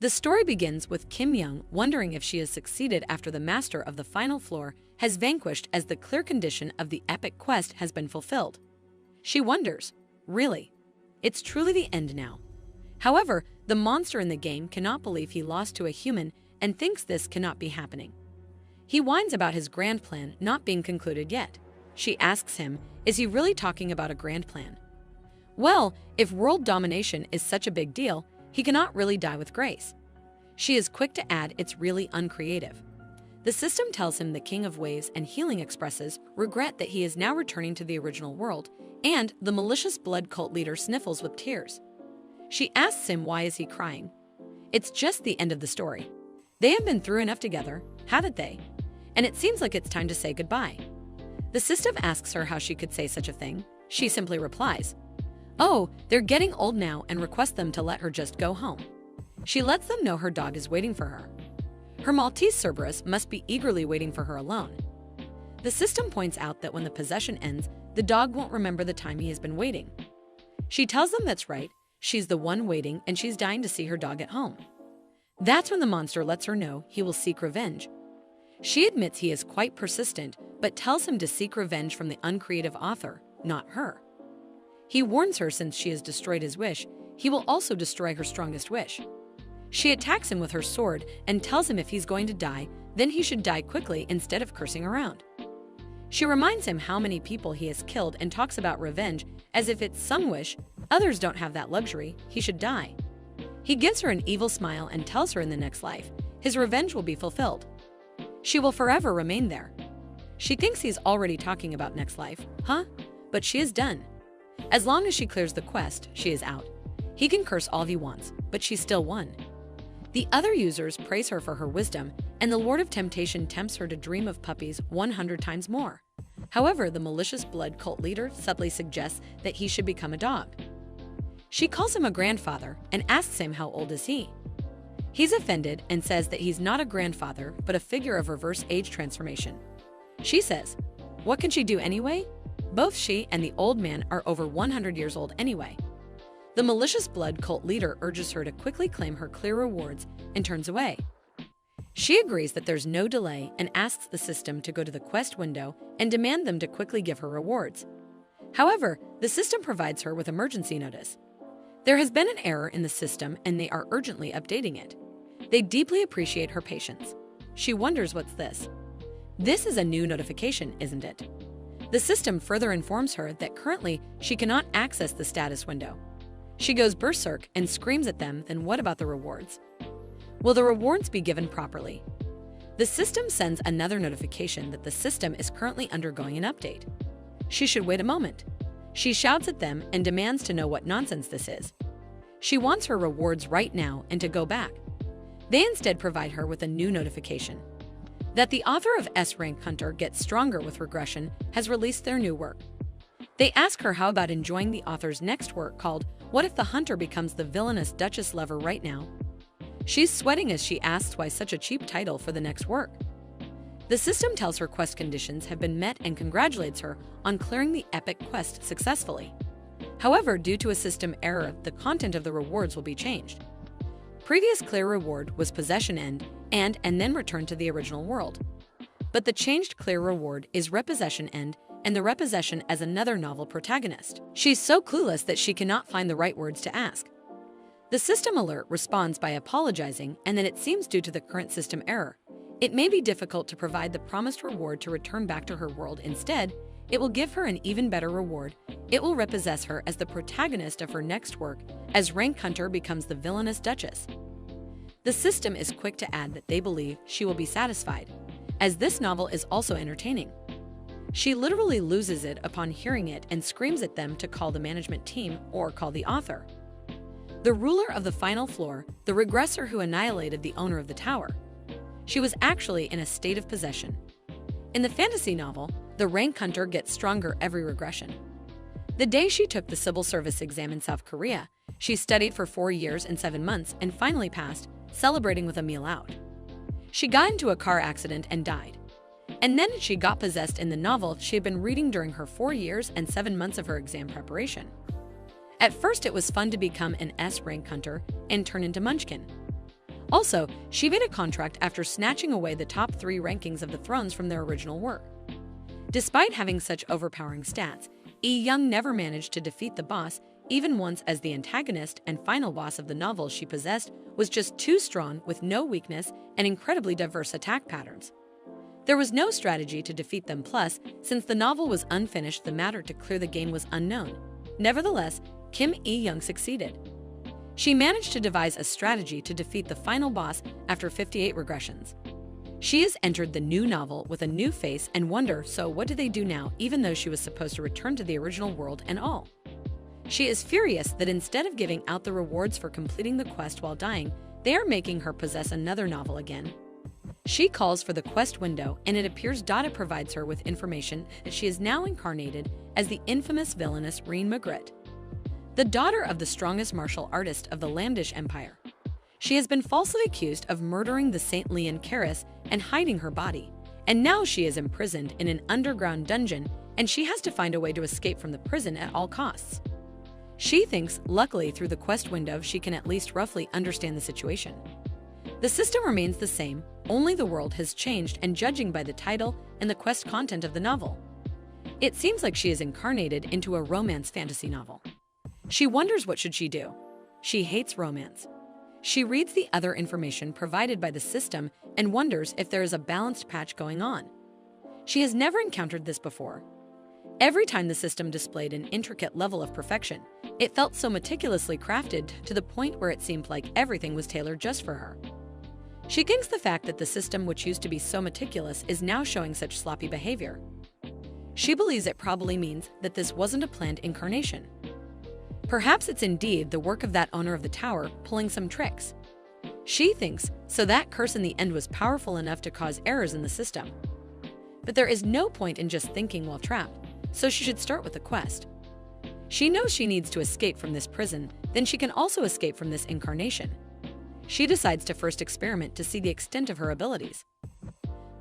The story begins with Kim Young wondering if she has succeeded after the master of the final floor has vanquished as the clear condition of the epic quest has been fulfilled. She wonders, really? It's truly the end now. However, the monster in the game cannot believe he lost to a human and thinks this cannot be happening. He whines about his grand plan not being concluded yet. She asks him, is he really talking about a grand plan? Well, if world domination is such a big deal, he cannot really die with grace. She is quick to add it's really uncreative. The system tells him the King of Waves and Healing expresses regret that he is now returning to the original world, and the malicious blood cult leader sniffles with tears. She asks him why is he crying. It's just the end of the story. They have been through enough together, haven't they? And it seems like it's time to say goodbye. The system asks her how she could say such a thing. She simply replies, oh, they're getting old now, and requests them to let her just go home. She lets them know her dog is waiting for her. Her Maltese Cerberus must be eagerly waiting for her alone. The system points out that when the possession ends, the dog won't remember the time he has been waiting. She tells them that's right, she's the one waiting and she's dying to see her dog at home. That's when the monster lets her know he will seek revenge. She admits he is quite persistent, but tells him to seek revenge from the uncreative author, not her. He warns her since she has destroyed his wish, he will also destroy her strongest wish. She attacks him with her sword and tells him if he's going to die, then he should die quickly instead of cursing around. She reminds him how many people he has killed and talks about revenge as if it's some wish, others don't have that luxury, he should die. He gives her an evil smile and tells her in the next life, his revenge will be fulfilled. She will forever remain there. She thinks he's already talking about next life, huh? But she is done. As long as she clears the quest, she is out. He can curse all he wants, but she still won. The other users praise her for her wisdom, and the Lord of Temptation tempts her to dream of puppies 100 times more. However, the malicious blood cult leader subtly suggests that he should become a dog. She calls him a grandfather and asks him how old is he. He's offended and says that he's not a grandfather, but a figure of reverse age transformation. She says, what can she do anyway? Both she and the old man are over 100 years old anyway. The malicious blood cult leader urges her to quickly claim her clear rewards and turns away. She agrees that there's no delay and asks the system to go to the quest window and demand them to quickly give her rewards. However, the system provides her with emergency notice. There has been an error in the system and they are urgently updating it. They deeply appreciate her patience. She wonders what's this. This is a new notification, isn't it? The system further informs her that currently she cannot access the status window. She goes berserk and screams at them, then what about the rewards? Will the rewards be given properly? The system sends another notification that the system is currently undergoing an update. She should wait a moment. She shouts at them and demands to know what nonsense this is. She wants her rewards right now and to go back. They instead provide her with a new notification. That the author of S-Rank Hunter Gets Stronger with Regression has released their new work. They ask her how about enjoying the author's next work called What If the Hunter Becomes the Villainous Duchess Lover right now? She's sweating as she asks why such a cheap title for the next work. The system tells her quest conditions have been met and congratulates her on clearing the epic quest successfully. However, due to a system error, the content of the rewards will be changed. Previous clear reward was Possession End and then return to the original world. But the changed clear reward is Repossession End and the repossession as another novel protagonist. She's so clueless that she cannot find the right words to ask. The system alert responds by apologizing, and then it seems due to the current system error. It may be difficult to provide the promised reward to return back to her world. Instead, it will give her an even better reward. It will repossess her as the protagonist of her next work, as Rank Hunter becomes the villainous duchess. The system is quick to add that they believe she will be satisfied, as this novel is also entertaining. She literally loses it upon hearing it and screams at them to call the management team or call the author. The ruler of the final floor, the regressor who annihilated the owner of the tower. She was actually in a state of possession. In the fantasy novel, the Rank Hunter gets stronger every regression. The day she took the civil service exam in South Korea, she studied for 4 years and 7 months and finally passed, celebrating with a meal out. She got into a car accident and died. And then she got possessed in the novel she had been reading during her 4 years and 7 months of her exam preparation. At first, it was fun to become an S-Rank Hunter and turn into Munchkin. Also, she made a contract after snatching away the top 3 rankings of the thrones from their original work. Despite having such overpowering stats, Young never managed to defeat the boss, even once, as the antagonist and final boss of the novel she possessed was just too strong with no weakness and incredibly diverse attack patterns. There was no strategy to defeat them, plus, since the novel was unfinished, the matter to clear the game was unknown. Nevertheless, Kim Young succeeded. She managed to devise a strategy to defeat the final boss after 58 regressions. She has entered the new novel with a new face and wonder, so what do they do now, even though she was supposed to return to the original world and all? She is furious that instead of giving out the rewards for completing the quest while dying, they are making her possess another novel again. She calls for the quest window, and it appears Dada provides her with information that she is now incarnated as the infamous villainous Reincarnates Girl, the daughter of the strongest martial artist of the Landish Empire. She has been falsely accused of murdering the Saint Leon Karis and hiding her body, and now she is imprisoned in an underground dungeon, and she has to find a way to escape from the prison at all costs. She thinks, luckily, through the quest window she can at least roughly understand the situation. The system remains the same, only the world has changed, and judging by the title and the quest content of the novel, it seems like she is incarnated into a romance fantasy novel. She wonders what should she do. She hates romance. She reads the other information provided by the system and wonders if there is a balanced patch going on. She has never encountered this before. Every time the system displayed an intricate level of perfection, it felt so meticulously crafted to the point where it seemed like everything was tailored just for her. She thinks the fact that the system, which used to be so meticulous, is now showing such sloppy behavior. She believes it probably means that this wasn't a planned incarnation. Perhaps it's indeed the work of that owner of the tower pulling some tricks. She thinks so that curse in the end was powerful enough to cause errors in the system. But there is no point in just thinking while trapped, so she should start with the quest. She knows she needs to escape from this prison, then she can also escape from this incarnation. She decides to first experiment to see the extent of her abilities.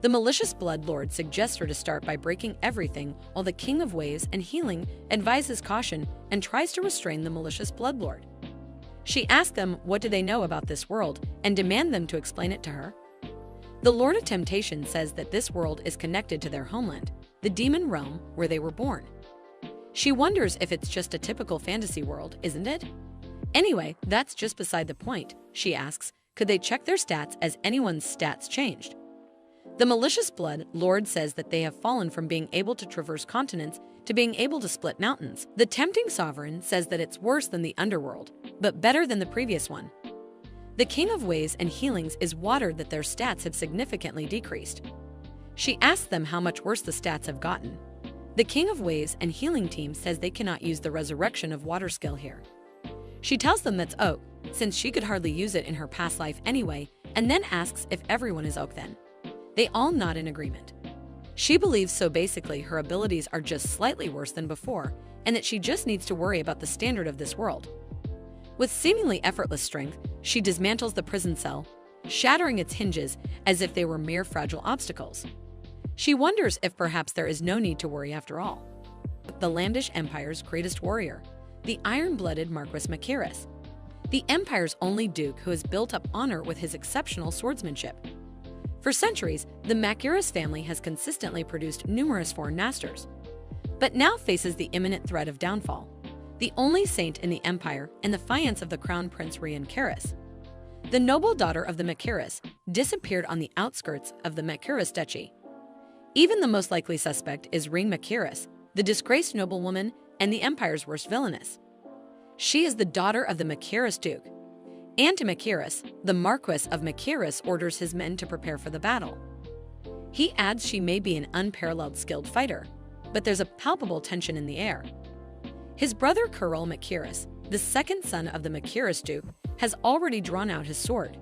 The malicious Blood Lord suggests her to start by breaking everything, while the King of Waves and Healing advises caution and tries to restrain the malicious Blood Lord. She asks them what do they know about this world and demand them to explain it to her. The Lord of Temptation says that this world is connected to their homeland, the demon realm where they were born. She wonders if it's just a typical fantasy world, isn't it? Anyway, that's just beside the point. She asks, could they check their stats as anyone's stats changed? The malicious Blood Lord says that they have fallen from being able to traverse continents to being able to split mountains. The Tempting Sovereign says that it's worse than the underworld, but better than the previous one. The King of Waves and Healings is watered that their stats have significantly decreased. She asks them how much worse the stats have gotten. The King of Waves and Healing team says they cannot use the Resurrection of Water skill here. She tells them that's Oak, since she could hardly use it in her past life anyway, and then asks if everyone is Oak then. They all nod in agreement. She believes so basically her abilities are just slightly worse than before, and that she just needs to worry about the standard of this world. With seemingly effortless strength, she dismantles the prison cell, shattering its hinges as if they were mere fragile obstacles. She wonders if perhaps there is no need to worry after all. The Landish Empire's greatest warrior, the iron-blooded Marquis Makiris, the Empire's only duke who has built up honor with his exceptional swordsmanship. For centuries, the Makiris family has consistently produced numerous foreign masters, but now faces the imminent threat of downfall. The only saint in the Empire and the fiance of the Crown Prince Reincarnates. The noble daughter of the Makiris disappeared on the outskirts of the Makiris Duchy. Even the most likely suspect is Ring Makiris, the disgraced noblewoman and the Empire's worst villainess. She is the daughter of the Makiris Duke. And to Makiris, the Marquis of Makiris orders his men to prepare for the battle. He adds she may be an unparalleled skilled fighter, but there's a palpable tension in the air. His brother Kurul Makiris, the second son of the Makiris Duke, has already drawn out his sword.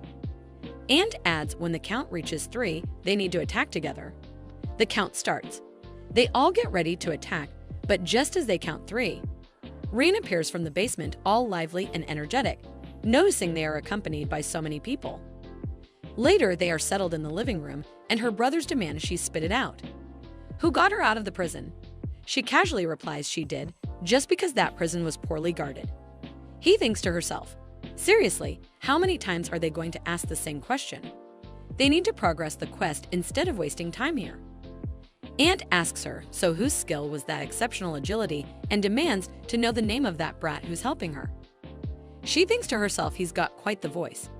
And adds when the count reaches 3, they need to attack together. The count starts. They all get ready to attack, but just as they count 3, Reen appears from the basement all lively and energetic, noticing they are accompanied by so many people. Later, they are settled in the living room, and her brothers demand she spit it out. Who got her out of the prison? She casually replies she did, just because that prison was poorly guarded. He thinks to herself, Seriously, how many times are they going to ask the same question? They need to progress the quest instead of wasting time here. Ant asks her, so whose skill was that exceptional agility, and demands to know the name of that brat who's helping her. She thinks to herself he's got quite the voice.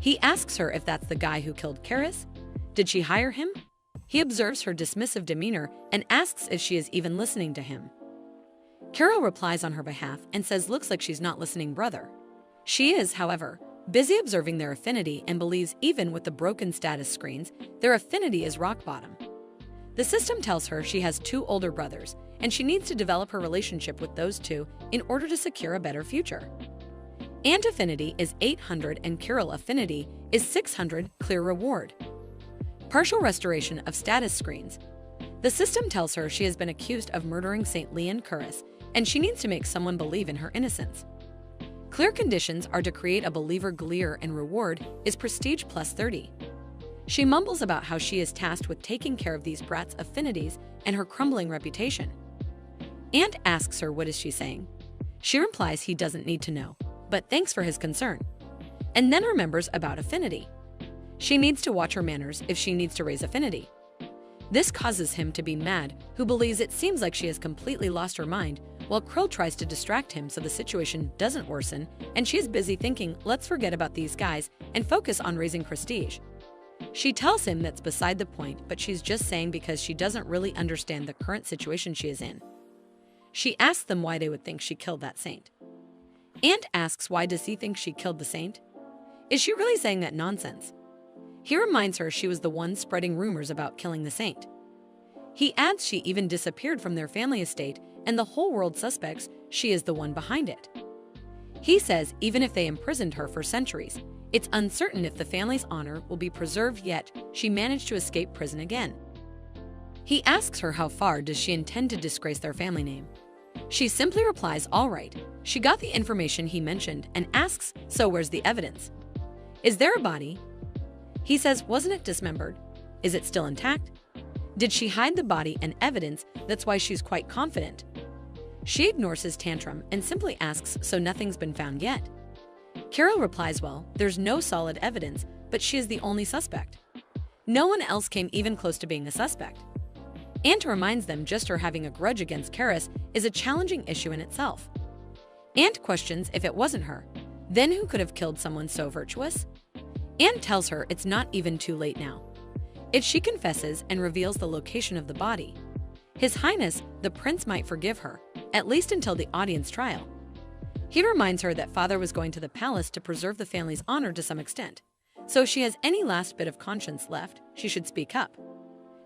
He asks her if that's the guy who killed Karis. Did she hire him? He observes her dismissive demeanor and asks if she is even listening to him. Carol replies on her behalf and says looks like she's not listening, brother. She is, however, busy observing their affinity and believes even with the broken status screens, their affinity is rock bottom. The system tells her she has 2 older brothers, and she needs to develop her relationship with those 2 in order to secure a better future. Ant affinity is 800 and Carol affinity is 600, clear reward. Partial restoration of status screens. The system tells her she has been accused of murdering St. Leon Curris, and she needs to make someone believe in her innocence. Clear conditions are to create a believer Gleer, and reward is prestige plus 30. She mumbles about how she is tasked with taking care of these brats' affinities and her crumbling reputation. Ant asks her what is she saying. She replies he doesn't need to know, but thanks for his concern, and then remembers about affinity. She needs to watch her manners if she needs to raise affinity. This causes him to be mad, who believes it seems like she has completely lost her mind, while Krill tries to distract him so the situation doesn't worsen, and she is busy thinking, let's forget about these guys and focus on raising prestige. She tells him that's beside the point, but she's just saying because she doesn't really understand the current situation she is in. She asks them why they would think she killed that saint. Ant asks why does he think she killed the saint? Is she really saying that nonsense? He reminds her she was the one spreading rumors about killing the saint. He adds she even disappeared from their family estate and the whole world suspects she is the one behind it. He says even if they imprisoned her for centuries, it's uncertain if the family's honor will be preserved, yet she managed to escape prison again. He asks her how far does she intend to disgrace their family name. She simply replies, all right. She got the information he mentioned and asks, so where's the evidence? Is there a body? He says, wasn't it dismembered? Is it still intact? Did she hide the body and evidence? That's why she's quite confident. She ignores his tantrum and simply asks, so nothing's been found yet? Carol replies, well, there's no solid evidence, but she is the only suspect. No one else came even close to being a suspect. Ant reminds them just her having a grudge against Karis is a challenging issue in itself. Ant questions if it wasn't her, then who could have killed someone so virtuous? Ant tells her it's not even too late now. If she confesses and reveals the location of the body, His Highness, the prince, might forgive her, at least until the audience trial. He reminds her that father was going to the palace to preserve the family's honor to some extent, so if she has any last bit of conscience left, she should speak up.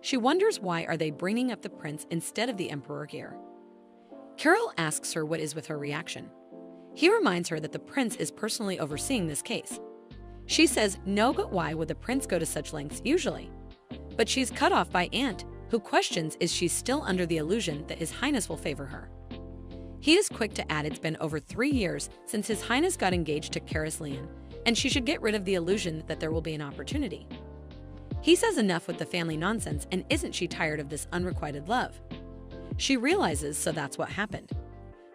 She wonders why are they bringing up the prince instead of the emperor here. Carol asks her what is with her reaction. He reminds her that the prince is personally overseeing this case. She says no, but why would the prince go to such lengths usually? But she's cut off by Ant, who questions is she still under the illusion that His Highness will favor her. He is quick to add it's been over 3 years since His Highness got engaged to Karis Leon, and she should get rid of the illusion that there will be an opportunity. He says enough with the family nonsense, and isn't she tired of this unrequited love? She realizes so that's what happened.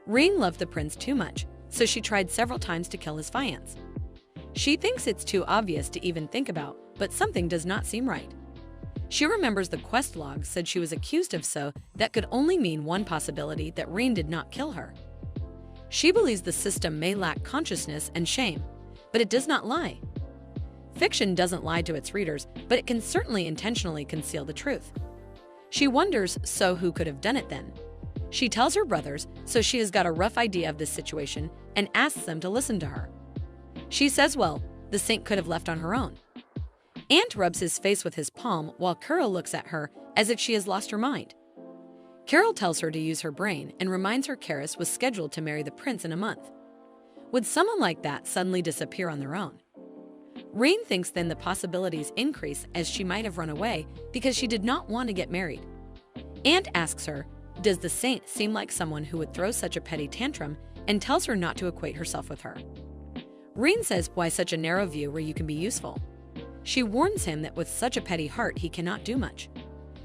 Reine loved the prince too much, so she tried several times to kill his fiancé. She thinks it's too obvious to even think about, but something does not seem right. She remembers the quest log said she was accused of, so that could only mean one possibility, that Reine did not kill her. She believes the system may lack consciousness and shame, but it does not lie. Fiction doesn't lie to its readers, but it can certainly intentionally conceal the truth. She wonders, so who could have done it then? She tells her brothers, so she has got a rough idea of this situation and asks them to listen to her. She says, well, the saint could have left on her own. Ant rubs his face with his palm while Carol looks at her as if she has lost her mind. Carol tells her to use her brain and reminds her Karis was scheduled to marry the prince in a month. Would someone like that suddenly disappear on their own? Reine thinks then the possibilities increase, as she might have run away because she did not want to get married. Ant asks her, does the saint seem like someone who would throw such a petty tantrum, and tells her not to equate herself with her. Reine says, why such a narrow view where you can be useful? She warns him that with such a petty heart he cannot do much.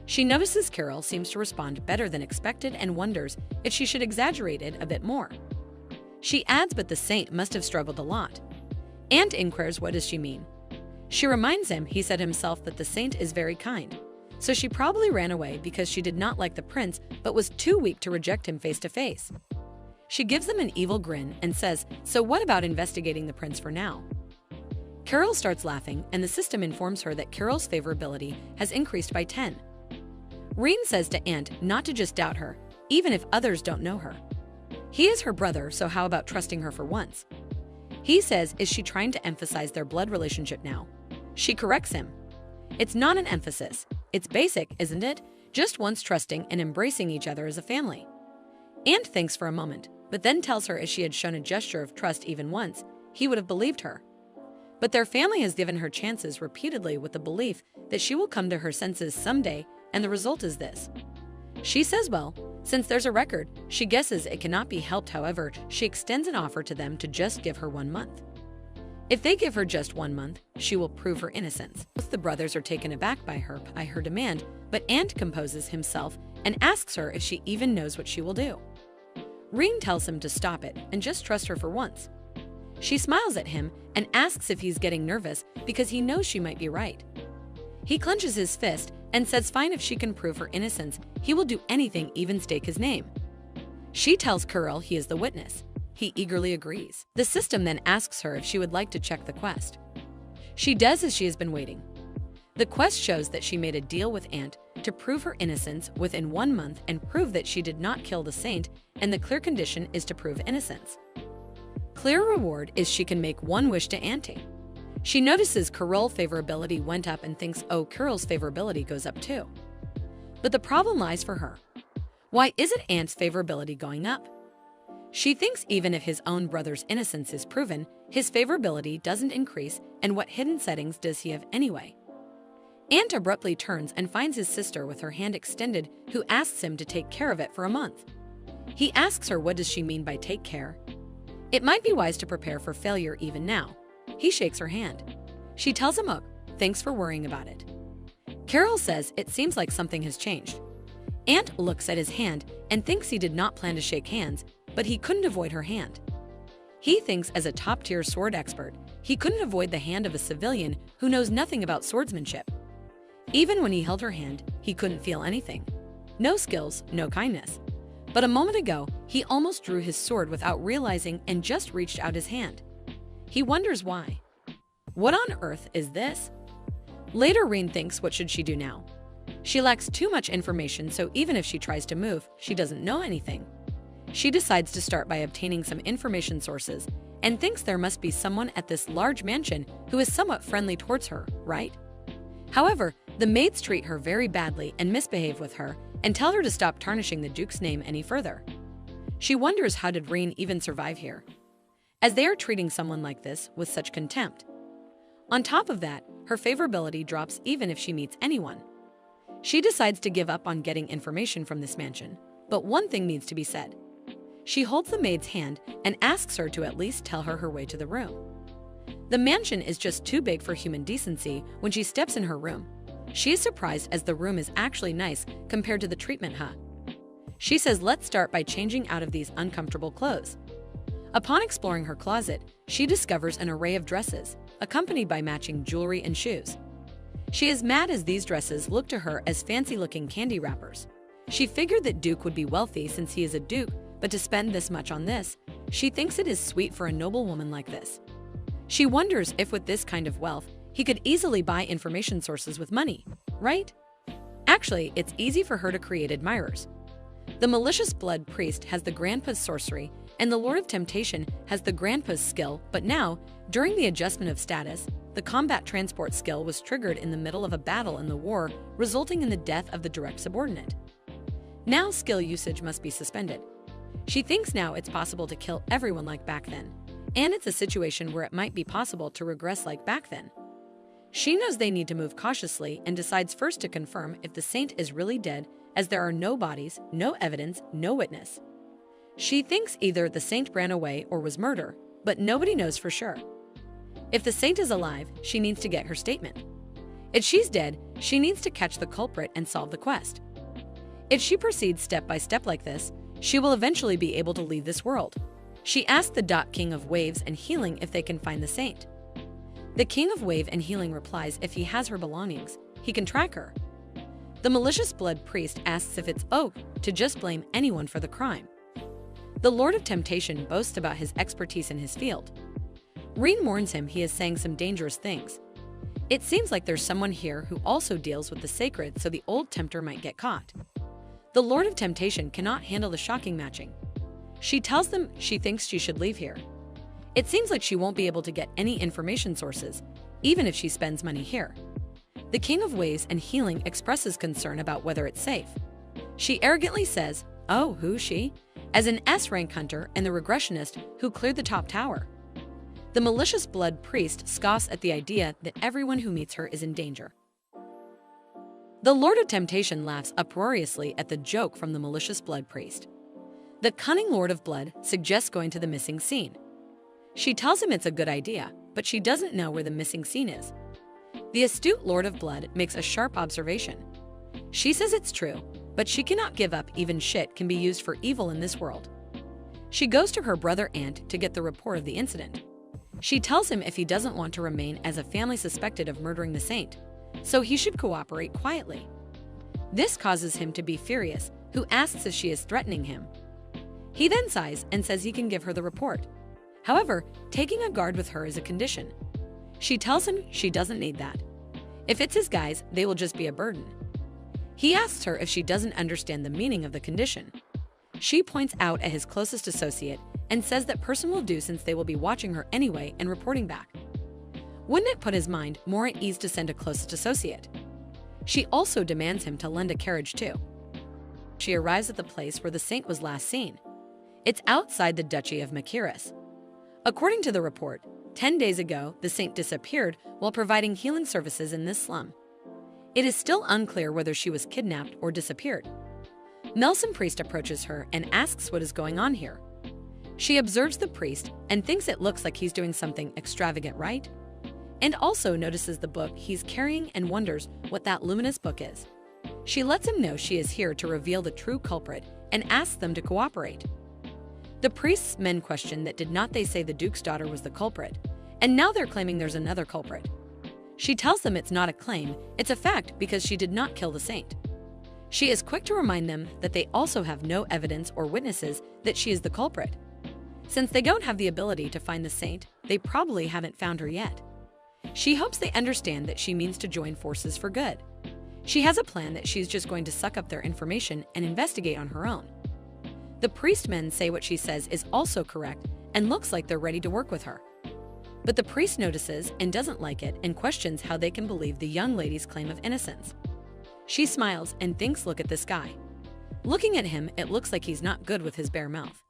She notices Carol seems to respond better than expected and wonders if she should exaggerate it a bit more. She adds, but the saint must have struggled a lot. Ant inquires what does she mean. She reminds him he said himself that the saint is very kind. So she probably ran away because she did not like the prince but was too weak to reject him face to face. She gives them an evil grin and says, so what about investigating the prince for now? Carol starts laughing and the system informs her that Carol's favorability has increased by 10. Rein says to Ant not to just doubt her, even if others don't know her. He is her brother, so how about trusting her for once? He says, is she trying to emphasize their blood relationship now? She corrects him. It's not an emphasis. It's basic, isn't it? Just once trusting and embracing each other as a family. Ant thinks for a moment, but then tells her if she had shown a gesture of trust even once, he would have believed her. But their family has given her chances repeatedly with the belief that she will come to her senses someday, and the result is this. She says, well, since there's a record, she guesses it cannot be helped. However, she extends an offer to them to just give her 1 month. If they give her just 1 month, she will prove her innocence. Both the brothers are taken aback by her demand, but Ant composes himself and asks her if she even knows what she will do. Rein tells him to stop it and just trust her for once. She smiles at him and asks if he's getting nervous because he knows she might be right. He clenches his fist and says fine, if she can prove her innocence, he will do anything, even stake his name. She tells Carol he is the witness. He eagerly agrees. The system then asks her if she would like to check the quest. She does, as she has been waiting. The quest shows that she made a deal with Ant to prove her innocence within 1 month and prove that she did not kill the saint, and the clear condition is to prove innocence. Clear reward is she can make 1 wish to Auntie. She notices Carol's favorability went up and thinks, oh, Carol's favorability goes up too. But the problem lies for her. Why isn't Ant's favorability going up? She thinks even if his own brother's innocence is proven, his favorability doesn't increase, and what hidden settings does he have anyway? Ant abruptly turns and finds his sister with her hand extended, who asks him to take care of it for a month. He asks her what does she mean by take care? It might be wise to prepare for failure even now. He shakes her hand. She tells him, oh, thanks for worrying about it. Carol says it seems like something has changed. Ant looks at his hand and thinks he did not plan to shake hands, but he couldn't avoid her hand. He thinks as a top-tier sword expert, he couldn't avoid the hand of a civilian who knows nothing about swordsmanship. Even when he held her hand, he couldn't feel anything. No skills, no kindness. But a moment ago, he almost drew his sword without realizing and just reached out his hand. He wonders why. What on earth is this? Later, Rein thinks, what should she do now? She lacks too much information, so even if she tries to move, she doesn't know anything. She decides to start by obtaining some information sources and thinks there must be someone at this large mansion who is somewhat friendly towards her, right? However, the maids treat her very badly and misbehave with her and tell her to stop tarnishing the Duke's name any further. She wonders how did Rein even survive here, as they are treating someone like this with such contempt. On top of that, her favorability drops even if she meets anyone. She decides to give up on getting information from this mansion, but one thing needs to be said. She holds the maid's hand and asks her to at least tell her way to the room. The mansion is just too big for human decency. When she steps in her room, she is surprised as the room is actually nice compared to the treatment hut. She says let's start by changing out of these uncomfortable clothes. Upon exploring her closet, she discovers an array of dresses, accompanied by matching jewelry and shoes. She is mad as these dresses look to her as fancy-looking candy wrappers. She figured that Duke would be wealthy since he is a duke, but to spend this much on this, she thinks it is sweet for a noble woman like this. She wonders if with this kind of wealth, he could easily buy information sources with money, right? Actually, it's easy for her to create admirers. The malicious blood priest has the grandpa's sorcery, and the Lord of Temptation has the grandpa's skill, but now, during the adjustment of status, the combat transport skill was triggered in the middle of a battle in the war, resulting in the death of the direct subordinate. Now skill usage must be suspended. She thinks now it's possible to kill everyone like back then, and it's a situation where it might be possible to regress like back then. She knows they need to move cautiously and decides first to confirm if the saint is really dead, as there are no bodies, no evidence, no witness. She thinks either the saint ran away or was murder, but nobody knows for sure. If the saint is alive, she needs to get her statement. If she's dead, she needs to catch the culprit and solve the quest. If she proceeds step by step like this, she will eventually be able to leave this world. She asks the King of Waves and Healing if they can find the saint. The King of Wave and Healing replies if he has her belongings, he can track her. The malicious blood priest asks if it's to just blame anyone for the crime. The Lord of Temptation boasts about his expertise in his field. Rein warns him he is saying some dangerous things. It seems like there's someone here who also deals with the sacred, so the old tempter might get caught. The Lord of Temptation cannot handle the shocking matching. She tells them she thinks she should leave here. It seems like she won't be able to get any information sources, even if she spends money here. The King of Waves and Healing expresses concern about whether it's safe. She arrogantly says, "Oh, who's she?" as an S-rank hunter and the regressionist who cleared the top tower. The malicious blood priest scoffs at the idea that everyone who meets her is in danger. The Lord of Temptation laughs uproariously at the joke from the malicious blood priest. The cunning Lord of Blood suggests going to the missing scene. She tells him it's a good idea, but she doesn't know where the missing scene is. The astute Lord of Blood makes a sharp observation. She says it's true, but she cannot give up. Even shit can be used for evil in this world. She goes to her brother Ant to get the report of the incident. She tells him if he doesn't want to remain as a family suspected of murdering the saint, so he should cooperate quietly. This causes him to be furious, who asks if she is threatening him. He then sighs and says he can give her the report. However, taking a guard with her is a condition. She tells him she doesn't need that. If it's his guys, they will just be a burden. He asks her if she doesn't understand the meaning of the condition. She points out at his closest associate and says that person will do since they will be watching her anyway and reporting back. Wouldn't it put his mind more at ease to send a closest associate? She also demands him to lend a carriage too. She arrives at the place where the saint was last seen. It's outside the Duchy of Makiris. According to the report, 10 days ago, the saint disappeared while providing healing services in this slum. It is still unclear whether she was kidnapped or disappeared. Nelson Priest approaches her and asks what is going on here. She observes the priest and thinks it looks like he's doing something extravagant, right? And also notices the book he's carrying and wonders what that luminous book is. She lets him know she is here to reveal the true culprit and asks them to cooperate. The priest's men question that did not they say the Duke's daughter was the culprit, and now they're claiming there's another culprit. She tells them it's not a claim, it's a fact because she did not kill the saint. She is quick to remind them that they also have no evidence or witnesses that she is the culprit. Since they don't have the ability to find the saint, they probably haven't found her yet. She hopes they understand that she means to join forces for good. She has a plan that she's just going to suck up their information and investigate on her own. The priest men say what she says is also correct and looks like they're ready to work with her. But the priest notices and doesn't like it and questions how they can believe the young lady's claim of innocence. She smiles and thinks, look at this guy. Looking at him, it looks like he's not good with his bare mouth.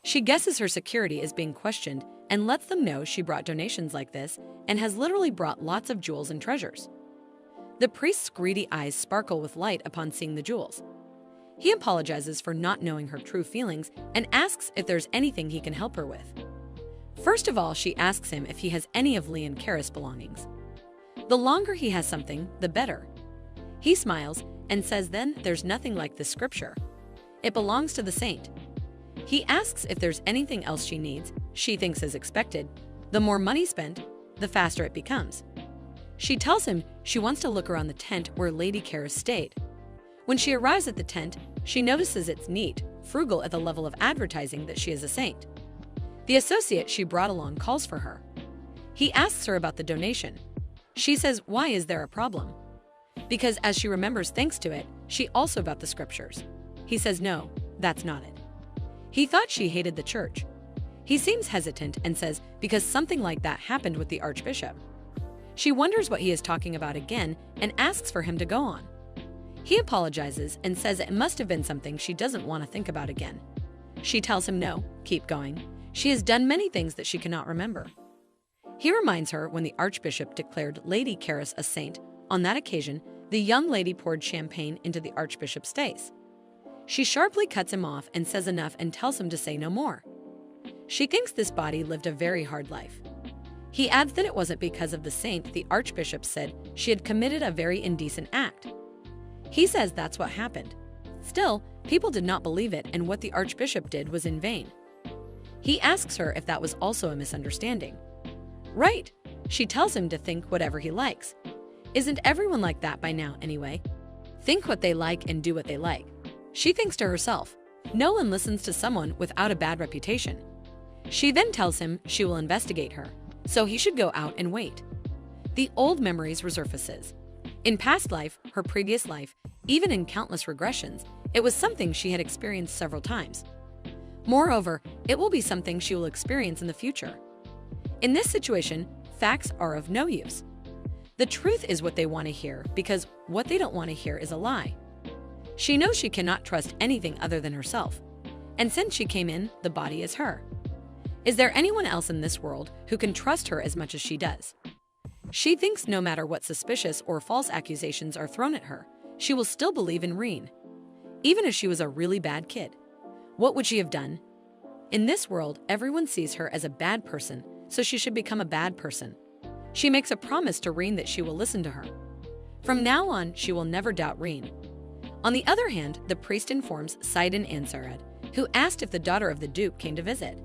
She guesses her security is being questioned and lets them know she brought donations like this and has literally brought lots of jewels and treasures. The priest's greedy eyes sparkle with light upon seeing the jewels. He apologizes for not knowing her true feelings and asks if there's anything he can help her with. First of all, she asks him if he has any of Reincarnates' belongings. The longer he has something, the better. He smiles and says then there's nothing like this scripture. It belongs to the saint. He asks if there's anything else she needs. She thinks as expected, the more money spent, the faster it becomes. She tells him she wants to look around the tent where Lady Kara stayed. When she arrives at the tent, she notices it's neat, frugal at the level of advertising that she is a saint. The associate she brought along calls for her. He asks her about the donation. She says, why is there a problem? Because as she remembers thanks to it, she also about the scriptures. He says no, that's not it. He thought she hated the church. He seems hesitant and says because something like that happened with the archbishop. She wonders what he is talking about again and asks for him to go on. He apologizes and says it must have been something she doesn't want to think about again. She tells him no, keep going. She has done many things that she cannot remember. He reminds her when the archbishop declared Lady Karis a saint. On that occasion, the young lady poured champagne into the archbishop's face. She sharply cuts him off and says enough and tells him to say no more. She thinks this body lived a very hard life. He adds that it wasn't because of the saint the archbishop said she had committed a very indecent act. He says that's what happened. Still, people did not believe it and what the archbishop did was in vain. He asks her if that was also a misunderstanding. Right, she tells him to think whatever he likes. Isn't everyone like that by now anyway? Think what they like and do what they like. She thinks to herself, no one listens to someone without a bad reputation. She then tells him she will investigate her, so he should go out and wait. The old memories resurfaces. In past life, her previous life, even in countless regressions, it was something she had experienced several times. Moreover, it will be something she will experience in the future. In this situation, facts are of no use. The truth is what they want to hear because what they don't want to hear is a lie. She knows she cannot trust anything other than herself. And since she came in, the body is her. Is there anyone else in this world who can trust her as much as she does? She thinks no matter what suspicious or false accusations are thrown at her, she will still believe in Rein. Even if she was a really bad kid. What would she have done? In this world, everyone sees her as a bad person, so she should become a bad person. She makes a promise to Rein that she will listen to her. From now on, she will never doubt Rein. On the other hand, the priest informs Sidon and Sarad, who asked if the daughter of the Duke came to visit.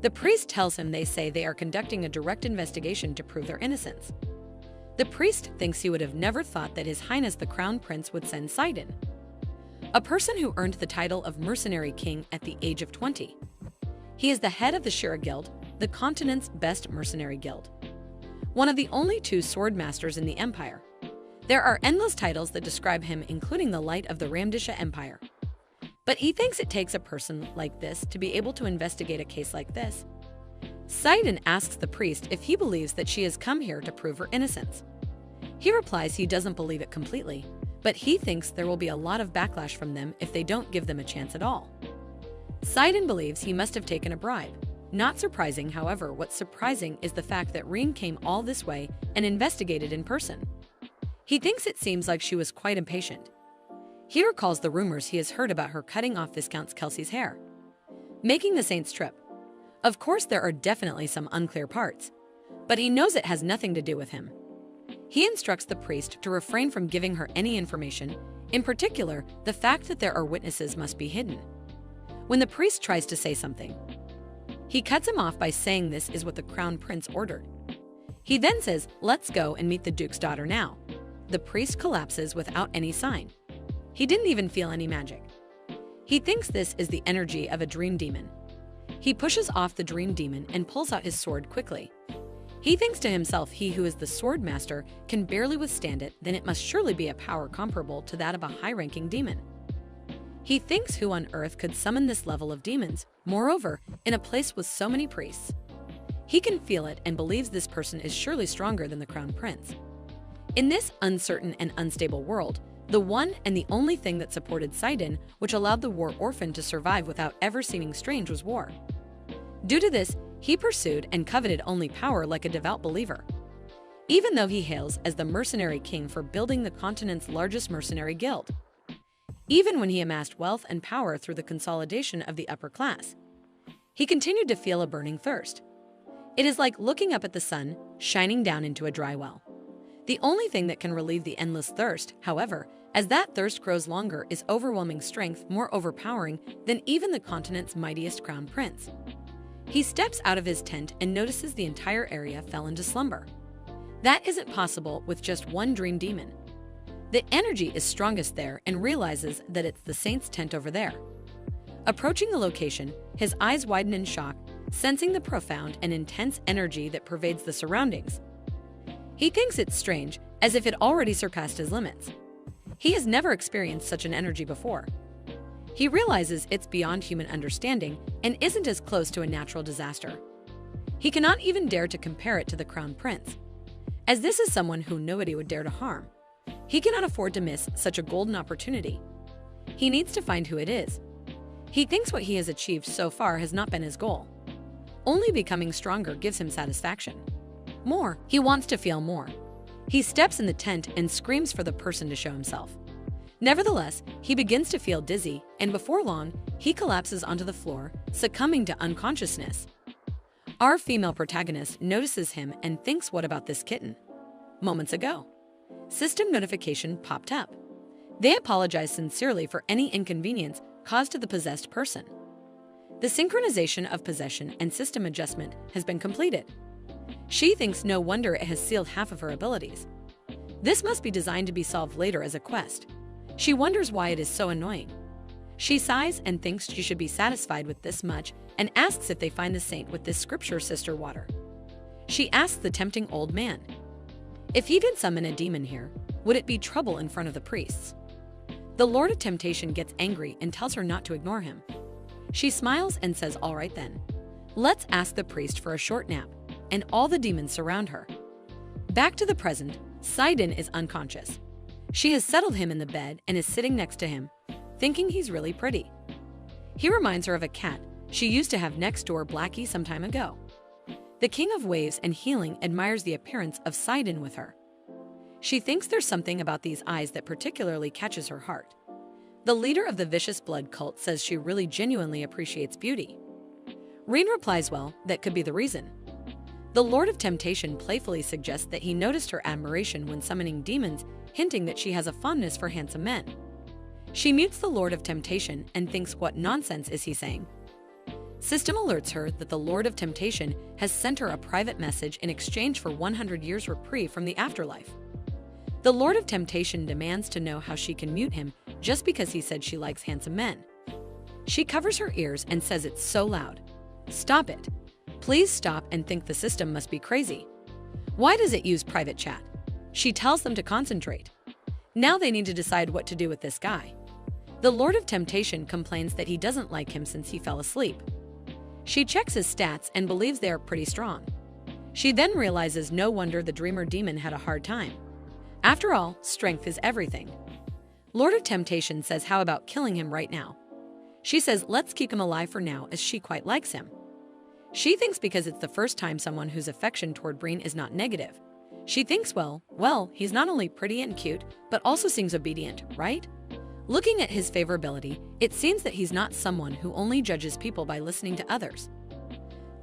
The priest tells him they say they are conducting a direct investigation to prove their innocence. The priest thinks he would have never thought that His Highness the Crown Prince would send Sidon, a person who earned the title of Mercenary King at the age of 20. He is the head of the Shira Guild, the continent's best mercenary guild. One of the only 2 sword masters in the Empire. There are endless titles that describe him, including the Light of the Ramdisha Empire. But he thinks it takes a person like this to be able to investigate a case like this. Sidon asks the priest if he believes that she has come here to prove her innocence. He replies he doesn't believe it completely, but he thinks there will be a lot of backlash from them if they don't give them a chance at all. Sidon believes he must have taken a bribe. Not surprising, however, what's surprising is the fact that Rein came all this way and investigated in person. He thinks it seems like she was quite impatient. He recalls the rumors he has heard about her cutting off Viscount Kelsey's hair, making the Saint's trip. Of course, there are definitely some unclear parts, but he knows it has nothing to do with him. He instructs the priest to refrain from giving her any information, in particular, the fact that there are witnesses must be hidden. When the priest tries to say something, he cuts him off by saying this is what the Crown Prince ordered. He then says, let's go and meet the Duke's daughter now. The priest collapses without any sign. He didn't even feel any magic. He thinks this is the energy of a dream demon. He pushes off the dream demon and pulls out his sword quickly. He thinks to himself he who is the sword master can barely withstand it, then it must surely be a power comparable to that of a high-ranking demon. He thinks who on earth could summon this level of demons, moreover, in a place with so many priests. He can feel it and believes this person is surely stronger than the Crown Prince. In this uncertain and unstable world, the one and the only thing that supported Sidon, which allowed the war orphan to survive without ever seeming strange, was war. Due to this, he pursued and coveted only power like a devout believer. Even though he hails as the mercenary king for building the continent's largest mercenary guild. Even when he amassed wealth and power through the consolidation of the upper class, he continued to feel a burning thirst. It is like looking up at the sun, shining down into a dry well. The only thing that can relieve the endless thirst, however, as that thirst grows longer, is overwhelming strength more overpowering than even the continent's mightiest crown prince. He steps out of his tent and notices the entire area fell into slumber. That isn't possible with just one dream demon. The energy is strongest there and realizes that it's the saint's tent over there. Approaching the location, his eyes widen in shock, sensing the profound and intense energy that pervades the surroundings. He thinks it's strange, as if it already surpassed his limits. He has never experienced such an energy before. He realizes it's beyond human understanding and isn't as close to a natural disaster. He cannot even dare to compare it to the Crown Prince, as this is someone who nobody would dare to harm. He cannot afford to miss such a golden opportunity. He needs to find who it is. He thinks what he has achieved so far has not been his goal. Only becoming stronger gives him satisfaction. More, he wants to feel more. He steps in the tent and screams for the person to show himself. Nevertheless, he begins to feel dizzy, and before long, he collapses onto the floor, succumbing to unconsciousness. Our female protagonist notices him and thinks, what about this kitten? Moments ago, system notification popped up. They apologize sincerely for any inconvenience caused to the possessed person. The synchronization of possession and system adjustment has been completed. She thinks no wonder it has sealed half of her abilities. This must be designed to be solved later as a quest. She wonders why it is so annoying. She sighs and thinks she should be satisfied with this much and asks if they find the saint with this scripture sister water. She asks the tempting old man, if he did summon a demon here, would it be trouble in front of the priests? The Lord of Temptation gets angry and tells her not to ignore him. She smiles and says, all right then. Let's ask the priest for a short nap, and all the demons surround her. Back to the present, Sidon is unconscious. She has settled him in the bed and is sitting next to him, thinking he's really pretty. He reminds her of a cat she used to have next door, Blackie, some time ago. The King of Waves and Healing admires the appearance of Sidon with her. She thinks there's something about these eyes that particularly catches her heart. The leader of the vicious blood cult says she really genuinely appreciates beauty. Rein replies, well, that could be the reason. The Lord of Temptation playfully suggests that he noticed her admiration when summoning demons, hinting that she has a fondness for handsome men. She mutes the Lord of Temptation and thinks, what nonsense is he saying? System alerts her that the Lord of Temptation has sent her a private message in exchange for 100 years reprieve from the afterlife. The Lord of Temptation demands to know how she can mute him just because he said she likes handsome men. She covers her ears and says it's so loud. Stop it. Please stop and think the system must be crazy. Why does it use private chat? She tells them to concentrate. Now they need to decide what to do with this guy. The Lord of Temptation complains that he doesn't like him since he fell asleep. She checks his stats and believes they are pretty strong. She then realizes no wonder the Dreamer Demon had a hard time. After all, strength is everything. Lord of Temptation says, how about killing him right now? She says, let's keep him alive for now, as she quite likes him. She thinks because it's the first time someone whose affection toward Breen is not negative. She thinks, well, he's not only pretty and cute, but also seems obedient, right? Looking at his favorability, it seems that he's not someone who only judges people by listening to others.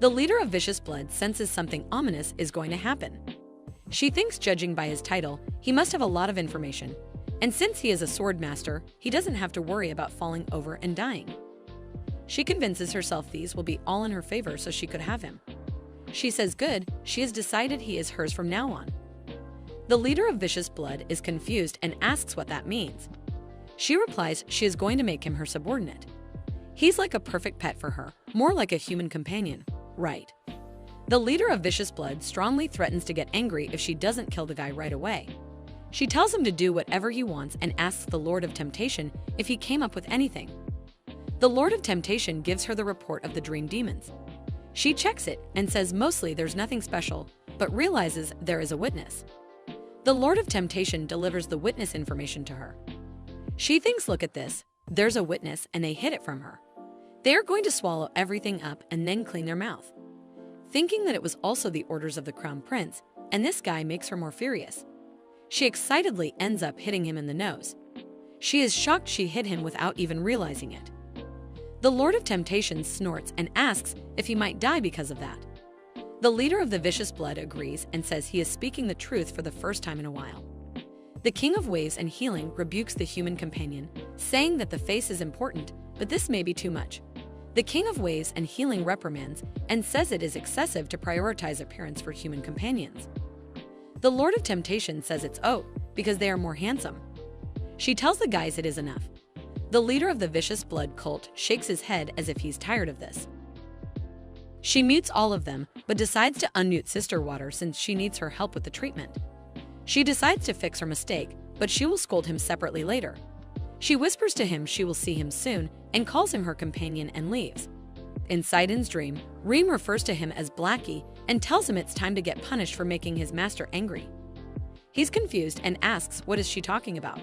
The leader of Vicious Blood senses something ominous is going to happen. She thinks, judging by his title, he must have a lot of information, and since he is a sword master, he doesn't have to worry about falling over and dying. She convinces herself these will be all in her favor so she could have him. She says good, she has decided he is hers from now on. The leader of Vicious Blood is confused and asks what that means. She replies she is going to make him her subordinate. He's like a perfect pet for her, more like a human companion, right? The leader of Vicious Blood strongly threatens to get angry if she doesn't kill the guy right away. She tells him to do whatever he wants and asks the Lord of Temptation if he came up with anything. The Lord of Temptation gives her the report of the dream demons. She checks it and says mostly there's nothing special, but realizes there is a witness. The Lord of Temptation delivers the witness information to her. She thinks, look at this, there's a witness, and they hid it from her. They are going to swallow everything up and then clean their mouth. Thinking that it was also the orders of the Crown Prince, and this guy makes her more furious. She excitedly ends up hitting him in the nose. She is shocked she hit him without even realizing it. The Lord of Temptation snorts and asks if he might die because of that. The leader of the Vicious Blood agrees and says he is speaking the truth for the first time in a while. The King of Waves and Healing rebukes the human companion, saying that the face is important, but this may be too much. The King of Waves and Healing reprimands and says it is excessive to prioritize appearance for human companions. The Lord of Temptation says it's because they are more handsome. She tells the guys it is enough. The leader of the Vicious Blood cult shakes his head as if he's tired of this. She mutes all of them, but decides to unmute Sister Water since she needs her help with the treatment. She decides to fix her mistake, but she will scold him separately later. She whispers to him she will see him soon and calls him her companion and leaves. In Sidon's dream, Reem refers to him as Blackie and tells him it's time to get punished for making his master angry. He's confused and asks what is she talking about.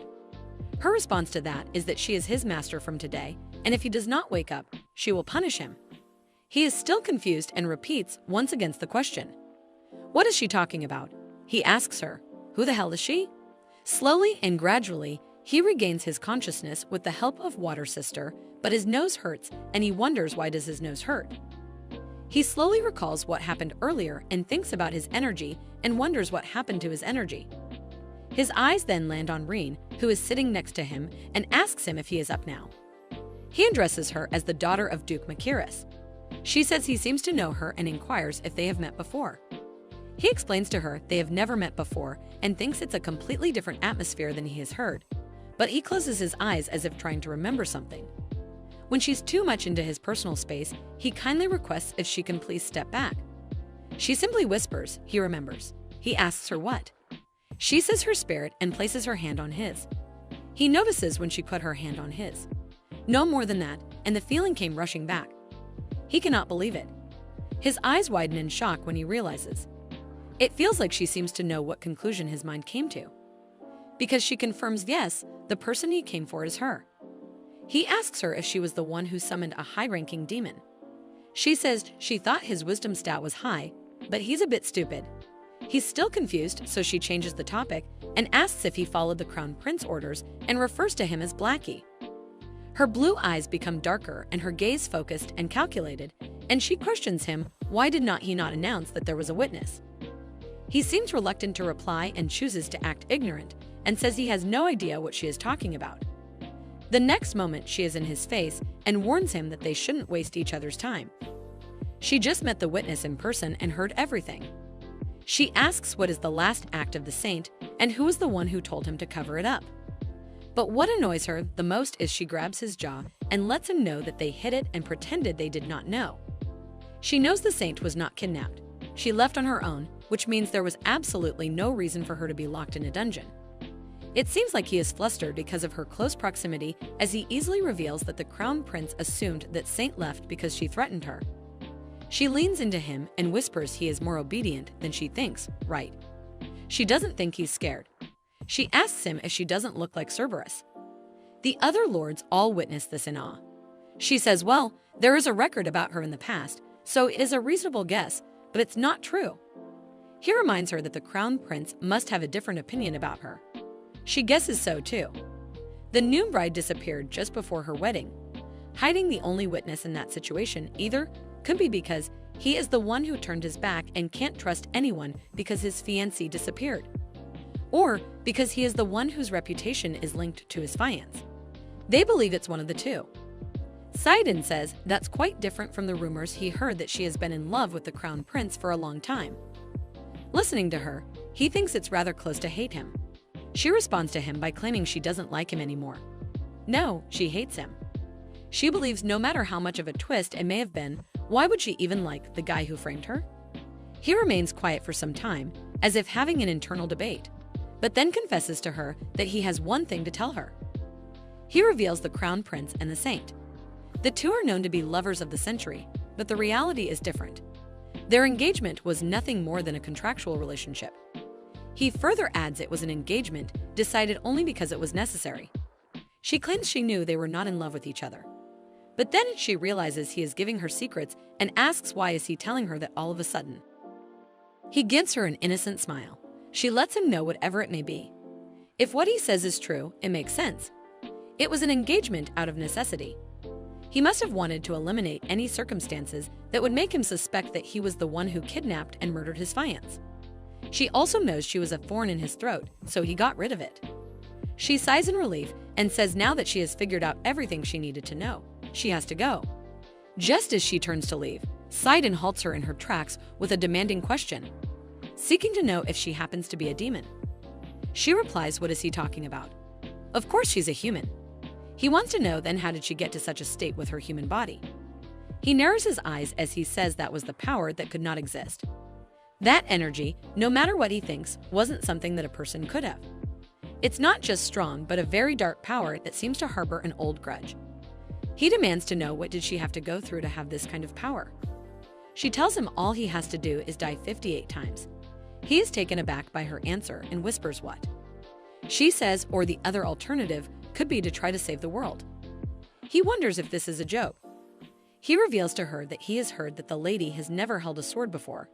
Her response to that is that she is his master from today, and if he does not wake up, she will punish him. He is still confused and repeats once again the question. What is she talking about? He asks her, who the hell is she? Slowly and gradually, he regains his consciousness with the help of Water Sister, but his nose hurts and he wonders why does his nose hurt. He slowly recalls what happened earlier and thinks about his energy and wonders what happened to his energy. His eyes then land on Reen, who is sitting next to him, and asks him if he is up now. He addresses her as the daughter of Duke Makiris. She says he seems to know her and inquires if they have met before. He explains to her they have never met before and thinks it's a completely different atmosphere than he has heard, but he closes his eyes as if trying to remember something. When she's too much into his personal space, he kindly requests if she can please step back. She simply whispers, he remembers. He asks her what. She says her spirit and places her hand on his. He notices when she put her hand on his. No more than that, and the feeling came rushing back. He cannot believe it. His eyes widen in shock when he realizes. It feels like she seems to know what conclusion his mind came to. Because she confirms yes, the person he came for is her. He asks her if she was the one who summoned a high-ranking demon. She says she thought his wisdom stat was high, but he's a bit stupid. He's still confused, so she changes the topic and asks if he followed the Crown Prince orders and refers to him as Blackie. Her blue eyes become darker and her gaze focused and calculated, and she questions him why did not he not announce that there was a witness. He seems reluctant to reply and chooses to act ignorant and says he has no idea what she is talking about. The next moment she is in his face and warns him that they shouldn't waste each other's time. She just met the witness in person and heard everything. She asks what is the last act of the saint and who is the one who told him to cover it up. But what annoys her the most is she grabs his jaw and lets him know that they hid it and pretended they did not know. She knows the saint was not kidnapped. She left on her own, which means there was absolutely no reason for her to be locked in a dungeon. It seems like he is flustered because of her close proximity as he easily reveals that the Crown Prince assumed that Saint left because she threatened her. She leans into him and whispers he is more obedient than she thinks, right? She doesn't think he's scared. She asks him if she doesn't look like Cerberus. The other lords all witness this in awe. She says, well, there is a record about her in the past, so it is a reasonable guess, but it's not true. He reminds her that the Crown Prince must have a different opinion about her. She guesses so too. The new bride disappeared just before her wedding. Hiding the only witness in that situation either could be because he is the one who turned his back and can't trust anyone because his fiancée disappeared, or because he is the one whose reputation is linked to his fiancé. They believe it's one of the two. Sidon says that's quite different from the rumors he heard that she has been in love with the Crown Prince for a long time. Listening to her, he thinks it's rather close to hate him. She responds to him by claiming she doesn't like him anymore. No, she hates him. She believes no matter how much of a twist it may have been, why would she even like the guy who framed her? He remains quiet for some time, as if having an internal debate, but then confesses to her that he has one thing to tell her. He reveals the Crown Prince and the Saint. The two are known to be lovers of the century, but the reality is different. Their engagement was nothing more than a contractual relationship. He further adds it was an engagement decided only because it was necessary. She claims she knew they were not in love with each other. But then she realizes he is giving her secrets and asks why is he telling her that all of a sudden. He gives her an innocent smile. She lets him know whatever it may be. If what he says is true, it makes sense. It was an engagement out of necessity. He must have wanted to eliminate any circumstances that would make him suspect that he was the one who kidnapped and murdered his fiancé. She also knows she was a thorn in his throat, so he got rid of it. She sighs in relief and says now that she has figured out everything she needed to know, she has to go. Just as she turns to leave, Sidon halts her in her tracks with a demanding question, seeking to know if she happens to be a demon. She replies, what is he talking about? Of course she's a human. He wants to know then how did she get to such a state with her human body? He narrows his eyes as he says that was the power that could not exist. That energy, no matter what he thinks, wasn't something that a person could have. It's not just strong, but a very dark power that seems to harbor an old grudge. He demands to know what did she have to go through to have this kind of power. She tells him all he has to do is die 58 times. He is taken aback by her answer and whispers what. She says, or the other alternative could be to try to save the world. He wonders if this is a joke. He reveals to her that he has heard that the lady has never held a sword before.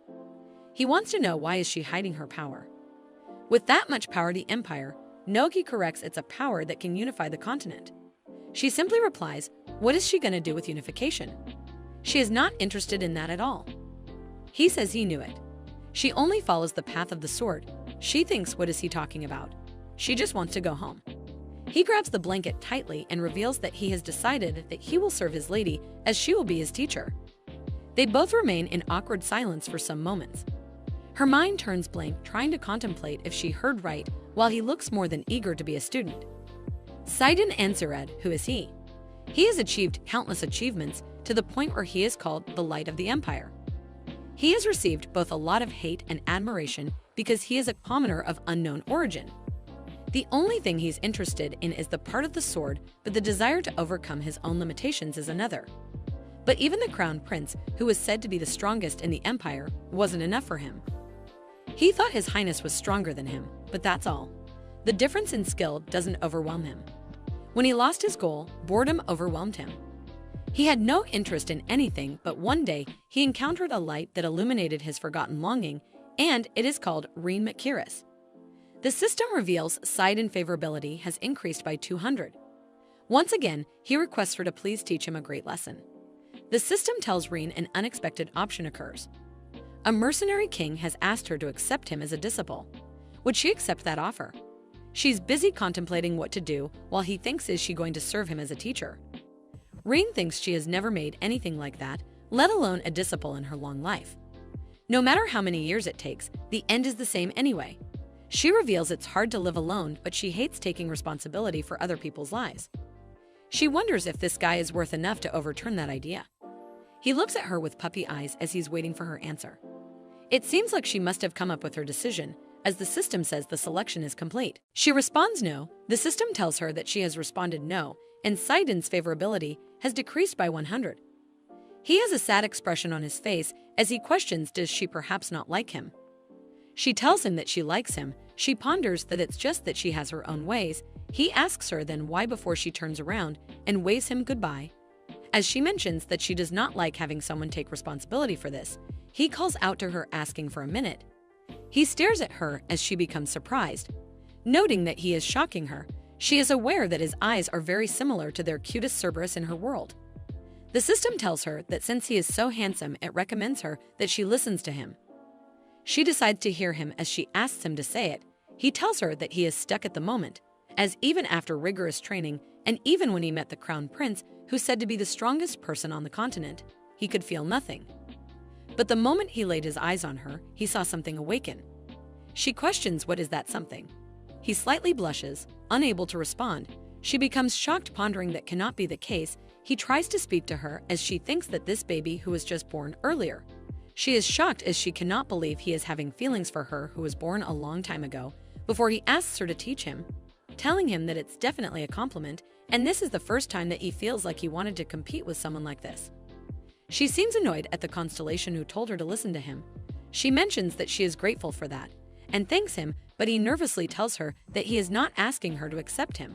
He wants to know why is she hiding her power. With that much power the Empire, Nogi corrects it's a power that can unify the continent. She simply replies, what is she going to do with unification? She is not interested in that at all. He says he knew it. She only follows the path of the sword. She thinks what is he talking about? She just wants to go home. He grabs the blanket tightly and reveals that he has decided that he will serve his lady as she will be his teacher. They both remain in awkward silence for some moments. Her mind turns blank, trying to contemplate if she heard right, while he looks more than eager to be a student. Saidin answered, who is he? He has achieved countless achievements to the point where he is called the Light of the Empire. He has received both a lot of hate and admiration because he is a commoner of unknown origin. The only thing he's interested in is the part of the sword, but the desire to overcome his own limitations is another. But even the crown prince, who was said to be the strongest in the empire, wasn't enough for him. He thought his highness was stronger than him, but that's all. The difference in skill doesn't overwhelm him. When he lost his goal, boredom overwhelmed him. He had no interest in anything, but one day he encountered a light that illuminated his forgotten longing, and it is called Reincarnates. The system reveals Saidin favorability has increased by 200. Once again, he requests her to please teach him a great lesson. The system tells Rein an unexpected option occurs. A mercenary king has asked her to accept him as a disciple. Would she accept that offer? She's busy contemplating what to do while he thinks, is she going to serve him as a teacher? Rein thinks she has never made anything like that, let alone a disciple in her long life. No matter how many years it takes, the end is the same anyway. She reveals it's hard to live alone, but she hates taking responsibility for other people's lives. She wonders if this guy is worth enough to overturn that idea. He looks at her with puppy eyes as he's waiting for her answer. It seems like she must have come up with her decision, as the system says the selection is complete. She responds no. The system tells her that she has responded no, and Saidin's favorability has decreased by 100. He has a sad expression on his face as he questions, does she perhaps not like him? She tells him that she likes him. She ponders that it's just that she has her own ways. He asks her then why before she turns around and waves him goodbye. As she mentions that she does not like having someone take responsibility for this, he calls out to her asking for a minute. He stares at her as she becomes surprised. Noting that he is shocking her, she is aware that his eyes are very similar to their cutest Cerberus in her world. The system tells her that since he is so handsome, it recommends her that she listens to him. She decides to hear him as she asks him to say it. He tells her that he is stuck at the moment, as even after rigorous training, and even when he met the crown prince, who said to be the strongest person on the continent, he could feel nothing. But the moment he laid his eyes on her, he saw something awaken. She questions what is that something. He slightly blushes, unable to respond. She becomes shocked, pondering that cannot be the case. He tries to speak to her as she thinks that this baby who was just born earlier. She is shocked as she cannot believe he is having feelings for her who was born a long time ago, before he asks her to teach him, telling him that it's definitely a compliment, and this is the first time that he feels like he wanted to compete with someone like this. She seems annoyed at the constellation who told her to listen to him. She mentions that she is grateful for that, and thanks him, but he nervously tells her that he is not asking her to accept him.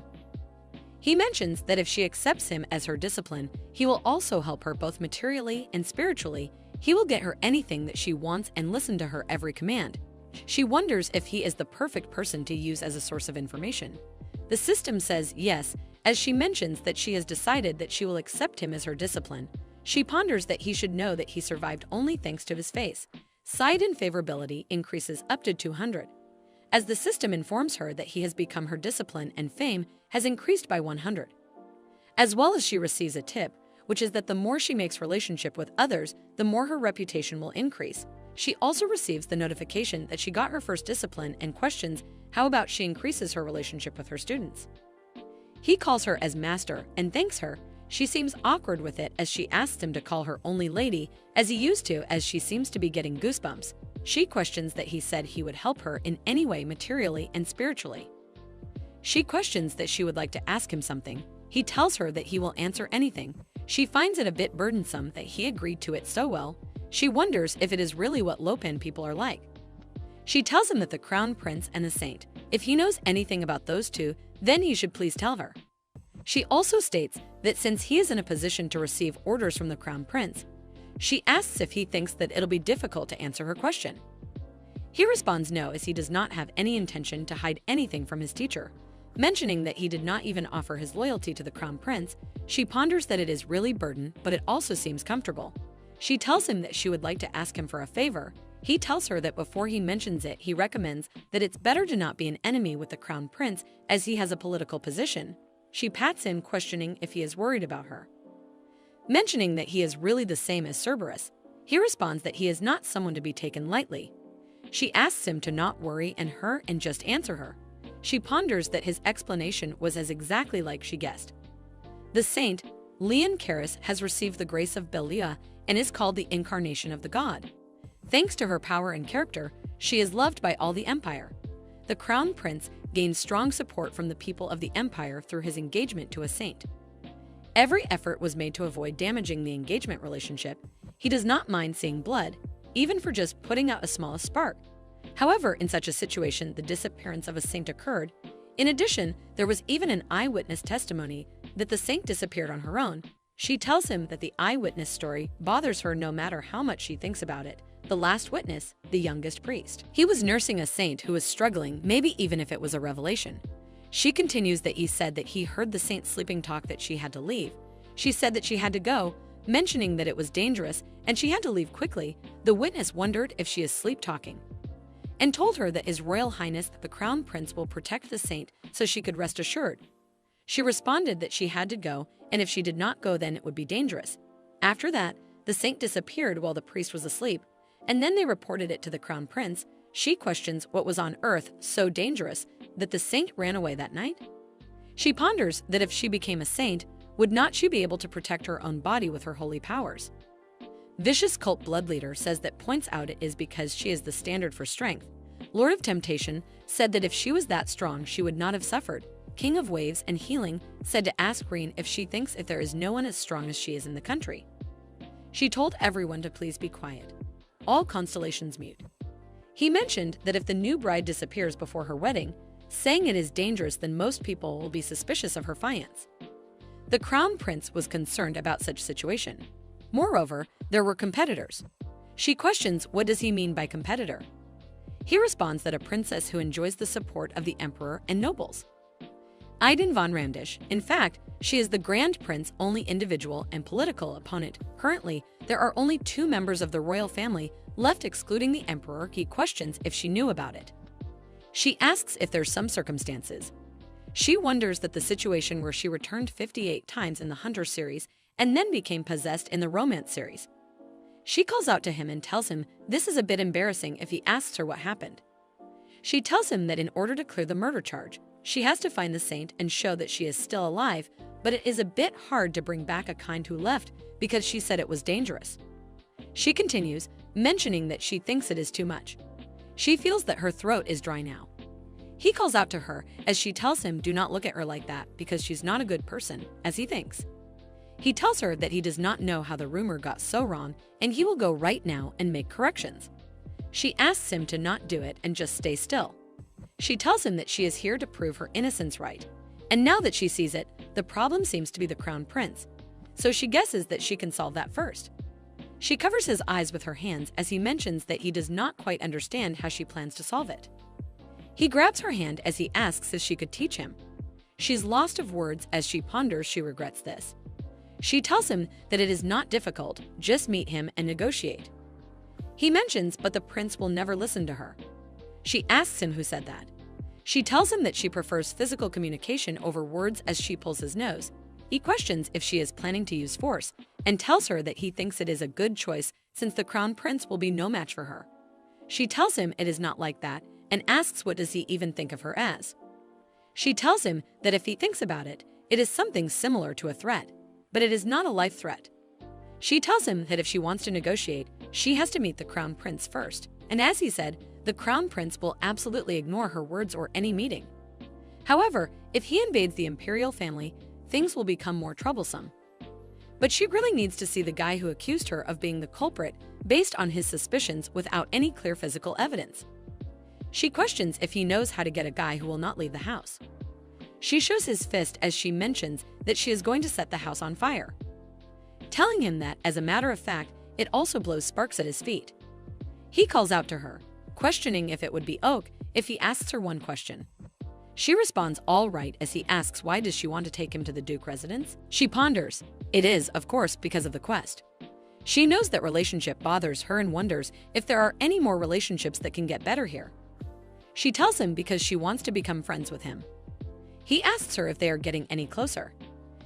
He mentions that if she accepts him as her discipline, he will also help her both materially and spiritually. He will get her anything that she wants and listen to her every command. She wonders if he is the perfect person to use as a source of information. The system says yes, as she mentions that she has decided that she will accept him as her discipline. She ponders that he should know that he survived only thanks to his face. Saidin favorability increases up to 200. As the system informs her that he has become her discipline, and fame has increased by 100. As well as she receives a tip, which is that the more she makes relationship with others, the more her reputation will increase. She also receives the notification that she got her first discipline and questions how about she increases her relationship with her students. He calls her as master and thanks her. She seems awkward with it as she asks him to call her only lady, as he used to, as she seems to be getting goosebumps. She questions that he said he would help her in any way materially and spiritually. She questions that she would like to ask him something. He tells her that he will answer anything. She finds it a bit burdensome that he agreed to it so well. She wonders if it is really what Lopan people are like. She tells him that the crown prince and the saint, if he knows anything about those two, then he should please tell her. She also states that since he is in a position to receive orders from the crown prince, she asks if he thinks that it'll be difficult to answer her question. He responds no, as he does not have any intention to hide anything from his teacher. Mentioning that he did not even offer his loyalty to the crown prince, she ponders that it is really burden, but it also seems comfortable. She tells him that she would like to ask him for a favor. He tells her that before he mentions it, he recommends that it's better to not be an enemy with the crown prince as he has a political position. She pats him, questioning if he is worried about her. Mentioning that he is really the same as Cerberus, he responds that he is not someone to be taken lightly. She asks him to not worry and just answer her. She ponders that his explanation was as exactly like she guessed. The saint, Reincarnates, has received the grace of Belia and is called the incarnation of the god. Thanks to her power and character, she is loved by all the empire. The crown prince gains strong support from the people of the empire through his engagement to a saint. Every effort was made to avoid damaging the engagement relationship. He does not mind seeing blood, even for just putting out a small spark. However, in such a situation, the disappearance of a saint occurred. In addition, there was even an eyewitness testimony that the saint disappeared on her own. She tells him that the eyewitness story bothers her no matter how much she thinks about it. The last witness, the youngest priest. He was nursing a saint who was struggling, maybe even if it was a revelation. She continues that he said that he heard the saint sleeping talk that she had to leave. She said that she had to go, mentioning that it was dangerous and she had to leave quickly. The witness wondered if she is sleep-talking and told her that His Royal Highness the Crown Prince will protect the saint so she could rest assured. She responded that she had to go, and if she did not go then it would be dangerous. After that, the saint disappeared while the priest was asleep, and then they reported it to the Crown Prince. She questions what was on earth so dangerous that the saint ran away that night. She ponders that if she became a saint, would not she be able to protect her own body with her holy powers? Vicious cult blood leader says that points out it is because she is the standard for strength. Lord of Temptation said that if she was that strong, she would not have suffered. King of Waves and Healing said to ask Green if she thinks if there is no one as strong as she is in the country. She told everyone to please be quiet. All constellations mute. He mentioned that if the new bride disappears before her wedding, saying it is dangerous, then most people will be suspicious of her fiance. The Crown Prince was concerned about such situation. Moreover, there were competitors. She questions what does he mean by competitor. He responds that a princess who enjoys the support of the emperor and nobles. Aiden von Ramdish, in fact, she is the Grand Prince's only individual and political opponent. Currently, there are only 2 members of the royal family left, excluding the emperor. He questions if she knew about it. She asks if there's some circumstances. She wonders that the situation where she returned 58 times in the Hunter series and then became possessed in the Romance series. She calls out to him and tells him this is a bit embarrassing if he asks her what happened. She tells him that in order to clear the murder charge, she has to find the saint and show that she is still alive, but it is a bit hard to bring back a kind who left because she said it was dangerous. She continues, mentioning that she thinks it is too much. She feels that her throat is dry now. He calls out to her as she tells him do not look at her like that because she's not a good person, as he thinks. He tells her that he does not know how the rumor got so wrong and he will go right now and make corrections. She asks him to not do it and just stay still. She tells him that she is here to prove her innocence right, and now that she sees it, the problem seems to be the Crown Prince, so she guesses that she can solve that first. She covers his eyes with her hands as he mentions that he does not quite understand how she plans to solve it. He grabs her hand as he asks if she could teach him. She's lost of words as she ponders. She regrets this. She tells him that it is not difficult, just meet him and negotiate. He mentions, but the prince will never listen to her. She asks him who said that. She tells him that she prefers physical communication over words as she pulls his nose. He questions if she is planning to use force and tells her that he thinks it is a good choice since the Crown Prince will be no match for her. She tells him it is not like that and asks what does he even think of her as. She tells him that if he thinks about it, it is something similar to a threat, but it is not a life threat. She tells him that if she wants to negotiate, she has to meet the Crown Prince first, and as he said, the Crown Prince will absolutely ignore her words or any meeting. However, if he invades the imperial family, things will become more troublesome. But she really needs to see the guy who accused her of being the culprit based on his suspicions without any clear physical evidence. She questions if he knows how to get a guy who will not leave the house. She shows his fist as she mentions that she is going to set the house on fire, telling him that, as a matter of fact, it also blows sparks at his feet. He calls out to her, questioning if it would be Oak if he asks her one question. She responds all right as he asks why does she want to take him to the Duke residence. She ponders. It is, of course, because of the quest. She knows that relationship bothers her and wonders if there are any more relationships that can get better here. She tells him because she wants to become friends with him. He asks her if they are getting any closer.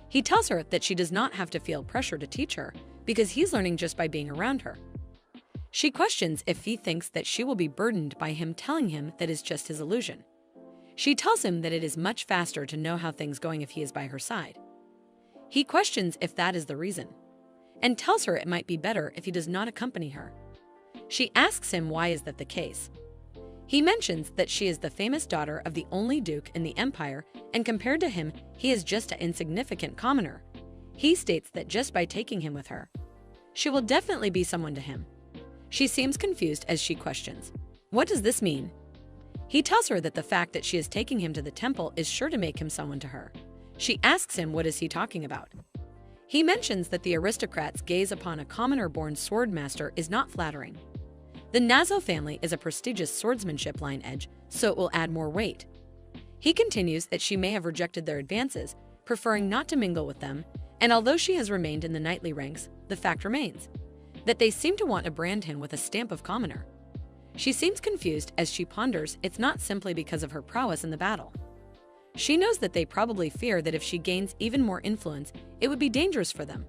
He tells her that she does not have to feel pressure to teach her because he's learning just by being around her. She questions if he thinks that she will be burdened by him telling him that is just his illusion. She tells him that it is much faster to know how things going if he is by her side. He questions if that is the reason, and tells her it might be better if he does not accompany her. She asks him why is that the case. He mentions that she is the famous daughter of the only duke in the empire, and compared to him, he is just an insignificant commoner. He states that just by taking him with her, she will definitely be someone to him. She seems confused as she questions, "What does this mean?" He tells her that the fact that she is taking him to the temple is sure to make him someone to her. She asks him what is he talking about. He mentions that the aristocrats' gaze upon a commoner-born swordmaster is not flattering. The Nazo family is a prestigious swordsmanship lineage, so it will add more weight. He continues that she may have rejected their advances, preferring not to mingle with them, and although she has remained in the knightly ranks, the fact remains that they seem to want to brand him with a stamp of commoner. She seems confused as she ponders it's not simply because of her prowess in the battle. She knows that they probably fear that if she gains even more influence, it would be dangerous for them.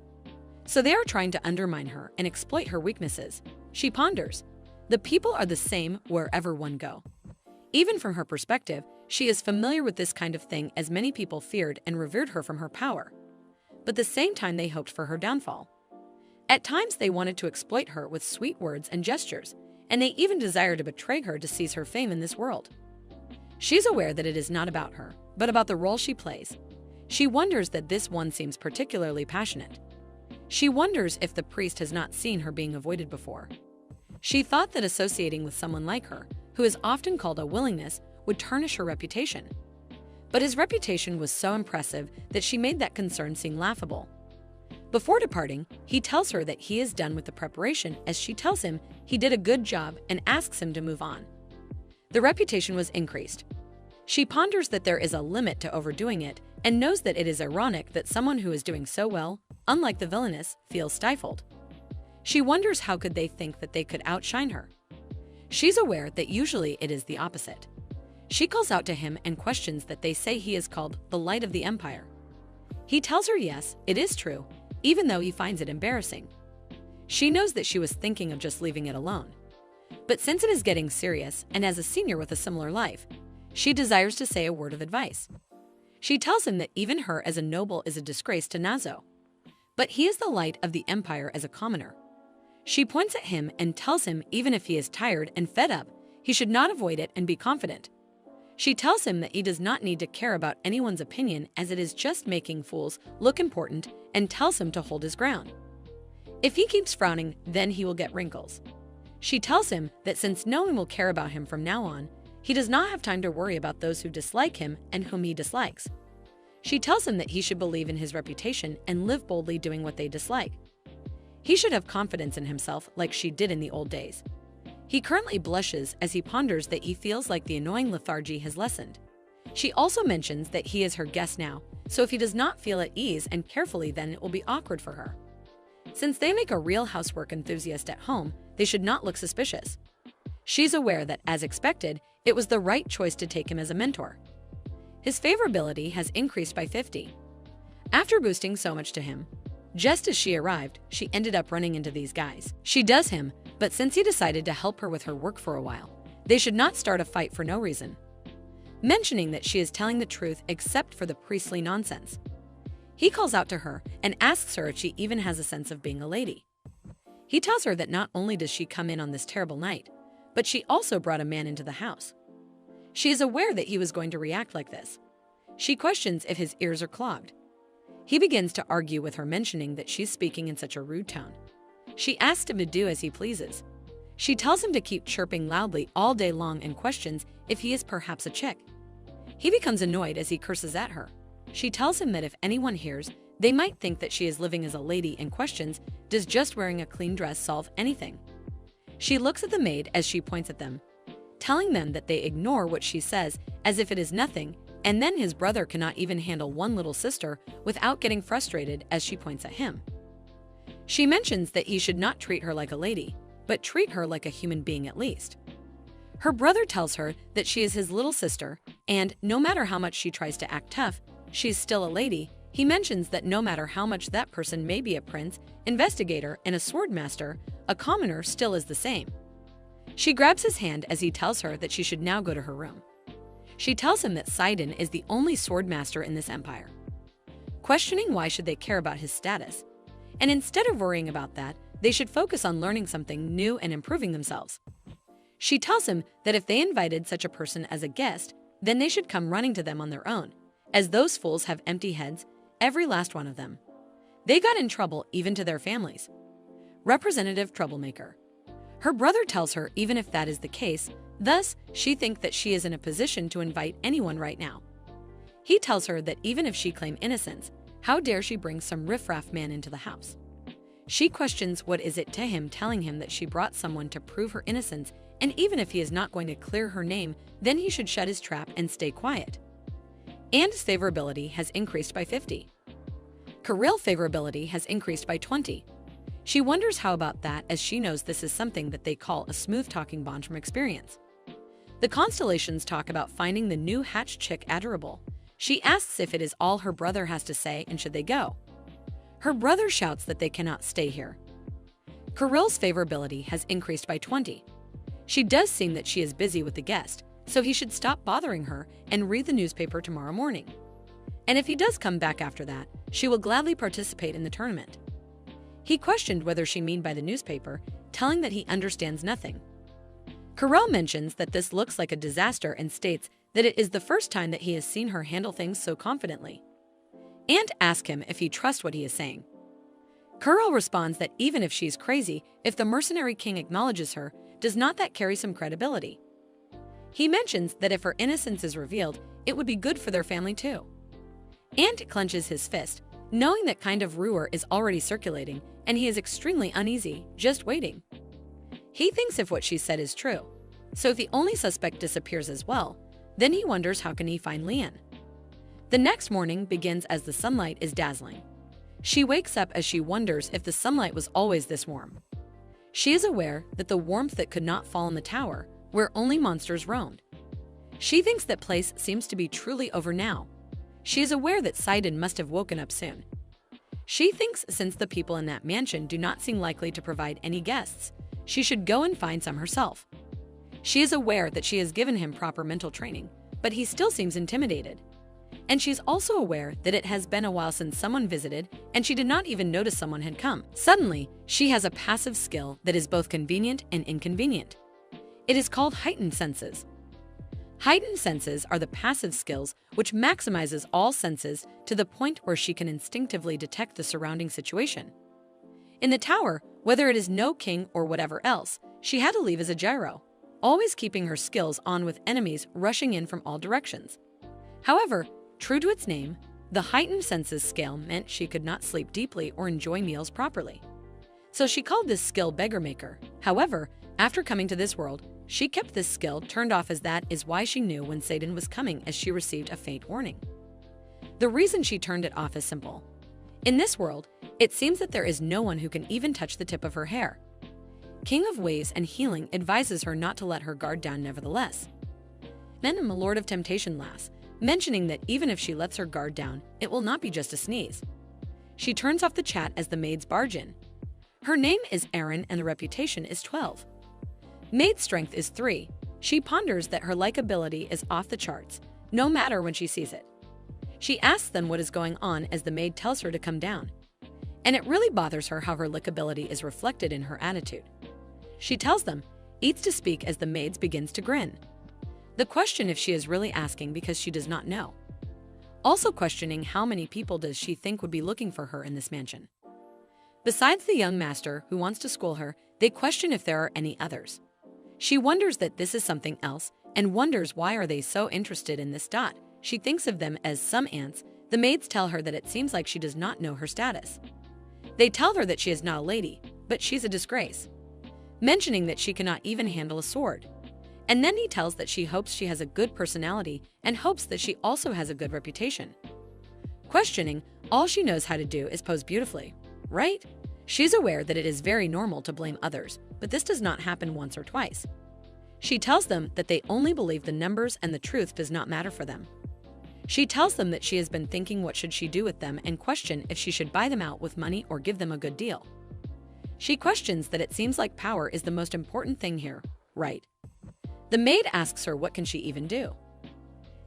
So they are trying to undermine her and exploit her weaknesses. She ponders, the people are the same wherever one go. Even from her perspective, she is familiar with this kind of thing as many people feared and revered her from her power. But at the same time they hoped for her downfall. At times they wanted to exploit her with sweet words and gestures, and they even desire to betray her to seize her fame in this world. She's aware that it is not about her, but about the role she plays. She wonders that this one seems particularly passionate. She wonders if the priest has not seen her being avoided before. She thought that associating with someone like her, who is often called a willingness, would tarnish her reputation. But his reputation was so impressive that she made that concern seem laughable. Before departing, he tells her that he is done with the preparation as she tells him he did a good job and asks him to move on. The reputation was increased. She ponders that there is a limit to overdoing it and knows that it is ironic that someone who is doing so well, unlike the villainess, feels stifled. She wonders how could they think that they could outshine her. She's aware that usually it is the opposite. She calls out to him and questions that they say he is called the light of the empire. He tells her yes, it is true, even though he finds it embarrassing. She knows that she was thinking of just leaving it alone. But since it is getting serious, and as a senior with a similar life, she desires to say a word of advice. She tells him that even her as a noble is a disgrace to Nazo. But he is the light of the empire as a commoner. She points at him and tells him even if he is tired and fed up, he should not avoid it and be confident. She tells him that he does not need to care about anyone's opinion as it is just making fools look important and tells him to hold his ground. If he keeps frowning, then he will get wrinkles. She tells him that since no one will care about him from now on, he does not have time to worry about those who dislike him and whom he dislikes. She tells him that he should believe in his reputation and live boldly doing what they dislike. He should have confidence in himself like she did in the old days. He currently blushes as he ponders that he feels like the annoying lethargy has lessened. She also mentions that he is her guest now, so if he does not feel at ease and carefully, then it will be awkward for her. Since they make a real housework enthusiast at home, they should not look suspicious. She's aware that, as expected, it was the right choice to take him as a mentor. His favorability has increased by 50. After boosting so much to him, just as she arrived, she ended up running into these guys. She does him, but since he decided to help her with her work for a while, they should not start a fight for no reason. Mentioning that she is telling the truth except for the priestly nonsense. He calls out to her and asks her if she even has a sense of being a lady. He tells her that not only does she come in on this terrible night, but she also brought a man into the house. She is aware that he was going to react like this. She questions if his ears are clogged. He begins to argue with her, mentioning that she's speaking in such a rude tone. She asks him to do as he pleases. She tells him to keep chirping loudly all day long and questions if he is perhaps a chick. He becomes annoyed as he curses at her. She tells him that if anyone hears, they might think that she is living as a lady and questions, does just wearing a clean dress solve anything? She looks at the maid as she points at them, telling them that they ignore what she says as if it is nothing, and then his brother cannot even handle one little sister without getting frustrated as she points at him. She mentions that he should not treat her like a lady, but treat her like a human being at least. Her brother tells her that she is his little sister, and no matter how much she tries to act tough, she's still a lady. He mentions that no matter how much that person may be a prince, investigator, and a sword master, a commoner still is the same. She grabs his hand as he tells her that she should now go to her room. She tells him that Sidon is the only sword master in this empire. Questioning why should they care about his status, and instead of worrying about that, they should focus on learning something new and improving themselves. She tells him that if they invited such a person as a guest, then they should come running to them on their own, as those fools have empty heads, every last one of them. They got in trouble even to their families. Representative troublemaker. Her brother tells her even if that is the case, thus she thinks that she is in a position to invite anyone right now. He tells her that even if she claim innocence, how dare she bring some riffraff man into the house? She questions what is it to him telling him that she brought someone to prove her innocence, and even if he is not going to clear her name, then he should shut his trap and stay quiet. And's favorability has increased by 50. Kirill's favorability has increased by 20. She wonders how about that, as she knows this is something that they call a smooth-talking bond from experience. The constellations talk about finding the new hatched chick adorable. She asks if it is all her brother has to say and should they go. Her brother shouts that they cannot stay here. Kirill's favorability has increased by 20. She does seem that she is busy with the guest, so he should stop bothering her and read the newspaper tomorrow morning. And if he does come back after that, she will gladly participate in the tournament. He questioned whether she mean by the newspaper, telling that he understands nothing. Kirill mentions that this looks like a disaster and states that it is the first time that he has seen her handle things so confidently. And asks him if he trusts what he is saying. Kirill responds that even if she's crazy, if the mercenary king acknowledges her, does not that carry some credibility? He mentions that if her innocence is revealed, it would be good for their family too. Ant clenches his fist, knowing that kind of rumor is already circulating, and he is extremely uneasy, just waiting. He thinks if what she said is true, so if the only suspect disappears as well, then he wonders how can he find Leanne. The next morning begins as the sunlight is dazzling. She wakes up as she wonders if the sunlight was always this warm. She is aware that the warmth that could not fall in the tower, where only monsters roamed. She thinks that place seems to be truly over now. She is aware that Sidon must have woken up soon. She thinks since the people in that mansion do not seem likely to provide any guests, she should go and find some herself. She is aware that she has given him proper mental training, but he still seems intimidated. And she's also aware that it has been a while since someone visited, and she did not even notice someone had come. Suddenly, she has a passive skill that is both convenient and inconvenient. It is called heightened senses. Heightened senses are the passive skills which maximizes all senses to the point where she can instinctively detect the surrounding situation. In the tower, whether it is no king or whatever else, she had to leave as a gyro, always keeping her skills on with enemies rushing in from all directions. However, true to its name, the heightened senses scale meant she could not sleep deeply or enjoy meals properly. So she called this skill Beggar Maker. However, after coming to this world, she kept this skill turned off, as that is why she knew when Satan was coming, as she received a faint warning. The reason she turned it off is simple. In this world, it seems that there is no one who can even touch the tip of her hair. King of Ways and Healing advises her not to let her guard down nevertheless. Then my Lord of Temptation laughs, mentioning that even if she lets her guard down, it will not be just a sneeze. She turns off the chat as the maids barge in. Her name is Erin and the reputation is 12. Maid's strength is 3. She ponders that her likability is off the charts, no matter when she sees it. She asks them what is going on as the maid tells her to come down. And it really bothers her how her likability is reflected in her attitude. She tells them, eats to speak as the maids begins to grin. The question if she is really asking because she does not know. Also questioning how many people does she think would be looking for her in this mansion. Besides the young master who wants to school her, they question if there are any others. She wonders that this is something else and wonders why are they so interested in this dot. She thinks of them as some ants. The maids tell her that it seems like she does not know her status. They tell her that she is not a lady, but she's a disgrace, mentioning that she cannot even handle a sword. And then he tells that she hopes she has a good personality and hopes that she also has a good reputation. Questioning, all she knows how to do is pose beautifully, right? She's aware that it is very normal to blame others, but this does not happen once or twice. She tells them that they only believe the numbers and the truth does not matter for them. She tells them that she has been thinking what should she do with them and question if she should buy them out with money or give them a good deal. She questions that it seems like power is the most important thing here, right? The maid asks her what can she even do,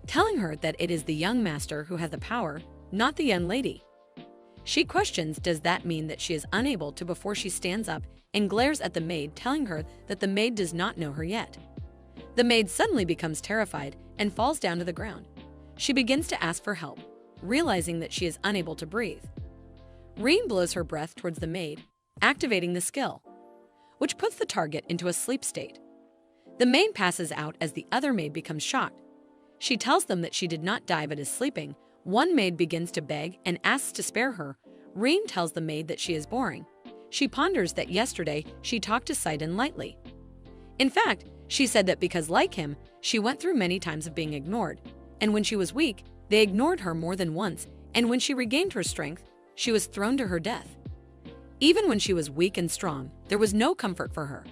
telling her that it is the young master who has the power, not the young lady. She questions does that mean that she is unable to before she stands up and glares at the maid, telling her that the maid does not know her yet. The maid suddenly becomes terrified and falls down to the ground. She begins to ask for help, realizing that she is unable to breathe. Rein blows her breath towards the maid, activating the skill, which puts the target into a sleep state. The maid passes out as the other maid becomes shocked. She tells them that she did not die but is sleeping. One maid begins to beg and asks to spare her. Rein tells the maid that she is boring. She ponders that yesterday she talked to Sidon lightly. In fact, she said that because, like him, she went through many times of being ignored, and when she was weak, they ignored her more than once, and when she regained her strength, she was thrown to her death. Even when she was weak and strong, there was no comfort for her.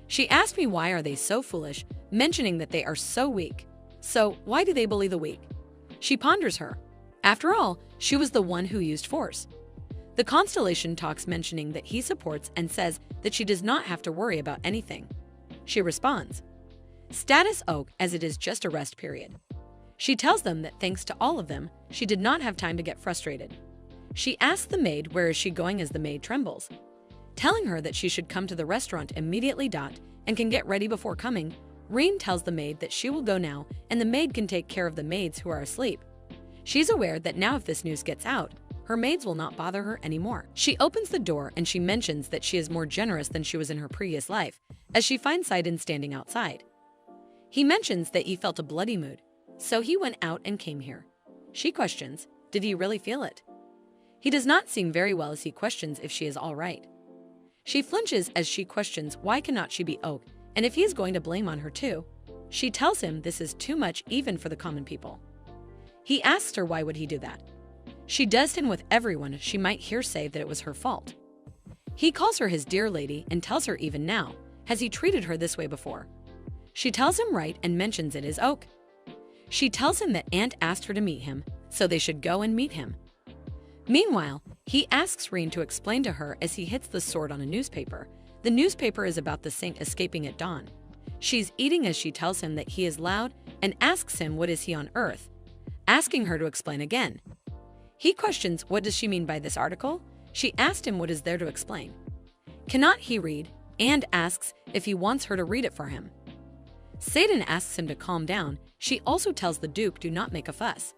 She asked me why are they so foolish, mentioning that they are so weak. So why do they bully the weak? She ponders her. After all, she was the one who used force. The constellation talks, mentioning that he supports and says that she does not have to worry about anything. She responds, status oak, as it is just a rest period. She tells them that thanks to all of them, she did not have time to get frustrated. She asks the maid where is she going as the maid trembles, telling her that she should come to the restaurant immediately. And can get ready before coming. Rein tells the maid that she will go now and the maid can take care of the maids who are asleep. She's aware that now if this news gets out, her maids will not bother her anymore. She opens the door and she mentions that she is more generous than she was in her previous life, as she finds Sidon standing outside. He mentions that he felt a bloody mood, so he went out and came here. She questions, did he really feel it? He does not seem very well as he questions if she is all right. She flinches as she questions why cannot she be oak, and if he is going to blame on her too. She tells him this is too much even for the common people. He asks her why would he do that. She does him with everyone she might hear say that it was her fault. He calls her his dear lady and tells her even now, has he treated her this way before? She tells him right and mentions it is oak. She tells him that Aunt asked her to meet him, so they should go and meet him. Meanwhile, he asks Rein to explain to her as he hits the sword on a newspaper. The newspaper is about the saint escaping at dawn. She's eating as she tells him that he is loud and asks him what is he on earth, asking her to explain again. He questions what does she mean by this article? She asked him what is there to explain. Cannot he read, and asks if he wants her to read it for him. Sidon asks him to calm down. She also tells the Duke do not make a fuss.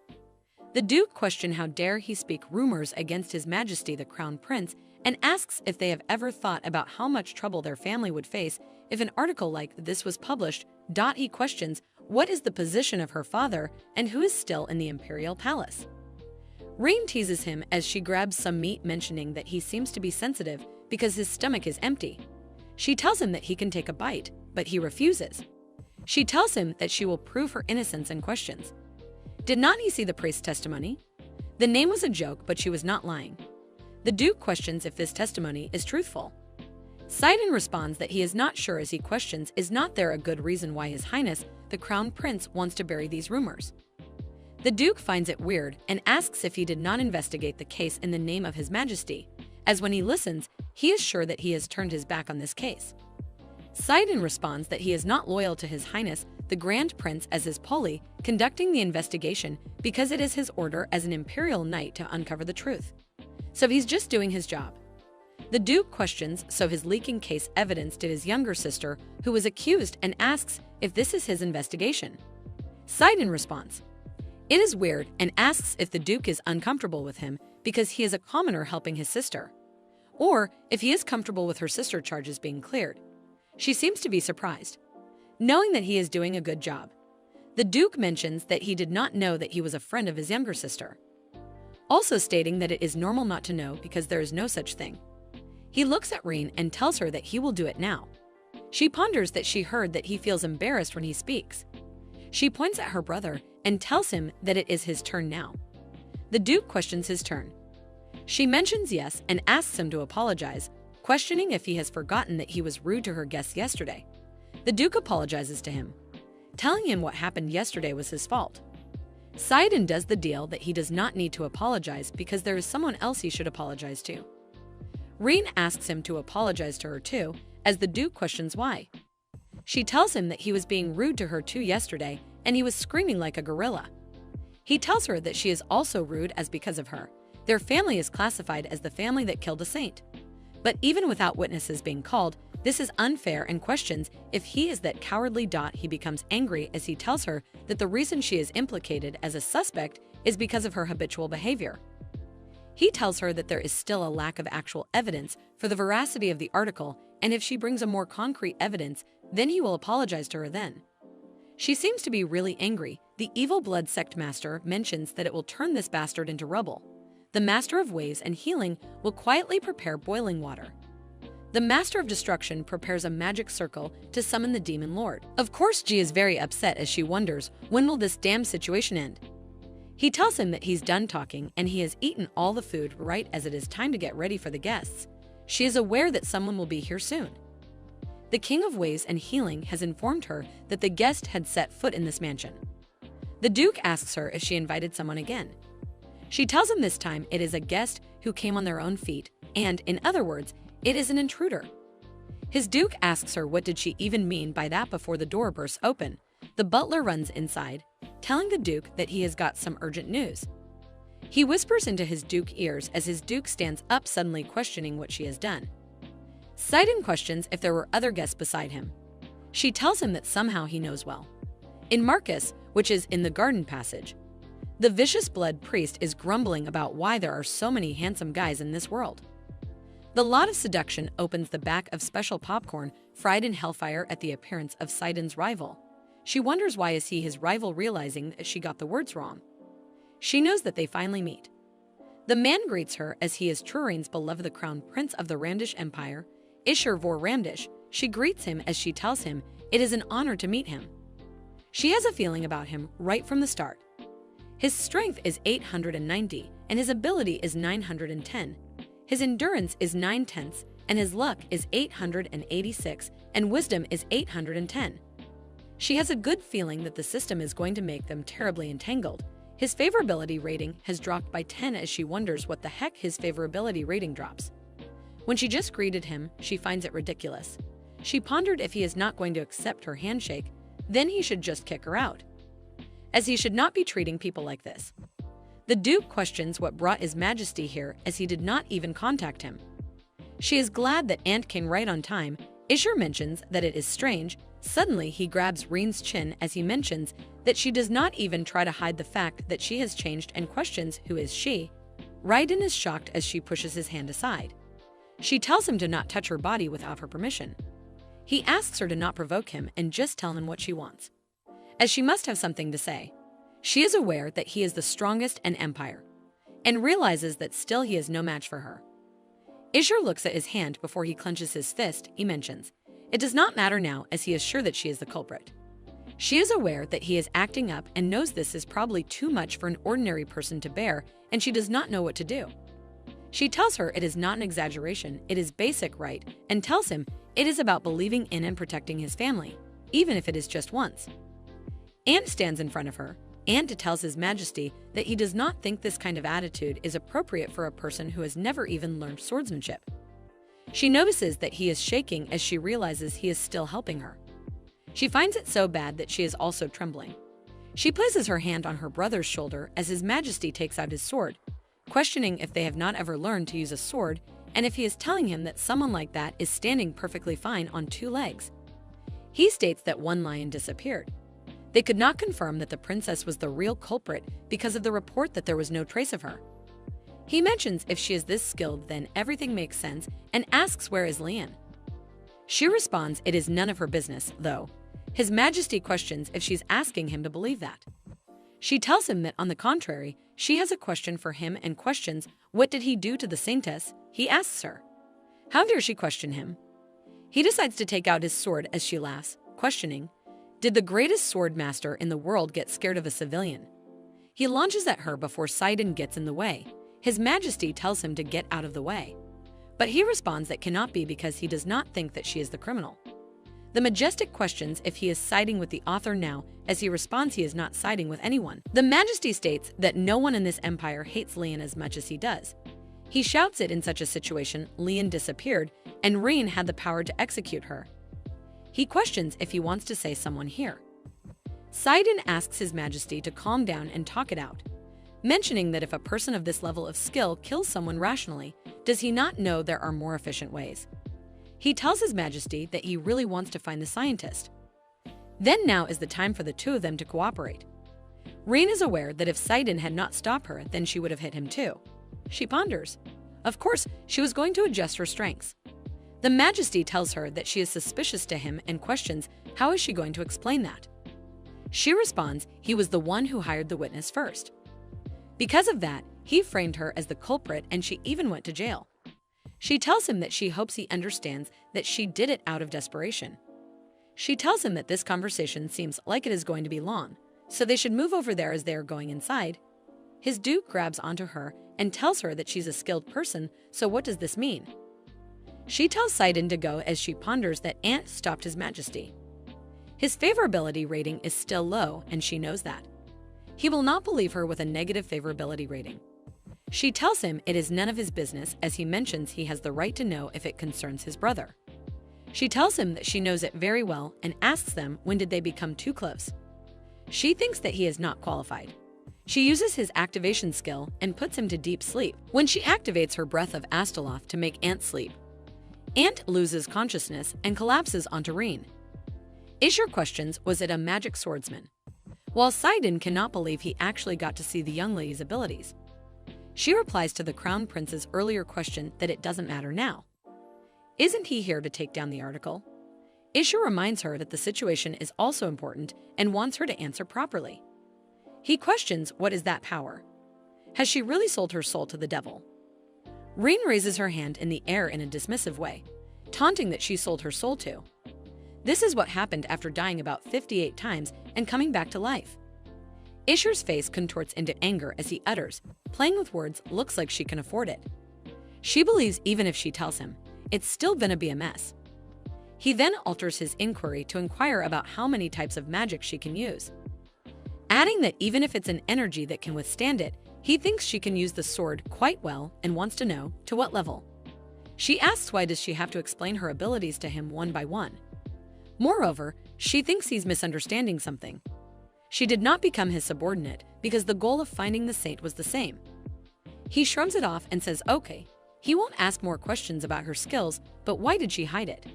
The Duke questions how dare he speak rumors against His Majesty the Crown Prince and asks if they have ever thought about how much trouble their family would face if an article like this was published. He questions what is the position of her father and who is still in the imperial palace. Rein teases him as she grabs some meat, mentioning that he seems to be sensitive because his stomach is empty. She tells him that he can take a bite, but he refuses. She tells him that she will prove her innocence and questions. Did not he see the priest's testimony? The name was a joke, but she was not lying. The Duke questions if this testimony is truthful. Sidon responds that he is not sure as he questions is not there a good reason why His Highness, the Crown Prince, wants to bury these rumors. The Duke finds it weird and asks if he did not investigate the case in the name of His Majesty, as when he listens, he is sure that he has turned his back on this case. Sidon responds that he is not loyal to His Highness, the Grand Prince, as is Polly, conducting the investigation because it is his order as an imperial knight to uncover the truth. So he's just doing his job. The Duke questions so his leaking case evidence to his younger sister, who was accused, and asks if this is his investigation. Sidon responds, it is weird, and asks if the Duke is uncomfortable with him because he is a commoner helping his sister, or if he is comfortable with her sister charges being cleared. She seems to be surprised, knowing that he is doing a good job. The Duke mentions that he did not know that he was a friend of his younger sister, also stating that it is normal not to know because there is no such thing. He looks at Rein and tells her that he will do it now. She ponders that she heard that he feels embarrassed when he speaks. She points at her brother and tells him that it is his turn now. The Duke questions his turn. She mentions yes and asks him to apologize, questioning if he has forgotten that he was rude to her guests yesterday. The Duke apologizes to him, telling him what happened yesterday was his fault. Sidon does the deal that he does not need to apologize because there is someone else he should apologize to. Rein asks him to apologize to her too, as the Duke questions why. She tells him that he was being rude to her too yesterday and he was screaming like a gorilla. He tells her that she is also rude as because of her, their family is classified as the family that killed a saint. But even without witnesses being called, this is unfair and questions if he is that cowardly. He becomes angry as he tells her that the reason she is implicated as a suspect is because of her habitual behavior. He tells her that there is still a lack of actual evidence for the veracity of the article, and if she brings a more concrete evidence, then he will apologize to her then. She seems to be really angry. The evil blood sect master mentions that it will turn this bastard into rubble. The master of ways and healing will quietly prepare boiling water. The master of destruction prepares a magic circle to summon the demon lord. Of course, Ji is very upset as she wonders, when will this damn situation end? He tells him that he's done talking and he has eaten all the food right as it is time to get ready for the guests. She is aware that someone will be here soon. The King of Ways and Healing has informed her that the guest had set foot in this mansion. The Duke asks her if she invited someone again. She tells him this time it is a guest who came on their own feet, and, in other words, it is an intruder. His Duke asks her what did she even mean by that before the door bursts open. The butler runs inside, telling the Duke that he has got some urgent news. He whispers into his Duke ears as his Duke stands up suddenly questioning what she has done. Sidon questions if there were other guests beside him. She tells him that somehow he knows well. In Marcus, which is in the garden passage, the vicious blood priest is grumbling about why there are so many handsome guys in this world. The lot of seduction opens the back of special popcorn fried in hellfire at the appearance of Sidon's rival. She wonders why is he his rival, realizing that she got the words wrong. She knows that they finally meet. The man greets her as he is Trurain's beloved, the crown prince of the Randish Empire, Ishur vor Randish. She greets him as she tells him it is an honor to meet him. She has a feeling about him right from the start. His strength is 890 and his ability is 910. His endurance is 9/10, and his luck is 886, and wisdom is 810. She has a good feeling that the system is going to make them terribly entangled. His favorability rating has dropped by 10 as she wonders what the heck his favorability rating drops. When she just greeted him, she finds it ridiculous. She pondered if he is not going to accept her handshake, then he should just kick her out, as he should not be treating people like this. The Duke questions what brought His Majesty here as he did not even contact him. She is glad that Aunt came right on time. Ishur mentions that it is strange. Suddenly, he grabs Rein's chin as he mentions that she does not even try to hide the fact that she has changed and questions who is she. Raiden is shocked as she pushes his hand aside. She tells him to not touch her body without her permission. He asks her to not provoke him and just tell him what she wants, as she must have something to say. She is aware that he is the strongest in Empire, and realizes that still he is no match for her. Ishur looks at his hand before he clenches his fist. He mentions, it does not matter now as he is sure that she is the culprit. She is aware that he is acting up and knows this is probably too much for an ordinary person to bear, and she does not know what to do. She tells her it is not an exaggeration, it is basic right, and tells him it is about believing in and protecting his family, even if it is just once. Ant stands in front of her. Ant tells His Majesty that he does not think this kind of attitude is appropriate for a person who has never even learned swordsmanship. She notices that he is shaking as she realizes he is still helping her. She finds it so bad that she is also trembling. She places her hand on her brother's shoulder as His Majesty takes out his sword, questioning if they have not ever learned to use a sword and if he is telling him that someone like that is standing perfectly fine on two legs. He states that one lion disappeared. They could not confirm that the princess was the real culprit because of the report that there was no trace of her. He mentions if she is this skilled, then everything makes sense, and asks where is Lian. She responds it is none of her business, though. His Majesty questions if she's asking him to believe that. She tells him that on the contrary, she has a question for him and questions what did he do to the saintess. He asks her, how dare she question him? He decides to take out his sword as she laughs, questioning, did the greatest sword master in the world get scared of a civilian? He launches at her before Sidon gets in the way. His Majesty tells him to get out of the way, but he responds that cannot be because he does not think that she is the criminal. The Majestic questions if he is siding with the author now, as he responds he is not siding with anyone. The Majesty states that no one in this empire hates Leon as much as he does. He shouts it in such a situation Leon disappeared and Rein had the power to execute her. He questions if he wants to say someone here. Sidon asks His Majesty to calm down and talk it out, mentioning that if a person of this level of skill kills someone rationally, does he not know there are more efficient ways? He tells His Majesty that he really wants to find the scientist. Then now is the time for the two of them to cooperate. Rein is aware that if Sidon had not stopped her, then she would have hit him too. She ponders. Of course, she was going to adjust her strengths. The Majesty tells her that she is suspicious to him and questions how is she going to explain that. She responds he was the one who hired the witness first. Because of that, he framed her as the culprit and she even went to jail. She tells him that she hopes he understands that she did it out of desperation. She tells him that this conversation seems like it is going to be long, so they should move over there as they are going inside. His Duke grabs onto her and tells her that she's a skilled person, so what does this mean? She tells Sidon to go as she ponders that Ant stopped His Majesty. His favorability rating is still low and she knows that. He will not believe her with a negative favorability rating. She tells him it is none of his business as he mentions he has the right to know if it concerns his brother. She tells him that she knows it very well and asks them when did they become too close. She thinks that he is not qualified. She uses his activation skill and puts him to deep sleep when she activates her breath of Astaloth to make Ant sleep. Ant loses consciousness and collapses onto Rein. Ishur questions was it a magic swordsman, while Sidon cannot believe he actually got to see the young lady's abilities. She replies to the Crown Prince's earlier question that it doesn't matter now. Isn't he here to take down the article? Ishur reminds her that the situation is also important and wants her to answer properly. He questions what is that power? Has she really sold her soul to the devil? Rein raises her hand in the air in a dismissive way, taunting that she sold her soul to. This is what happened after dying about 58 times and coming back to life. Ishur's face contorts into anger as he utters, playing with words looks like she can afford it. She believes even if she tells him, it's still gonna be a mess. He then alters his inquiry to inquire about how many types of magic she can use, adding that even if it's an energy that can withstand it, he thinks she can use the sword quite well and wants to know to what level. She asks why does she have to explain her abilities to him one by one. Moreover, she thinks he's misunderstanding something. She did not become his subordinate because the goal of finding the saint was the same. He shrugs it off and says okay, he won't ask more questions about her skills, but why did she hide it?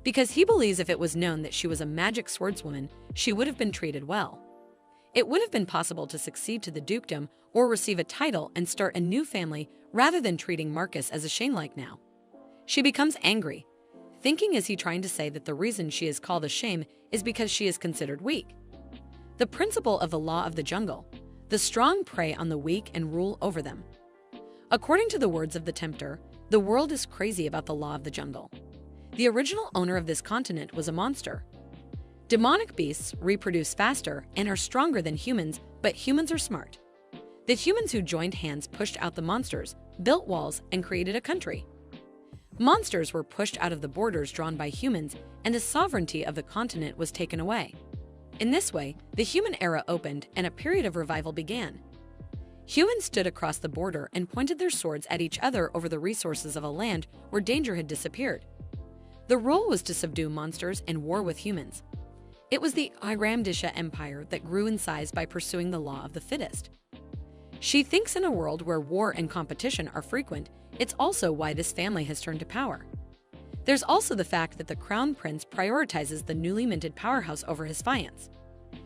Because he believes if it was known that she was a magic swordswoman, she would have been treated well. It would have been possible to succeed to the dukedom or receive a title and start a new family rather than treating Marcus as a shame like now. She becomes angry, thinking is he trying to say that the reason she is called a shame is because she is considered weak. The principle of the law of the jungle, the strong prey on the weak and rule over them. According to the words of the tempter, the world is crazy about the law of the jungle. The original owner of this continent was a monster. Demonic beasts reproduce faster and are stronger than humans, but humans are smart. The humans who joined hands pushed out the monsters, built walls, and created a country. Monsters were pushed out of the borders drawn by humans, and the sovereignty of the continent was taken away. In this way, the human era opened and a period of revival began. Humans stood across the border and pointed their swords at each other over the resources of a land where danger had disappeared. The rule was to subdue monsters and war with humans. It was the Iramdisha Empire that grew in size by pursuing the law of the fittest. She thinks in a world where war and competition are frequent, it's also why this family has turned to power. There's also the fact that the Crown Prince prioritizes the newly minted powerhouse over his fiance.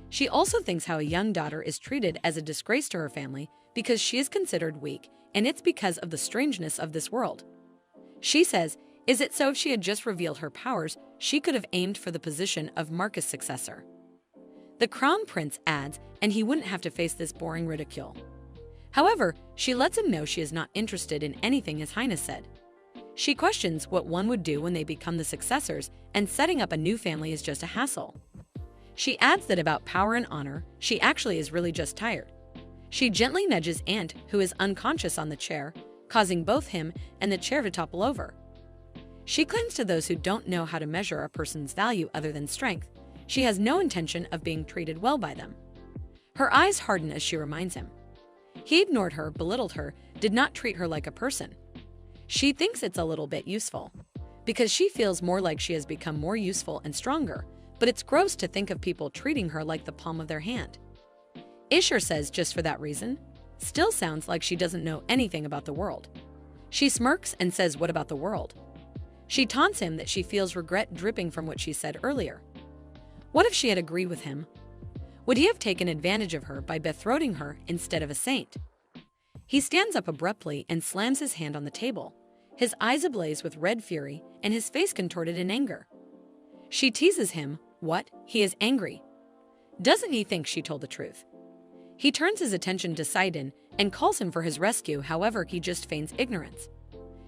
She also thinks how a young daughter is treated as a disgrace to her family because she is considered weak, and it's because of the strangeness of this world. She says, is it so if she had just revealed her powers, she could have aimed for the position of Marcus' successor? The Crown Prince adds, and he wouldn't have to face this boring ridicule. However, she lets him know she is not interested in anything His Highness said. She questions what one would do when they become the successors, and setting up a new family is just a hassle. She adds that about power and honor, she actually is really just tired. She gently nudges Ant, who is unconscious on the chair, causing both him and the chair to topple over. She claims to those who don't know how to measure a person's value other than strength, she has no intention of being treated well by them. Her eyes harden as she reminds him. He ignored her, belittled her, did not treat her like a person. She thinks it's a little bit useful, because she feels more like she has become more useful and stronger, but it's gross to think of people treating her like the palm of their hand. Ishur says just for that reason, still sounds like she doesn't know anything about the world. She smirks and says, "What about the world?" She taunts him that she feels regret dripping from what she said earlier. What if she had agreed with him? Would he have taken advantage of her by bethroning her instead of a saint? He stands up abruptly and slams his hand on the table, his eyes ablaze with red fury and his face contorted in anger. She teases him. What? He is angry. Doesn't he think she told the truth? He turns his attention to Sidon and calls him for his rescue, however, he just feigns ignorance.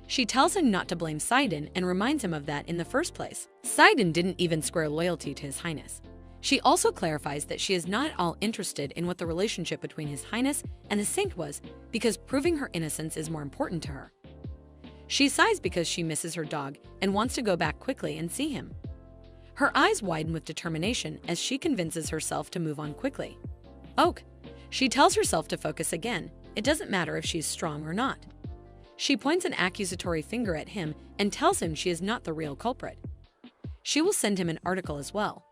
She tells him not to blame Sidon and reminds him of that in the first place. Sidon didn't even swear loyalty to His Highness. She also clarifies that she is not at all interested in what the relationship between His Highness and the saint was, because proving her innocence is more important to her. She sighs because she misses her dog and wants to go back quickly and see him. Her eyes widen with determination as she convinces herself to move on quickly. Oak. She tells herself to focus again. It doesn't matter if she's strong or not. She points an accusatory finger at him and tells him she is not the real culprit. She will send him an article as well.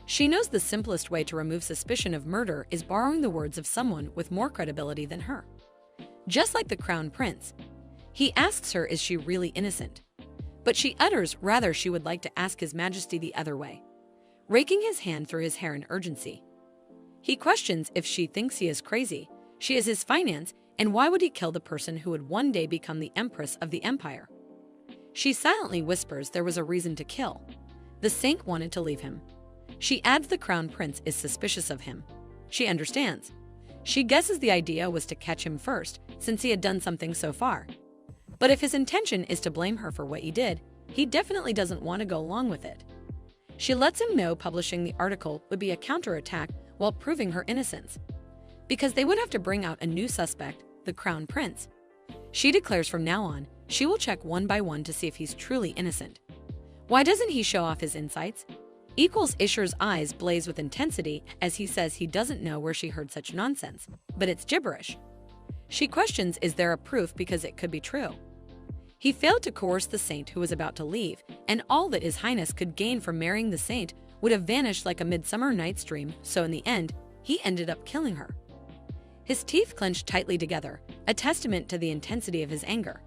She knows the simplest way to remove suspicion of murder is borrowing the words of someone with more credibility than her. Just like the Crown Prince. He asks her, is she really innocent? But she utters rather she would like to ask His Majesty the other way, raking his hand through his hair in urgency. He questions if she thinks he is crazy. She is his finance, and why would he kill the person who would one day become the Empress of the Empire? She silently whispers there was a reason to kill. The saint wanted to leave him. She adds the Crown Prince is suspicious of him. She understands. She guesses the idea was to catch him first, since he had done something so far. But if his intention is to blame her for what he did, he definitely doesn't want to go along with it. She lets him know publishing the article would be a counterattack while proving her innocence, because they would have to bring out a new suspect, the Crown Prince. She declares from now on, she will check one by one to see if he's truly innocent. Why doesn't he show off his insights? Ishur's eyes blaze with intensity as he says he doesn't know where she heard such nonsense, but it's gibberish. She questions, is there a proof, because it could be true. He failed to coerce the saint who was about to leave, and all that His Highness could gain from marrying the saint would have vanished like a midsummer night's dream, so in the end, he ended up killing her. His teeth clenched tightly together, a testament to the intensity of his anger.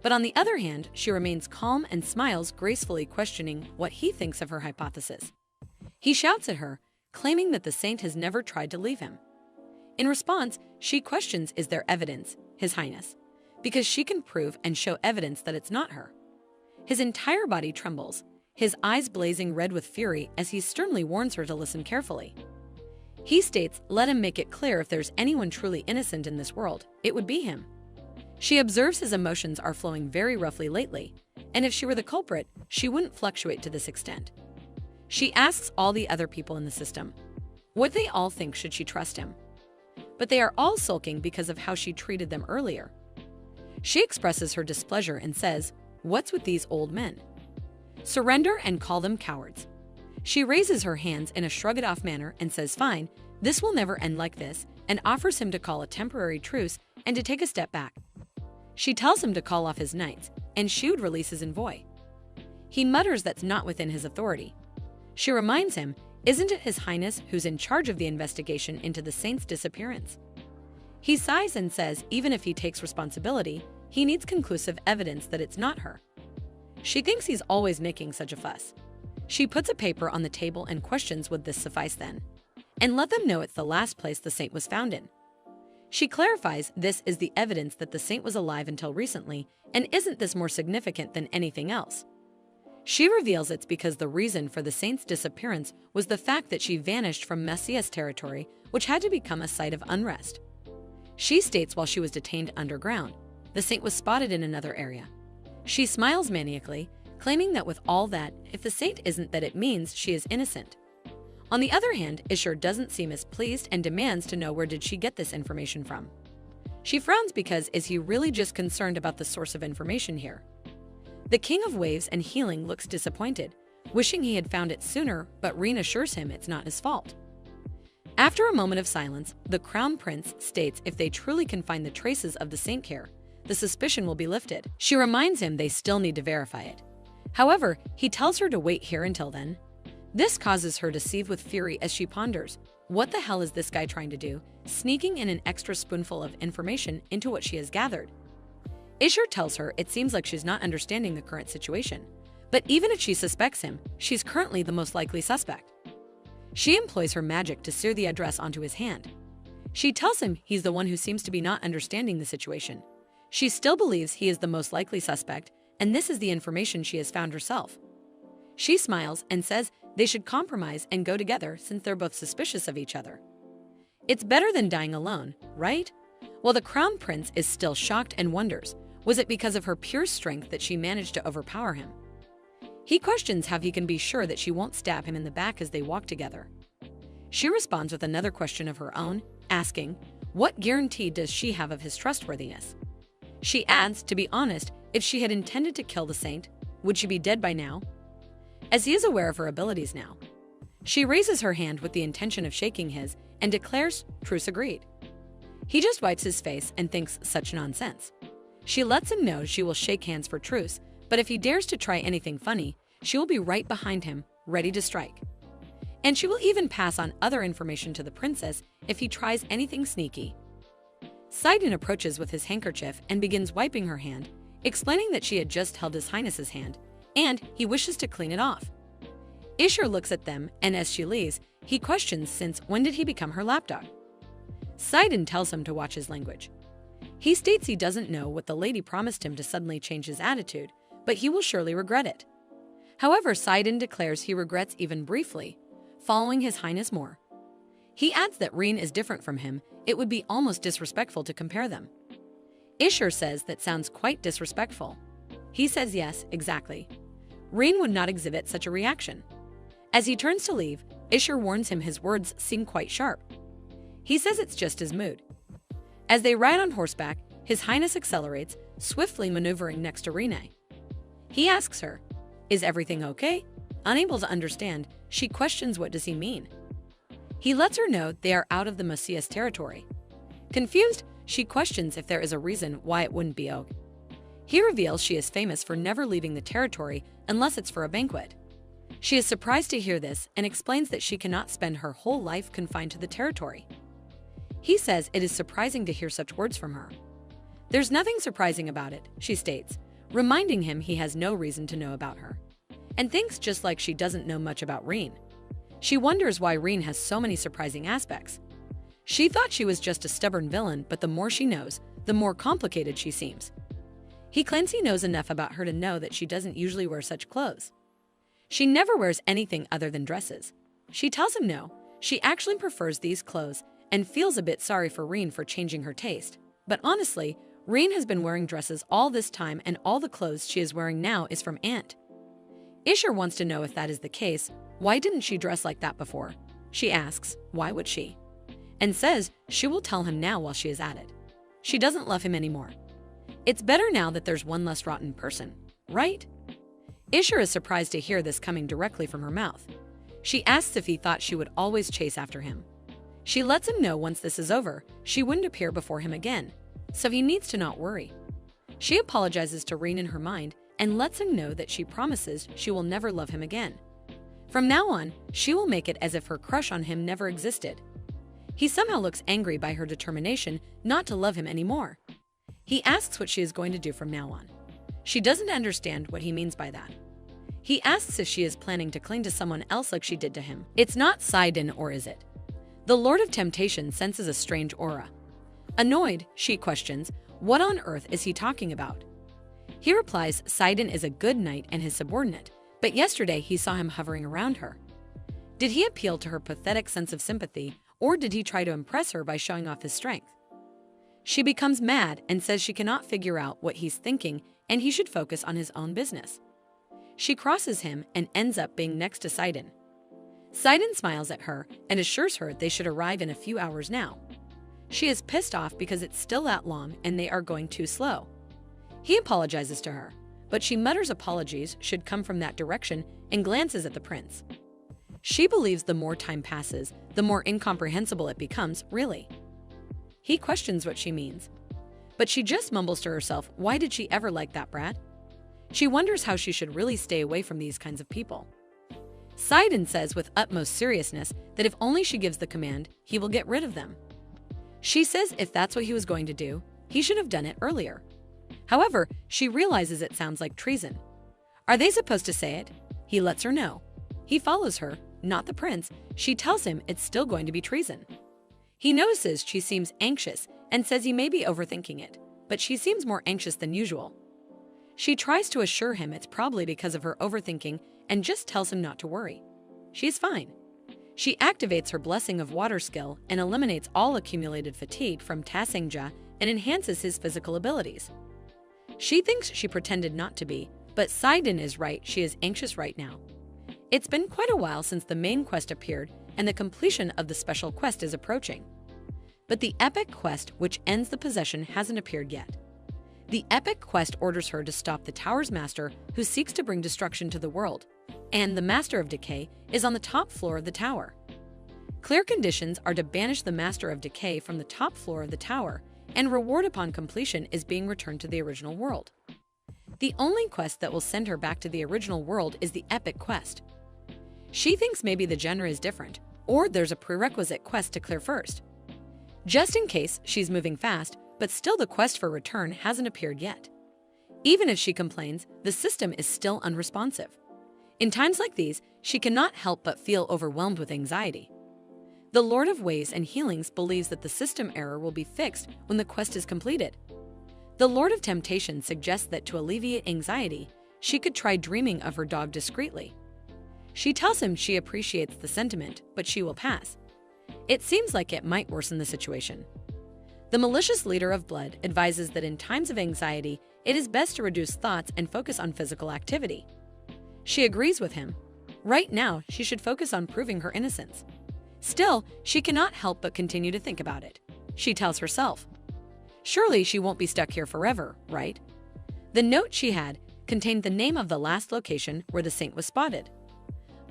But on the other hand, she remains calm and smiles gracefully, questioning what he thinks of her hypothesis. He shouts at her, claiming that the saint has never tried to leave him. In response, she questions, is there evidence, His Highness? Because she can prove and show evidence that it's not her. His entire body trembles, his eyes blazing red with fury as he sternly warns her to listen carefully. He states, let him make it clear if there's anyone truly innocent in this world, it would be him. She observes his emotions are flowing very roughly lately, and if she were the culprit, she wouldn't fluctuate to this extent. She asks all the other people in the system, would they all think should she trust him? But they are all sulking because of how she treated them earlier. She expresses her displeasure and says, what's with these old men? Surrender and call them cowards. She raises her hands in a shrug-it-off manner and says, fine, this will never end like this, and offers him to call a temporary truce and to take a step back. She tells him to call off his knights, and Shude releases Envoy. He mutters that's not within his authority. She reminds him, isn't it His Highness who's in charge of the investigation into the saint's disappearance? He sighs and says even if he takes responsibility, he needs conclusive evidence that it's not her. She thinks he's always making such a fuss. She puts a paper on the table and questions, would this suffice then? And let them know it's the last place the saint was found in. She clarifies this is the evidence that the saint was alive until recently, and isn't this more significant than anything else? She reveals it's because the reason for the saint's disappearance was the fact that she vanished from Messiah's territory, which had to become a site of unrest. She states while she was detained underground, the saint was spotted in another area. She smiles maniacally, claiming that with all that, if the saint isn't, that it means she is innocent. On the other hand, Ishur doesn't seem as pleased and demands to know where did she get this information from. She frowns because is he really just concerned about the source of information here? The King of Waves and Healing looks disappointed, wishing he had found it sooner, but Rein assures him it's not his fault. After a moment of silence, the Crown Prince states if they truly can find the traces of the Saint Care, the suspicion will be lifted. She reminds him they still need to verify it. However, he tells her to wait here until then. This causes her to seethe with fury as she ponders, what the hell is this guy trying to do, sneaking in an extra spoonful of information into what she has gathered? Ishur tells her it seems like she's not understanding the current situation, but even if she suspects him, she's currently the most likely suspect. She employs her magic to sear the address onto his hand. She tells him he's the one who seems to be not understanding the situation. She still believes he is the most likely suspect, and this is the information she has found herself. She smiles and says they should compromise and go together since they're both suspicious of each other. It's better than dying alone, right? Well, the Crown Prince is still shocked and wonders, was it because of her pure strength that she managed to overpower him? He questions how he can be sure that she won't stab him in the back as they walk together. She responds with another question of her own, asking, what guarantee does she have of his trustworthiness? She adds, to be honest, if she had intended to kill the saint, would she be dead by now? As he is aware of her abilities now. She raises her hand with the intention of shaking his and declares, truce agreed. He just wipes his face and thinks such nonsense. She lets him know she will shake hands for truce, but if he dares to try anything funny, she will be right behind him, ready to strike. And she will even pass on other information to the princess if he tries anything sneaky. Sidon approaches with his handkerchief and begins wiping her hand, explaining that she had just held His Highness's hand, and he wishes to clean it off. Ishur looks at them, and as she leaves, he questions since when did he become her lapdog? Sidon tells him to watch his language. He states he doesn't know what the lady promised him to suddenly change his attitude, but he will surely regret it. However, Sidon declares he regrets even briefly, following His Highness more. He adds that Rein is different from him, it would be almost disrespectful to compare them. Ishur says that sounds quite disrespectful. He says yes, exactly. Rein would not exhibit such a reaction. As he turns to leave, Ishur warns him his words seem quite sharp. He says it's just his mood. As they ride on horseback, His Highness accelerates, swiftly maneuvering next to Rene. He asks her, is everything okay? Unable to understand, she questions what does he mean. He lets her know they are out of the Messiah's territory. Confused, she questions if there is a reason why it wouldn't be okay. He reveals she is famous for never leaving the territory unless it's for a banquet. She is surprised to hear this and explains that she cannot spend her whole life confined to the territory. He says it is surprising to hear such words from her. There's nothing surprising about it, she states, reminding him he has no reason to know about her, and thinks just like she doesn't know much about Rein. She wonders why Rein has so many surprising aspects. She thought she was just a stubborn villain, but the more she knows, the more complicated she seems. He claims he knows enough about her to know that she doesn't usually wear such clothes. She never wears anything other than dresses. She tells him no, she actually prefers these clothes and feels a bit sorry for Rein for changing her taste. But honestly, Rein has been wearing dresses all this time and all the clothes she is wearing now is from Ant. Ishur wants to know if that is the case, why didn't she dress like that before? She asks, why would she? And says she will tell him now while she is at it. She doesn't love him anymore. It's better now that there's one less rotten person, right? Ishur is surprised to hear this coming directly from her mouth. She asks if he thought she would always chase after him. She lets him know once this is over, she wouldn't appear before him again, so he needs to not worry. She apologizes to Rein in her mind and lets him know that she promises she will never love him again. From now on, she will make it as if her crush on him never existed. He somehow looks angry by her determination not to love him anymore. He asks what she is going to do from now on. She doesn't understand what he means by that. He asks if she is planning to cling to someone else like she did to him. It's not Sidon, or is it? The Lord of Temptation senses a strange aura. Annoyed, she questions, what on earth is he talking about? He replies Sidon is a good knight and his subordinate, but yesterday he saw him hovering around her. Did he appeal to her pathetic sense of sympathy, or did he try to impress her by showing off his strength? She becomes mad and says she cannot figure out what he's thinking and he should focus on his own business. She crosses him and ends up being next to Sidon. Sidon smiles at her and assures her they should arrive in a few hours now. She is pissed off because it's still that long and they are going too slow. He apologizes to her, but she mutters apologies should come from that direction and glances at the prince. She believes the more time passes, the more incomprehensible it becomes, really. He questions what she means, but she just mumbles to herself, why did she ever like that brat? She wonders how she should really stay away from these kinds of people. Sidon says with utmost seriousness that if only she gives the command, he will get rid of them. She says if that's what he was going to do, he should have done it earlier. However, she realizes it sounds like treason. Are they supposed to say it? He lets her know. He follows her, not the prince. She tells him it's still going to be treason. He notices she seems anxious and says he may be overthinking it, but she seems more anxious than usual. She tries to assure him it's probably because of her overthinking and just tells him not to worry. She's fine. She activates her Blessing of Water skill and eliminates all accumulated fatigue from Tasengja and enhances his physical abilities. She thinks she pretended not to be, but Sidon is right, she is anxious right now. It's been quite a while since the main quest appeared and the completion of the special quest is approaching. But the epic quest which ends the possession hasn't appeared yet. The epic quest orders her to stop the tower's master who seeks to bring destruction to the world, and the Master of Decay is on the top floor of the tower. Clear conditions are to banish the Master of Decay from the top floor of the tower, and reward upon completion is being returned to the original world. The only quest that will send her back to the original world is the epic quest. She thinks maybe the genre is different, or there's a prerequisite quest to clear first. Just in case, she's moving fast, but still the quest for return hasn't appeared yet. Even if she complains, the system is still unresponsive. In times like these, she cannot help but feel overwhelmed with anxiety. The Lord of Ways and Healings believes that the system error will be fixed when the quest is completed. The Lord of Temptation suggests that to alleviate anxiety, she could try dreaming of her dog discreetly. She tells him she appreciates the sentiment, but she will pass. It seems like it might worsen the situation. The malicious leader of Blood advises that in times of anxiety, it is best to reduce thoughts and focus on physical activity. She agrees with him. Right now, she should focus on proving her innocence. Still, she cannot help but continue to think about it. She tells herself, surely she won't be stuck here forever, right? The note she had contained the name of the last location where the saint was spotted.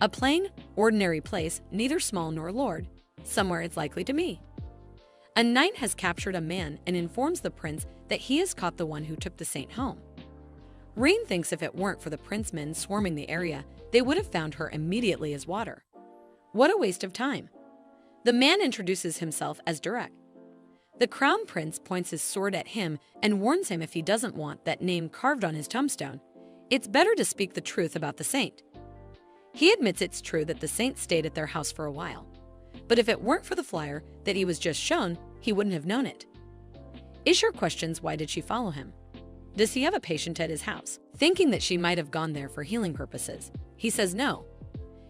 A plain, ordinary place, neither small nor lord. Somewhere it's likely to be. A knight has captured a man and informs the prince that he has caught the one who took the saint home. Rein thinks if it weren't for the prince men swarming the area, they would have found her immediately as water. What a waste of time. The man introduces himself as Durek. The crown prince points his sword at him and warns him if he doesn't want that name carved on his tombstone, it's better to speak the truth about the saint. He admits it's true that the saint stayed at their house for a while. But if it weren't for the flyer that he was just shown, he wouldn't have known it. Ishur questions why did she follow him. Does he have a patient at his house? Thinking that she might have gone there for healing purposes, he says no.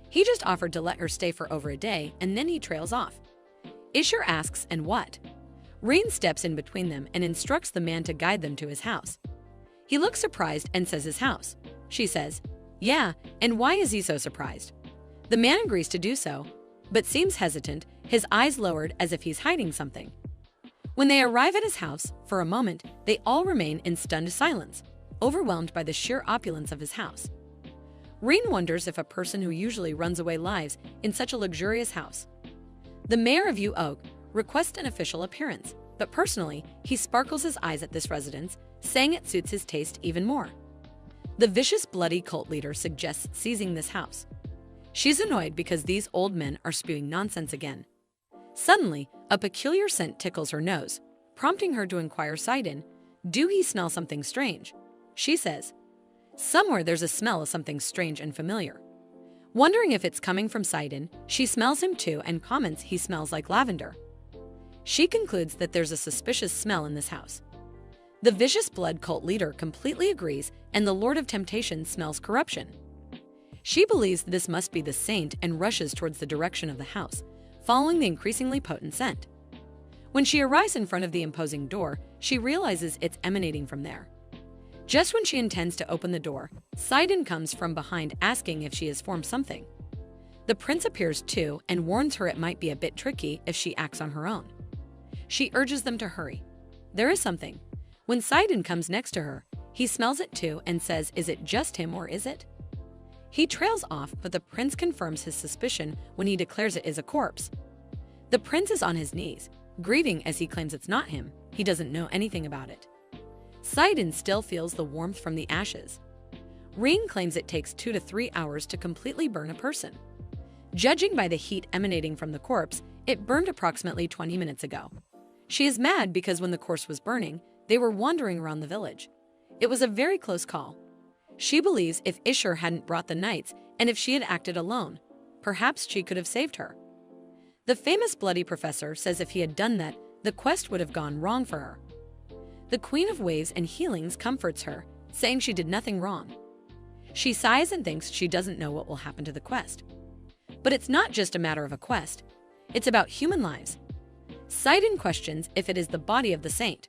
He just offered to let her stay for over a day and then he trails off. Ishur asks, and what? Rein steps in between them and instructs the man to guide them to his house. He looks surprised and says his house. She says, yeah, and why is he so surprised? The man agrees to do so, but seems hesitant, his eyes lowered as if he's hiding something. When they arrive at his house, for a moment, they all remain in stunned silence, overwhelmed by the sheer opulence of his house. Rein wonders if a person who usually runs away lives in such a luxurious house. The mayor of Yu Oak requests an official appearance, but personally, he sparkles his eyes at this residence, saying it suits his taste even more. The vicious, bloody cult leader suggests seizing this house. She's annoyed because these old men are spewing nonsense again. Suddenly, a peculiar scent tickles her nose, prompting her to inquire Sidon, do he smell something strange? She says, somewhere there's a smell of something strange and familiar. Wondering if it's coming from Sidon, she smells him too and comments he smells like lavender. She concludes that there's a suspicious smell in this house. The vicious blood cult leader completely agrees and the Lord of Temptation smells corruption. She believes this must be the saint and rushes towards the direction of the house, following the increasingly potent scent. When she arrives in front of the imposing door, she realizes it's emanating from there. Just when she intends to open the door, Sidon comes from behind asking if she has formed something. The prince appears too and warns her it might be a bit tricky if she acts on her own. She urges them to hurry. There is something. When Sidon comes next to her, he smells it too and says, "Is it just him or is it?" He trails off, but the prince confirms his suspicion when he declares it is a corpse. The prince is on his knees, grieving as he claims it's not him. He doesn't know anything about it. Sidon still feels the warmth from the ashes. Rein claims it takes 2 to 3 hours to completely burn a person. Judging by the heat emanating from the corpse, it burned approximately 20 minutes ago. She is mad because when the corpse was burning, they were wandering around the village. It was a very close call. She believes if Ishur hadn't brought the knights and if she had acted alone, perhaps she could have saved her. The famous bloody professor says if he had done that, the quest would have gone wrong for her. The Queen of Waves and Healings comforts her, saying she did nothing wrong. She sighs and thinks she doesn't know what will happen to the quest. But it's not just a matter of a quest. It's about human lives. Sidon questions if it is the body of the saint.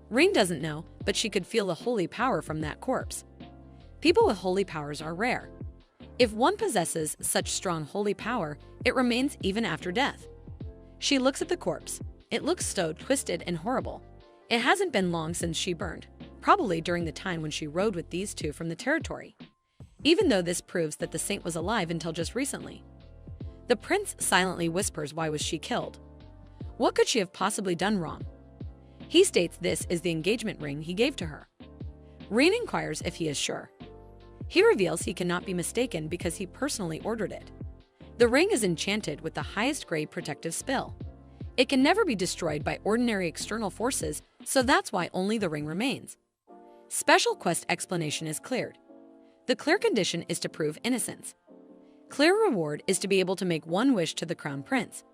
Rein doesn't know, but she could feel the holy power from that corpse. People with holy powers are rare. If one possesses such strong holy power, it remains even after death. She looks at the corpse. It looks so twisted and horrible. It hasn't been long since she burned, probably during the time when she rode with these two from the territory. Even though this proves that the saint was alive until just recently. The prince silently whispers, why was she killed? What could she have possibly done wrong? He states this is the engagement ring he gave to her. Rein inquires if he is sure. He reveals he cannot be mistaken because he personally ordered it. The ring is enchanted with the highest grade protective spell. It can never be destroyed by ordinary external forces, so that's why only the ring remains. Special quest explanation is cleared. The clear condition is to prove innocence. Clear reward is to be able to make one wish to the crown prince.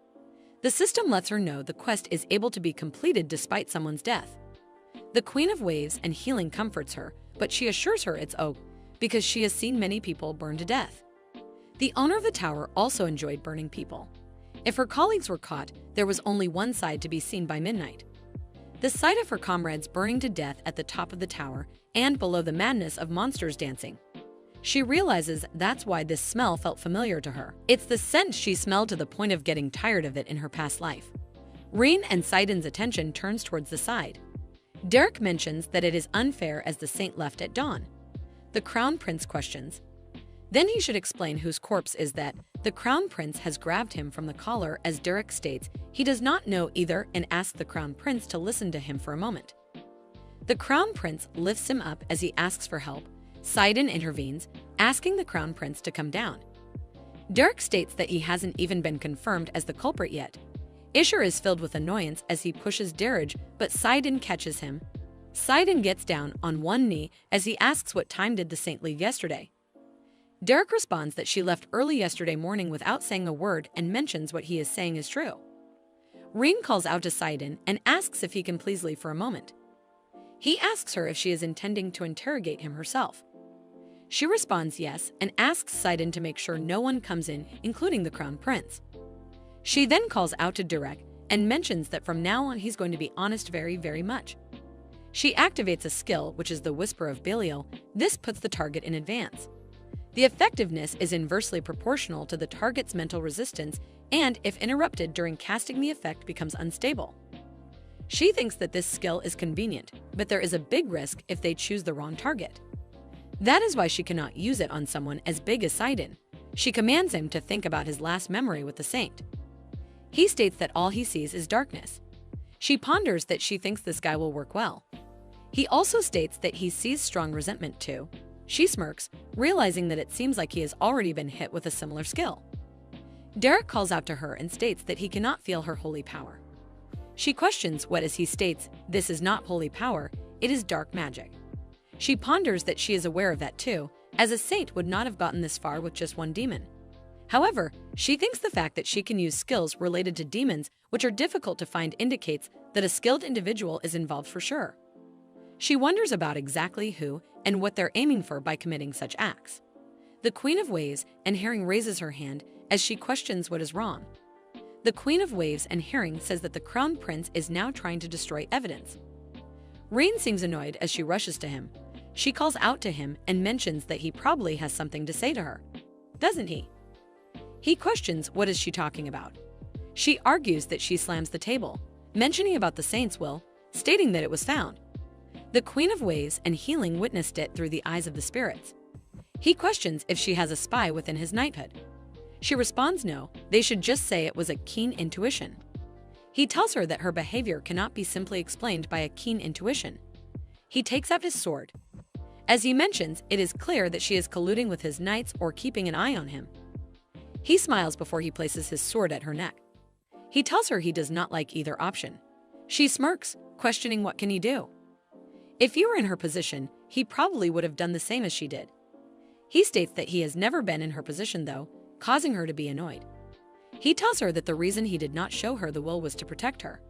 The system lets her know the quest is able to be completed despite someone's death. The Queen of Waves and Healing comforts her, but she assures her it's okay because she has seen many people burn to death. The owner of the tower also enjoyed burning people. If her colleagues were caught, there was only one side to be seen by midnight. The sight of her comrades burning to death at the top of the tower and below the madness of monsters dancing. She realizes that's why this smell felt familiar to her. It's the scent she smelled to the point of getting tired of it in her past life. Rein and Sidon's attention turns towards the side. Derek mentions that it is unfair as the saint left at dawn. The crown prince questions. Then he should explain whose corpse is that. The crown prince has grabbed him from the collar as Derek states he does not know either and asks the crown prince to listen to him for a moment. The crown prince lifts him up as he asks for help. Sidon intervenes, asking the crown prince to come down. Derek states that he hasn't even been confirmed as the culprit yet. Ishur is filled with annoyance as he pushes Derek, but Sidon catches him. Sidon gets down on one knee as he asks what time did the saint leave yesterday. Derek responds that she left early yesterday morning without saying a word and mentions what he is saying is true. Rein calls out to Sidon and asks if he can please leave for a moment. He asks her if she is intending to interrogate him herself. She responds yes and asks Sidon to make sure no one comes in, including the crown prince. She then calls out to Derek and mentions that from now on he's going to be honest very, very much. She activates a skill, which is the Whisper of Belial. This puts the target in advance. The effectiveness is inversely proportional to the target's mental resistance and, if interrupted during casting, the effect becomes unstable. She thinks that this skill is convenient, but there is a big risk if they choose the wrong target. That is why she cannot use it on someone as big as Sidon. She commands him to think about his last memory with the saint. He states that all he sees is darkness. She ponders that she thinks this guy will work well. He also states that he sees strong resentment too. She smirks, realizing that it seems like he has already been hit with a similar skill. Derek calls out to her and states that he cannot feel her holy power. She questions what as he states, this is not holy power, it is dark magic. She ponders that she is aware of that too, as a saint would not have gotten this far with just one demon. However, she thinks the fact that she can use skills related to demons, which are difficult to find, indicates that a skilled individual is involved for sure. She wonders about exactly who and what they're aiming for by committing such acts. The Queen of Waves and Herring raises her hand as she questions what is wrong. The Queen of Waves and Herring says that the Crown Prince is now trying to destroy evidence. Rein seems annoyed as she rushes to him. She calls out to him and mentions that he probably has something to say to her. Doesn't he? He questions what is she talking about. She argues that she slams the table, mentioning about the saint's will, stating that it was found. The Queen of Waves and Healing witnessed it through the eyes of the spirits. He questions if she has a spy within his knighthood. She responds no, they should just say it was a keen intuition. He tells her that her behavior cannot be simply explained by a keen intuition. He takes out his sword. As he mentions, it is clear that she is colluding with his knights or keeping an eye on him. He smiles before he places his sword at her neck. He tells her he does not like either option. She smirks, questioning what can he do. If he were in her position, he probably would have done the same as she did. He states that he has never been in her position though, causing her to be annoyed. He tells her that the reason he did not show her the will was to protect her.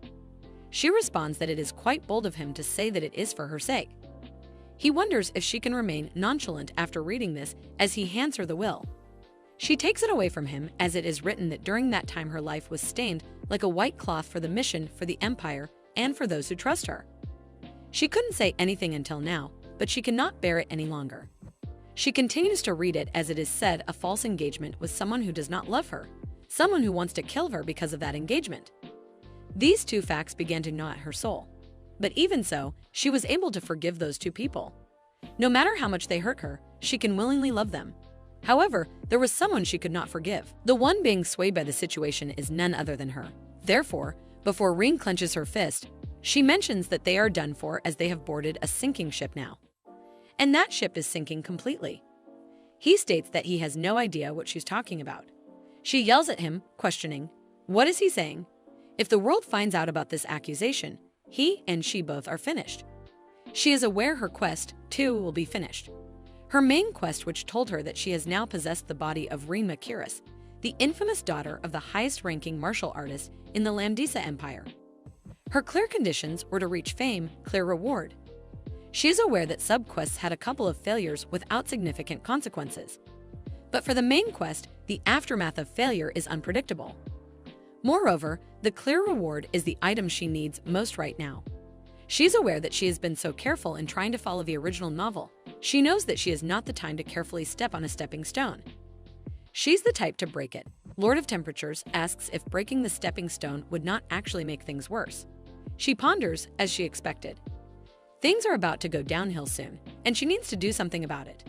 She responds that it is quite bold of him to say that it is for her sake. He wonders if she can remain nonchalant after reading this as he hands her the will. She takes it away from him as it is written that during that time her life was stained like a white cloth for the mission for the Empire and for those who trust her. She couldn't say anything until now, but she cannot bear it any longer. She continues to read it as it is said a false engagement with someone who does not love her, someone who wants to kill her because of that engagement. These two facts began to gnaw at her soul. But even so, she was able to forgive those two people. No matter how much they hurt her, she can willingly love them. However, there was someone she could not forgive. The one being swayed by the situation is none other than her. Therefore, before Rein clenches her fist, she mentions that they are done for as they have boarded a sinking ship now. And that ship is sinking completely. He states that he has no idea what she's talking about. She yells at him, questioning, what is he saying? If the world finds out about this accusation, he and she both are finished. She is aware her quest, too, will be finished. Her main quest, which told her that she has now possessed the body of Reincarnates, the infamous daughter of the highest-ranking martial artist in the Lamdisa Empire. Her clear conditions were to reach fame, clear reward. She is aware that sub-quests had a couple of failures without significant consequences. But for the main quest, the aftermath of failure is unpredictable. Moreover, the clear reward is the item she needs most right now. She's aware that she has been so careful in trying to follow the original novel. She knows that she has not the time to carefully step on a stepping stone. She's the type to break it. Lord of Temperatures asks if breaking the stepping stone would not actually make things worse. She ponders, as she expected. Things are about to go downhill soon, and she needs to do something about it.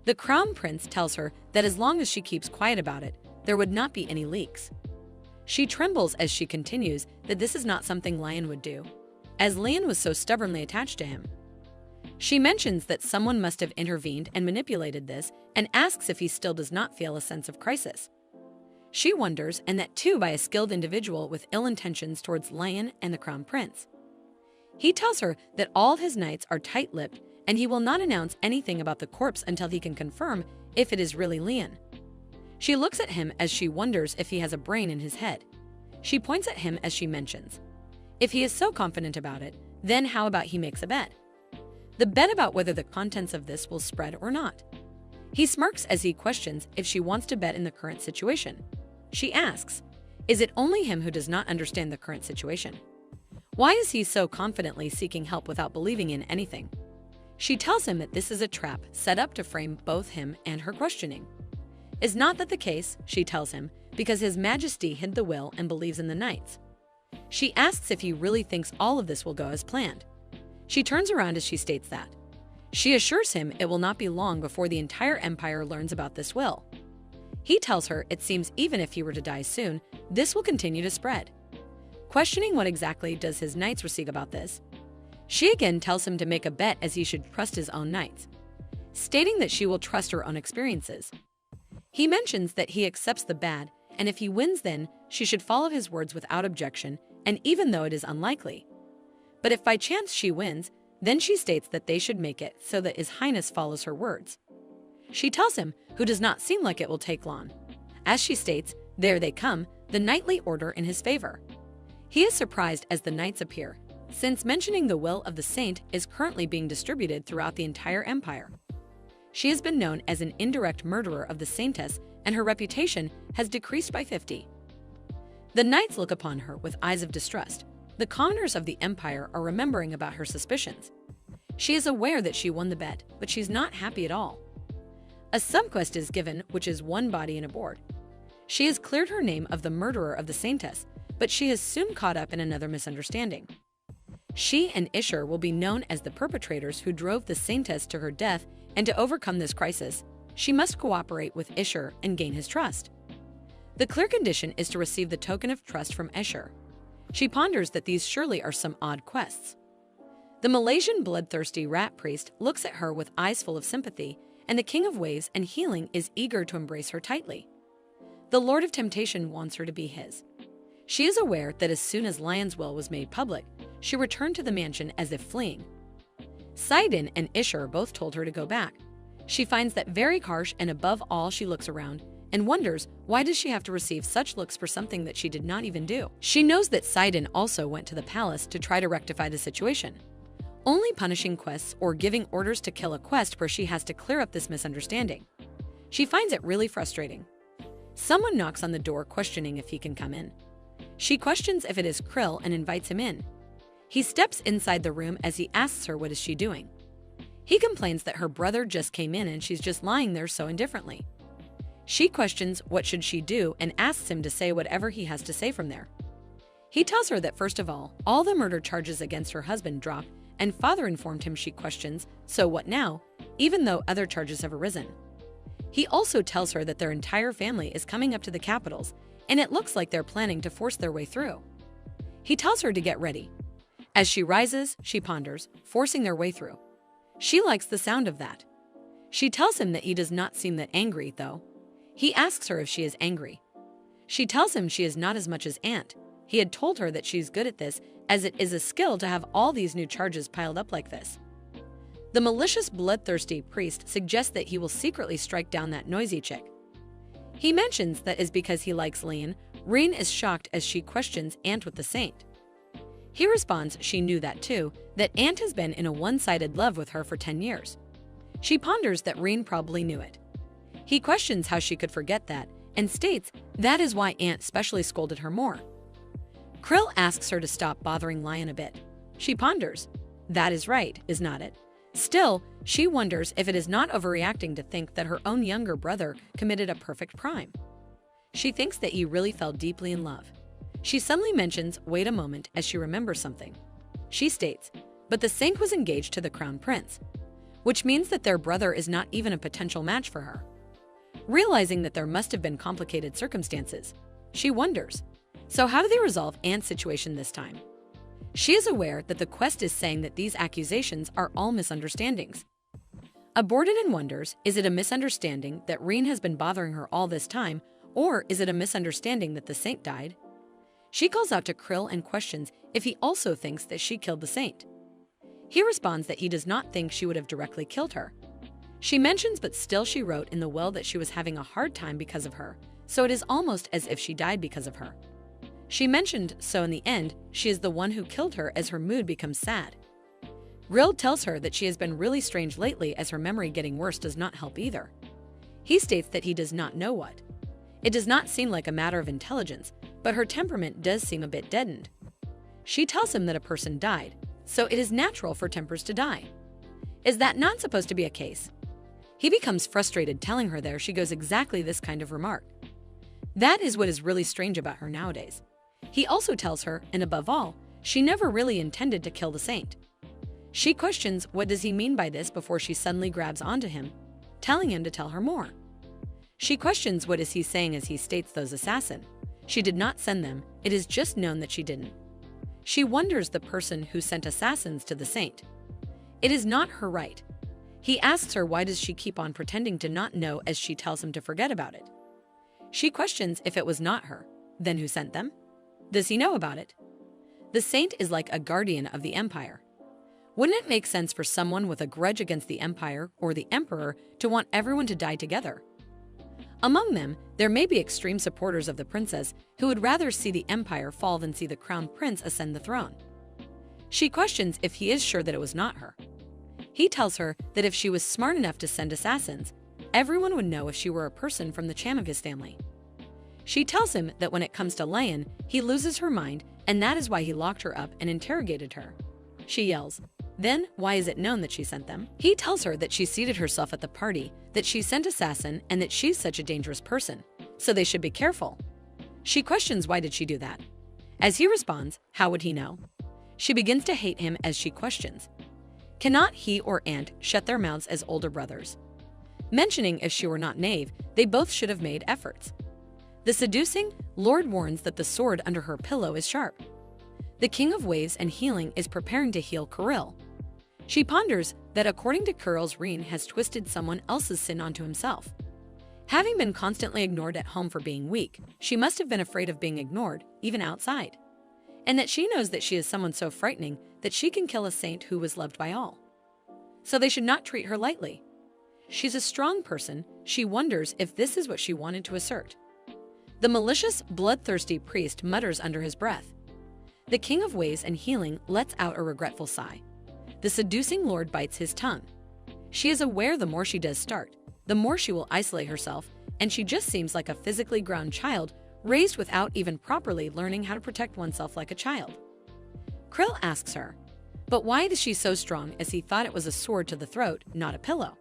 The Crown Prince tells her that as long as she keeps quiet about it, there would not be any leaks. She trembles as she continues that this is not something Lion would do, as Lion was so stubbornly attached to him. She mentions that someone must have intervened and manipulated this and asks if he still does not feel a sense of crisis. She wonders, and that too by a skilled individual with ill intentions towards Lion and the Crown Prince. He tells her that all his knights are tight-lipped and he will not announce anything about the corpse until he can confirm if it is really Lion. She looks at him as she wonders if he has a brain in his head. She points at him as she mentions, if he is so confident about it, then how about he makes a bet? The bet about whether the contents of this will spread or not. He smirks as he questions if she wants to bet in the current situation. She asks, is it only him who does not understand the current situation? Why is he so confidently seeking help without believing in anything? She tells him that this is a trap set up to frame both him and her questioning. Is not that the case, she tells him, because His Majesty hid the will and believes in the knights. She asks if he really thinks all of this will go as planned. She turns around as she states that. She assures him it will not be long before the entire empire learns about this will. He tells her it seems even if he were to die soon, this will continue to spread. Questioning what exactly does his knights receive about this, she again tells him to make a bet as he should trust his own knights, stating that she will trust her own experiences. He mentions that he accepts the bad, and if he wins then, she should follow his words without objection, and even though it is unlikely. But if by chance she wins, then she states that they should make it so that His Highness follows her words. She tells him, who does not seem like it will take long. As she states, there they come, the knightly order in his favor. He is surprised as the knights appear, since mentioning the will of the saint is currently being distributed throughout the entire empire. She has been known as an indirect murderer of the saintess, and her reputation has decreased by 50. The knights look upon her with eyes of distrust. The commoners of the empire are remembering about her suspicions. She is aware that she won the bet, but she's not happy at all. A subquest is given, which is one body in a board. She has cleared her name of the murderer of the saintess, but she is soon caught up in another misunderstanding. She and Isher will be known as the perpetrators who drove the saintess to her death, and to overcome this crisis, she must cooperate with Isher and gain his trust. The clear condition is to receive the token of trust from Isher. She ponders that these surely are some odd quests. The Malaysian bloodthirsty rat priest looks at her with eyes full of sympathy, and the king of waves and healing is eager to embrace her tightly. The Lord of Temptation wants her to be his. She is aware that as soon as Lion's will was made public, she returned to the mansion as if fleeing. Sidon and Isher both told her to go back. She finds that very harsh, and above all she looks around and wonders why does she have to receive such looks for something that she did not even do. She knows that Sidon also went to the palace to try to rectify the situation. Only punishing quests or giving orders to kill a quest where she has to clear up this misunderstanding. She finds it really frustrating. Someone knocks on the door questioning if he can come in. She questions if it is Krill and invites him in. He steps inside the room as he asks her what is she doing. He complains that her brother just came in and she's just lying there so indifferently. She questions what should she do and asks him to say whatever he has to say from there. He tells her that first of all the murder charges against her husband dropped, and father informed him. She questions, so what now, even though other charges have arisen. He also tells her that their entire family is coming up to the capitals, and it looks like they're planning to force their way through. He tells her to get ready. As she rises, she ponders, forcing their way through. She likes the sound of that. She tells him that he does not seem that angry, though. He asks her if she is angry. She tells him she is not as much as Aunt. He had told her that she's good at this, as it is a skill to have all these new charges piled up like this. The malicious, bloodthirsty priest suggests that he will secretly strike down that noisy chick. He mentions that is because he likes Leon. Reen is shocked as she questions Aunt with the saint. He responds she knew that too, that Aunt has been in a one-sided love with her for 10 years. She ponders that Reen probably knew it. He questions how she could forget that, and states that is why Aunt specially scolded her more. Krill asks her to stop bothering Lion a bit. She ponders. That is right, is not it? Still, she wonders if it is not overreacting to think that her own younger brother committed a perfect crime. She thinks that he really fell deeply in love. She suddenly mentions, wait a moment, as she remembers something. She states, but the saint was engaged to the crown prince, which means that their brother is not even a potential match for her. Realizing that there must have been complicated circumstances, she wonders, so how do they resolve Aunt's situation this time? She is aware that the quest is saying that these accusations are all misunderstandings. Aborted and wonders, is it a misunderstanding that Reen has been bothering her all this time, or is it a misunderstanding that the saint died? She calls out to Krill and questions if he also thinks that she killed the saint. He responds that he does not think she would have directly killed her. She mentions but still she wrote in the will that she was having a hard time because of her, so it is almost as if she died because of her. She mentioned so in the end, she is the one who killed her as her mood becomes sad. Rill tells her that she has been really strange lately as her memory getting worse does not help either. He states that he does not know what. It does not seem like a matter of intelligence, but her temperament does seem a bit deadened. She tells him that a person died, so it is natural for tempers to die. Is that not supposed to be a case? He becomes frustrated telling her there she goes exactly this kind of remark. That is what is really strange about her nowadays. He also tells her, and above all, she never really intended to kill the saint. She questions what does he mean by this before she suddenly grabs onto him, telling him to tell her more. She questions what is he saying as he states those assassin. She did not send them, it is just known that she didn't. She wonders the person who sent assassins to the saint. It is not her right. He asks her why does she keep on pretending to not know as she tells him to forget about it. She questions if it was not her, then who sent them? Does he know about it? The saint is like a guardian of the empire. Wouldn't it make sense for someone with a grudge against the empire or the emperor to want everyone to die together? Among them, there may be extreme supporters of the princess who would rather see the empire fall than see the crown prince ascend the throne. She questions if he is sure that it was not her. He tells her that if she was smart enough to send assassins, everyone would know if she were a person from the Cham of his family. She tells him that when it comes to Lion, he loses her mind, and that is why he locked her up and interrogated her. She yells, then why is it known that she sent them? He tells her that she seated herself at the party, that she sent assassin, and that she's such a dangerous person. so they should be careful. She questions why did she do that. As he responds, how would he know? She begins to hate him as she questions. Cannot he or aunt shut their mouths as older brothers? Mentioning if she were not knave, they both should have made efforts. The seducing Lord warns that the sword under her pillow is sharp. The King of Waves and Healing is preparing to heal Kirill. She ponders that according to Kirill's Rein has twisted someone else's sin onto himself. Having been constantly ignored at home for being weak, she must have been afraid of being ignored, even outside. And that she knows that she is someone so frightening that she can kill a saint who was loved by all. So they should not treat her lightly. She's a strong person. She wonders if this is what she wanted to assert. The malicious, bloodthirsty priest mutters under his breath. The King of Waves and Healing lets out a regretful sigh. The seducing lord bites his tongue. She is aware the more she does start, the more she will isolate herself, and she just seems like a physically grown child, raised without even properly learning how to protect oneself like a child. Krill asks her, but why is she so strong, as he thought it was a sword to the throat, not a pillow?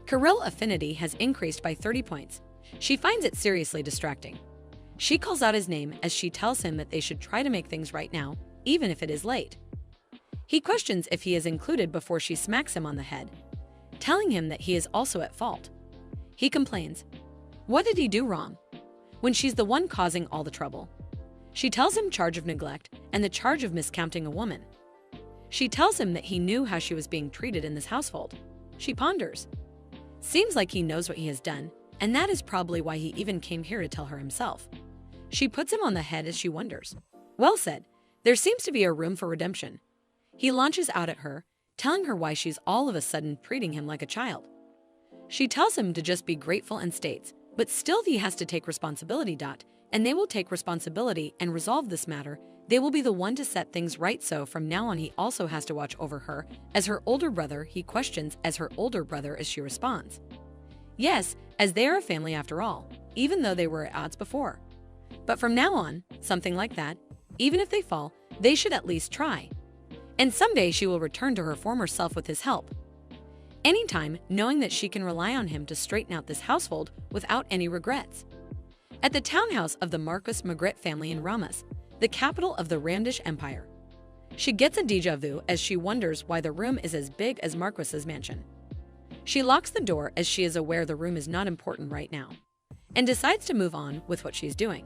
Kirill affinity has increased by 30 points. She finds it seriously distracting. She calls out his name as she tells him that they should try to make things right now, even if it is late. He questions if he is included before she smacks him on the head, telling him that he is also at fault. He complains. What did he do wrong? When she's the one causing all the trouble. She tells him charge of neglect and the charge of miscounting a woman. She tells him that he knew how she was being treated in this household. She ponders. Seems like he knows what he has done, and that is probably why he even came here to tell her himself. She puts him on the head as she wonders. Well said. There seems to be a room for redemption. He launches out at her, telling her why she's all of a sudden treating him like a child. She tells him to just be grateful and states, but still he has to take responsibility. And they will take responsibility and resolve this matter. They will be the one to set things right, so from now on he also has to watch over her. As her older brother, he questions as her older brother as she responds. Yes, as they are a family after all, even though they were at odds before. But from now on, something like that, even if they fall, they should at least try. And someday she will return to her former self with his help. Anytime, knowing that she can rely on him to straighten out this household without any regrets. At the townhouse of the Marquis Magritte family in Ramas, the capital of the Randish Empire. She gets a déjà vu as she wonders why the room is as big as Marquis's mansion. She locks the door as she is aware the room is not important right now, and decides to move on with what she's doing.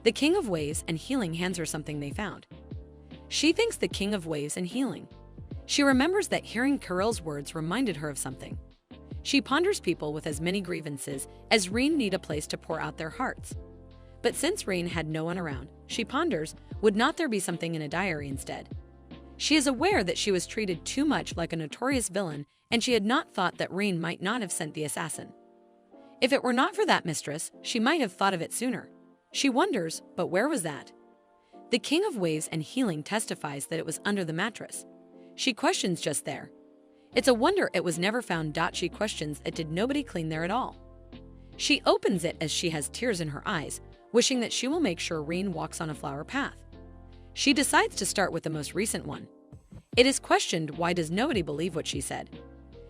The King of Waves and Healing hands her something they found. She thanks the King of Waves and Healing. She remembers that hearing Kirill's words reminded her of something. She ponders people with as many grievances as Rein need a place to pour out their hearts. But since Rein had no one around, she ponders, would not there be something in a diary instead? She is aware that she was treated too much like a notorious villain, and she had not thought that Rein might not have sent the assassin. If it were not for that mistress, she might have thought of it sooner. She wonders, but where was that? The King of Waves and Healing testifies that it was under the mattress. She questions just there. It's a wonder it was never found. She questions it, did nobody clean there at all? She opens it as she has tears in her eyes, wishing that she will make sure Rein walks on a flower path. She decides to start with the most recent one. It is questioned why does nobody believe what she said.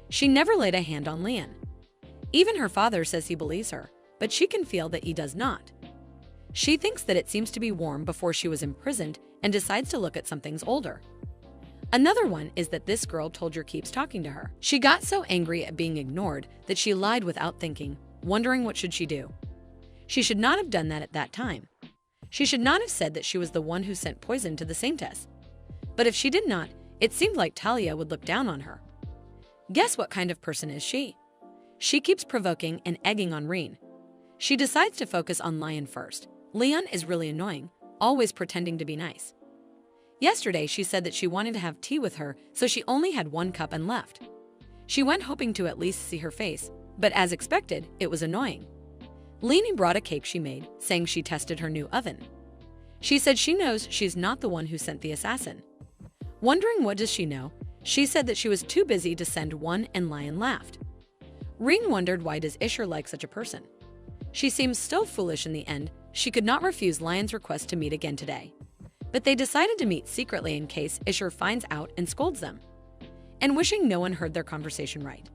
She never laid a hand on Leon. Even her father says he believes her, but she can feel that he does not. She thinks that it seems to be warm before she was imprisoned and decides to look at some things older. Another one is that this girl Tolger keeps talking to her. She got so angry at being ignored that she lied without thinking, wondering what should she do. She should not have done that at that time. She should not have said that she was the one who sent poison to the saintess. But if she did not, it seemed like Talia would look down on her. Guess what kind of person is she? She keeps provoking and egging on Rein. She decides to focus on Lion first. Leon is really annoying, always pretending to be nice. Yesterday, she said that she wanted to have tea with her, so she only had one cup and left. She went hoping to at least see her face, but as expected, it was annoying. Leni brought a cake she made, saying she tested her new oven. She said she knows she's not the one who sent the assassin. Wondering what does she know, she said that she was too busy to send one, and Lion laughed. Rein wondered why does Isher like such a person. She seems so foolish in the end, she could not refuse Lion's request to meet again today. But they decided to meet secretly in case Isher finds out and scolds them. And wishing no one heard their conversation right.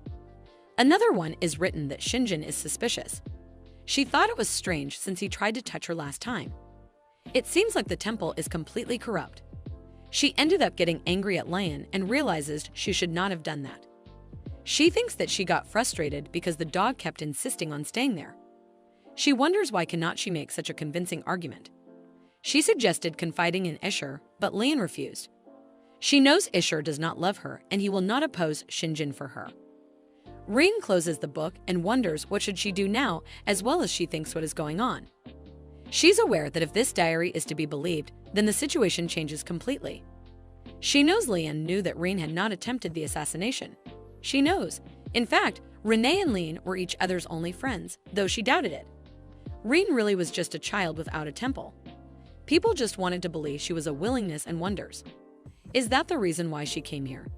Another one is written that Shinjin is suspicious. She thought it was strange since he tried to touch her last time. It seems like the temple is completely corrupt. She ended up getting angry at Lion and realizes she should not have done that. She thinks that she got frustrated because the dog kept insisting on staying there. She wonders why cannot she make such a convincing argument. She suggested confiding in Isher, but Lian refused. She knows Isher does not love her and he will not oppose Shinjin for her. Rin closes the book and wonders what should she do now, as well as she thinks what is going on. She's aware that if this diary is to be believed, then the situation changes completely. She knows Lian knew that Rin had not attempted the assassination. She knows. In fact, Renee and Lian were each other's only friends, though she doubted it. Rin really was just a child without a temple. People just wanted to believe she was a willingness and wonders. Is that the reason why she came here?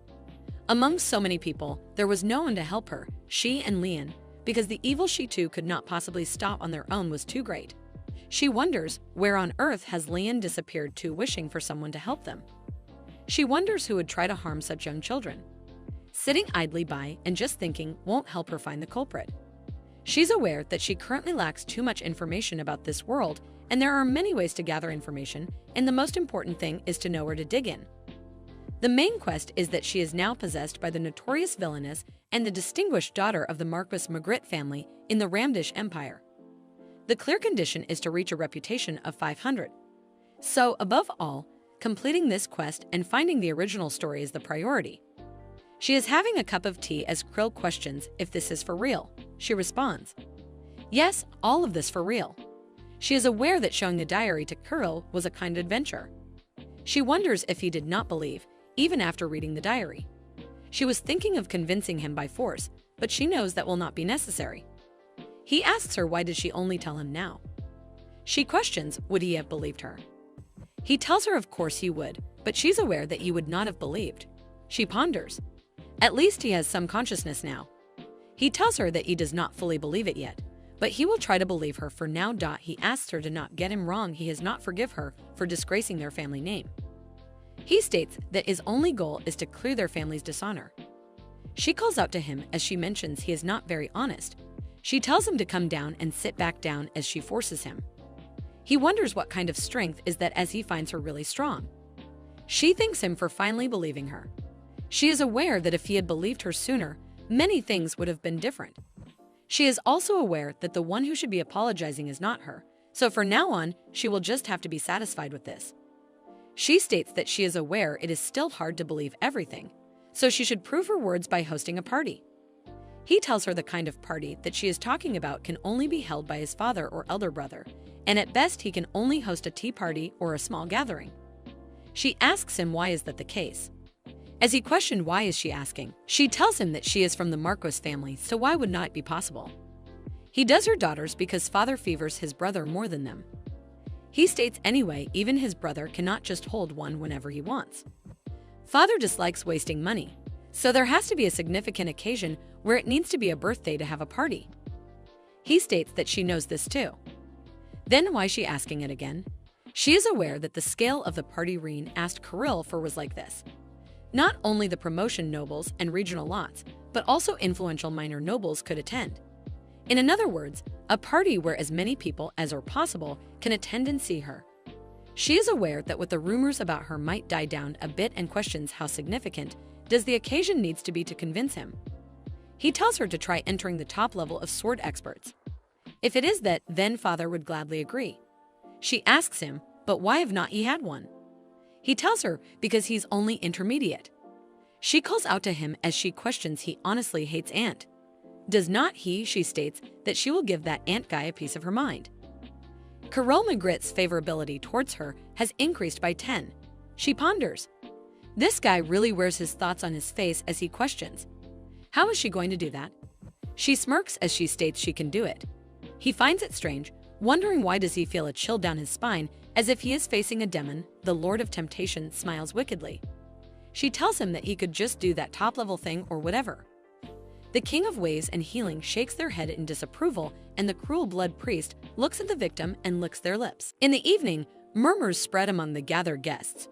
Among so many people, there was no one to help her, she and Lian, because the evil she too could not possibly stop on their own was too great. She wonders where on earth has Lian disappeared to, wishing for someone to help them. She wonders who would try to harm such young children. Sitting idly by and just thinking won't help her find the culprit. She's aware that she currently lacks too much information about this world, and there are many ways to gather information, and the most important thing is to know where to dig in. The main quest is that she is now possessed by the notorious villainess and the distinguished daughter of the Marquis Magritte family in the Ramdish Empire. The clear condition is to reach a reputation of 500. So, above all, completing this quest and finding the original story is the priority. She is having a cup of tea as Krill questions if this is for real. She responds, "Yes, all of this for real." She is aware that showing the diary to Krill was a kind of adventure. She wonders if he did not believe, even after reading the diary. She was thinking of convincing him by force, but she knows that will not be necessary. He asks her why did she only tell him now. She questions would he have believed her. He tells her of course he would, but she's aware that he would not have believed. She ponders. At least he has some consciousness now. He tells her that he does not fully believe it yet, but he will try to believe her for now. He asks her to not get him wrong. He has not forgive her for disgracing their family name. He states that his only goal is to clear their family's dishonor. She calls out to him as she mentions he is not very honest. She tells him to come down and sit back down as she forces him. He wonders what kind of strength is that as he finds her really strong. She thanks him for finally believing her. She is aware that if he had believed her sooner, many things would have been different. She is also aware that the one who should be apologizing is not her, so from now on, she will just have to be satisfied with this. She states that she is aware it is still hard to believe everything, so she should prove her words by hosting a party. He tells her the kind of party that she is talking about can only be held by his father or elder brother, and at best he can only host a tea party or a small gathering. She asks him why is that the case. As he questioned why is she asking, she tells him that she is from the Marcos family, so why would not it be possible? He does her daughters because father favors his brother more than them. He states anyway, even his brother cannot just hold one whenever he wants. Father dislikes wasting money, so there has to be a significant occasion where it needs to be a birthday to have a party. He states that she knows this too. Then why is she asking it again? She is aware that the scale of the party Reen asked Kirill for was like this. Not only the promotion nobles and regional lots, but also influential minor nobles could attend. In other words, a party where as many people as are possible can attend and see her. She is aware that with the rumors about her might die down a bit and questions how significant does the occasion needs to be to convince him. He tells her to try entering the top level of sword experts. If it is that, then father would gladly agree. She asks him, but why have not he had one? He tells her because he's only intermediate. She calls out to him as she questions he honestly hates Ant. Does not he, she states, that she will give that Ant guy a piece of her mind. Carole Magritte's favorability towards her has increased by 10. She ponders. This guy really wears his thoughts on his face as he questions. How is she going to do that? She smirks as she states she can do it. He finds it strange, wondering why does he feel a chill down his spine as if he is facing a demon. The Lord of Temptation smiles wickedly. She tells him that he could just do that top-level thing or whatever. The King of Waves and Healing shakes their head in disapproval, and the cruel blood priest looks at the victim and licks their lips. In the evening, murmurs spread among the gathered guests.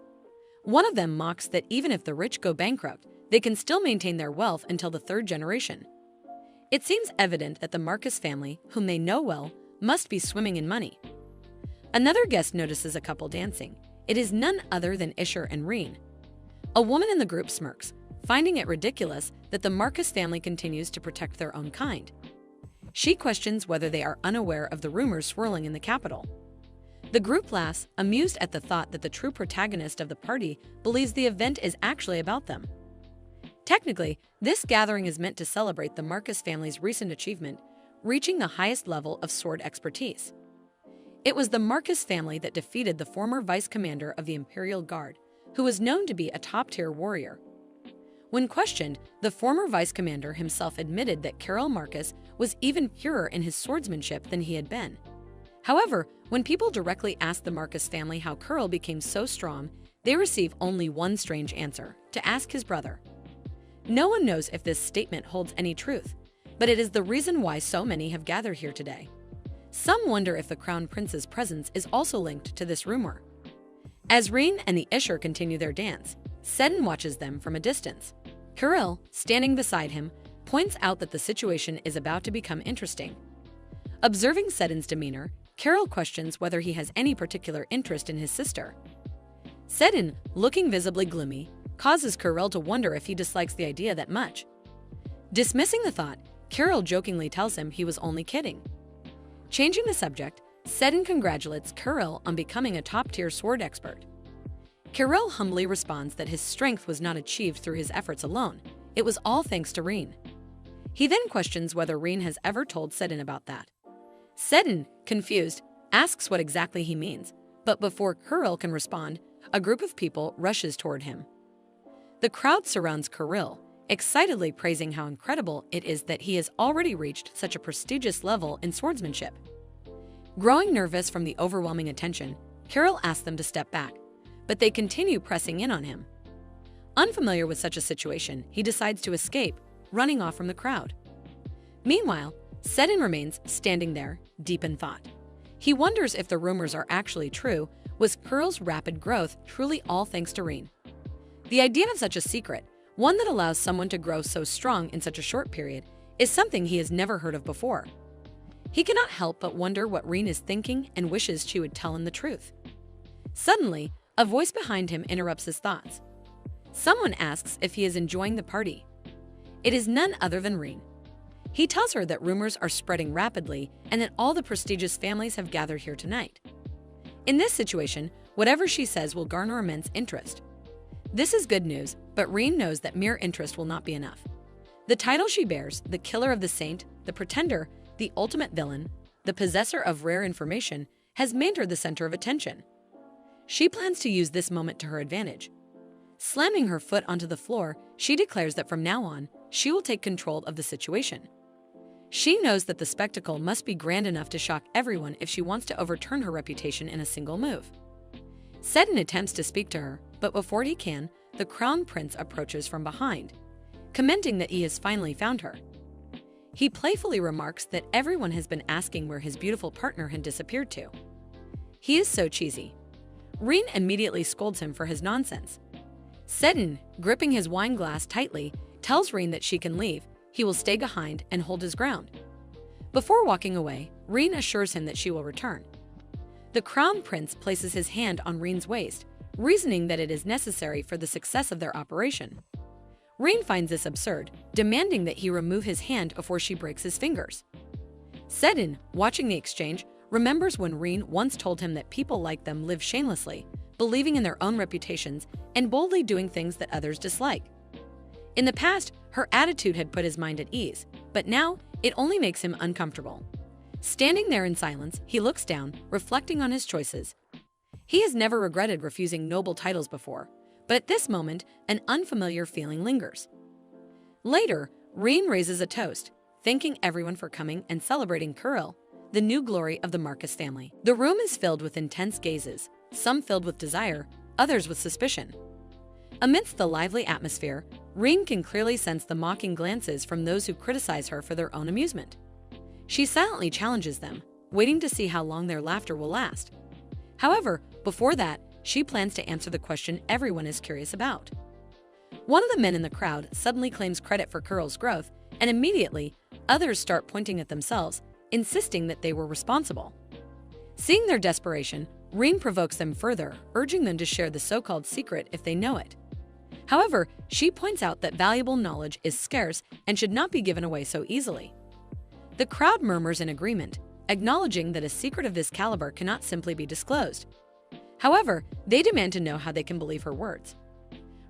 One of them mocks that even if the rich go bankrupt, they can still maintain their wealth until the third generation. It seems evident that the Marcus family, whom they know well, must be swimming in money. Another guest notices a couple dancing. It is none other than Isher and Reen. A woman in the group smirks, finding it ridiculous that the Marcus family continues to protect their own kind. She questions whether they are unaware of the rumors swirling in the capital. The group laughs, amused at the thought that the true protagonist of the party believes the event is actually about them. Technically, this gathering is meant to celebrate the Marcus family's recent achievement, reaching the highest level of sword expertise. It was the Marcus family that defeated the former vice commander of the Imperial Guard, who was known to be a top-tier warrior. When questioned, the former vice commander himself admitted that Carol Marcus was even purer in his swordsmanship than he had been. However, when people directly ask the Marcus family how Carl became so strong, they receive only one strange answer: to ask his brother. No one knows if this statement holds any truth, but it is the reason why so many have gathered here today. Some wonder if the Crown Prince's presence is also linked to this rumor. As Reen and the Isher continue their dance, Seddon watches them from a distance. Kirill, standing beside him, points out that the situation is about to become interesting. Observing Seddon's demeanor, Kirill questions whether he has any particular interest in his sister. Seddon, looking visibly gloomy, causes Kirill to wonder if he dislikes the idea that much. Dismissing the thought, Kirill jokingly tells him he was only kidding. Changing the subject, Seddon congratulates Kirill on becoming a top-tier sword expert. Kirill humbly responds that his strength was not achieved through his efforts alone. It was all thanks to Reen. He then questions whether Reen has ever told Seddon about that. Seddon, confused, asks what exactly he means, but before Kirill can respond, a group of people rushes toward him. The crowd surrounds Kirill, excitedly praising how incredible it is that he has already reached such a prestigious level in swordsmanship. Growing nervous from the overwhelming attention, Kirill asks them to step back, but they continue pressing in on him. Unfamiliar with such a situation, he decides to escape, running off from the crowd. Meanwhile, Seddon remains standing there, deep in thought. He wonders if the rumors are actually true. Was Kirill's rapid growth truly all thanks to Reen? The idea of such a secret, one that allows someone to grow so strong in such a short period, is something he has never heard of before. He cannot help but wonder what Reen is thinking and wishes she would tell him the truth. Suddenly, a voice behind him interrupts his thoughts. Someone asks if he is enjoying the party. It is none other than Reen. He tells her that rumors are spreading rapidly and that all the prestigious families have gathered here tonight. In this situation, whatever she says will garner immense interest. This is good news, but Reen knows that mere interest will not be enough. The title she bears, the Killer of the Saint, the Pretender, the Ultimate Villain, the Possessor of Rare Information, has made her the center of attention. She plans to use this moment to her advantage. Slamming her foot onto the floor, she declares that from now on, she will take control of the situation. She knows that the spectacle must be grand enough to shock everyone if she wants to overturn her reputation in a single move. Seddon attempts to speak to her, but before he can, the Crown Prince approaches from behind, commenting that he has finally found her. He playfully remarks that everyone has been asking where his beautiful partner had disappeared to. He is so cheesy. Reen immediately scolds him for his nonsense. Seddon, gripping his wine glass tightly, tells Reen that she can leave. He will stay behind and hold his ground. Before walking away, Reen assures him that she will return. The Crown Prince places his hand on Reen's waist, reasoning that it is necessary for the success of their operation. Reen finds this absurd, demanding that he remove his hand before she breaks his fingers. Seddon, watching the exchange, remembers when Reen once told him that people like them live shamelessly, believing in their own reputations and boldly doing things that others dislike. In the past, her attitude had put his mind at ease, but now it only makes him uncomfortable. Standing there in silence, he looks down, reflecting on his choices. He has never regretted refusing noble titles before, but at this moment, an unfamiliar feeling lingers. Later, Reen raises a toast, thanking everyone for coming and celebrating Kirill, the new glory of the Marcus family. The room is filled with intense gazes, some filled with desire, others with suspicion. Amidst the lively atmosphere, Reen can clearly sense the mocking glances from those who criticize her for their own amusement. She silently challenges them, waiting to see how long their laughter will last. However, before that, she plans to answer the question everyone is curious about. One of the men in the crowd suddenly claims credit for Kirill's growth, and immediately, others start pointing at themselves, insisting that they were responsible. Seeing their desperation, Rein provokes them further, urging them to share the so-called secret if they know it. However, she points out that valuable knowledge is scarce and should not be given away so easily. The crowd murmurs in agreement, acknowledging that a secret of this caliber cannot simply be disclosed. However, they demand to know how they can believe her words.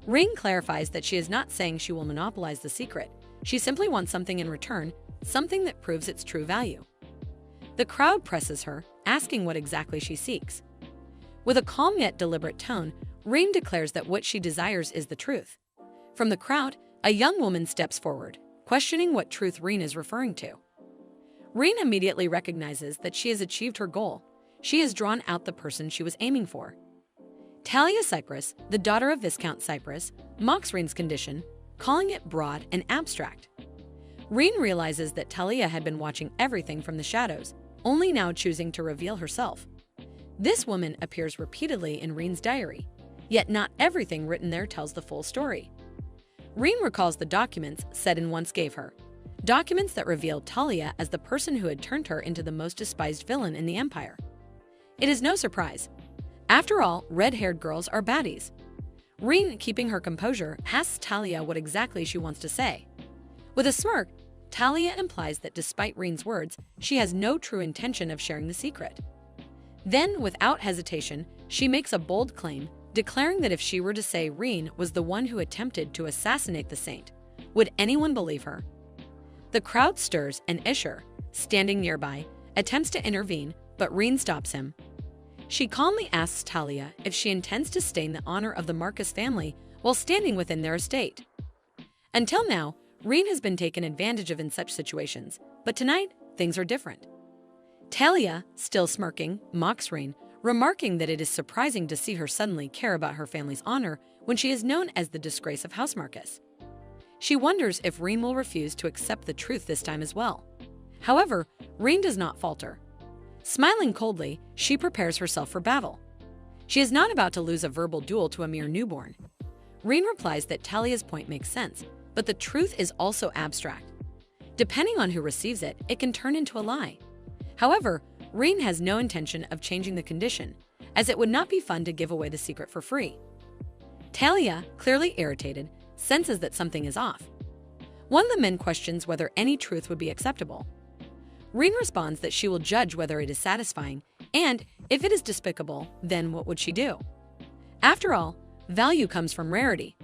Rein clarifies that she is not saying she will monopolize the secret. She simply wants something in return, something that proves its true value. The crowd presses her, asking what exactly she seeks. With a calm yet deliberate tone, Rein declares that what she desires is the truth. From the crowd, a young woman steps forward, questioning what truth Rein is referring to. Rein immediately recognizes that she has achieved her goal. She has drawn out the person she was aiming for. Talia Cypress, the daughter of Viscount Cypress, mocks Rein's condition, calling it broad and abstract. Rein realizes that Talia had been watching everything from the shadows, only now choosing to reveal herself. This woman appears repeatedly in Rein's diary, yet not everything written there tells the full story. Rein recalls the documents Seddon once gave her, documents that revealed Talia as the person who had turned her into the most despised villain in the Empire. It is no surprise. After all, red-haired girls are baddies. Rein, keeping her composure, asks Talia what exactly she wants to say. With a smirk, Talia implies that despite Rein's words, she has no true intention of sharing the secret. Then, without hesitation, she makes a bold claim, declaring that if she were to say Rein was the one who attempted to assassinate the saint, would anyone believe her? The crowd stirs and Isher, standing nearby, attempts to intervene, but Rein stops him. She calmly asks Talia if she intends to stain the honor of the Marcus family while standing within their estate. Until now, Rein has been taken advantage of in such situations, but tonight, things are different. Talia, still smirking, mocks Rein, remarking that it is surprising to see her suddenly care about her family's honor when she is known as the disgrace of House Marcus. She wonders if Rein will refuse to accept the truth this time as well. However, Rein does not falter. Smiling coldly, she prepares herself for battle. She is not about to lose a verbal duel to a mere newborn. Rein replies that Talia's point makes sense, but the truth is also abstract. Depending on who receives it, it can turn into a lie. However, Rein has no intention of changing the condition, as it would not be fun to give away the secret for free. Talia, clearly irritated, senses that something is off. One of the men questions whether any truth would be acceptable. Rein responds that she will judge whether it is satisfying, and if it is despicable, then what would she do? After all, value comes from rarity.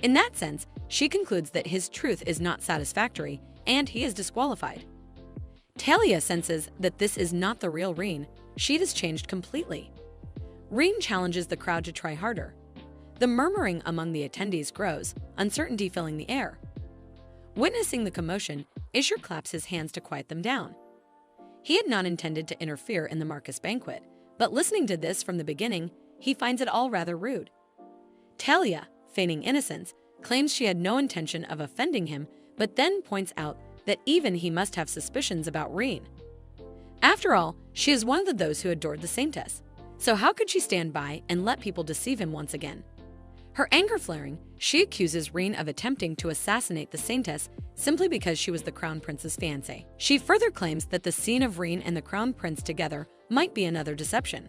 In that sense, she concludes that his truth is not satisfactory, and he is disqualified. Talia senses that this is not the real Rein. She has changed completely. Rein challenges the crowd to try harder. The murmuring among the attendees grows, uncertainty filling the air. Witnessing the commotion, Isher claps his hands to quiet them down. He had not intended to interfere in the Marcus banquet, but listening to this from the beginning, he finds it all rather rude. Talia, feigning innocence, claims she had no intention of offending him, but then points out that even he must have suspicions about Rein. After all, she is one of those who adored the saintess, so how could she stand by and let people deceive him once again? Her anger flaring, she accuses Rein of attempting to assassinate the saintess simply because she was the crown prince's fiancée. She further claims that the scene of Rein and the crown prince together might be another deception.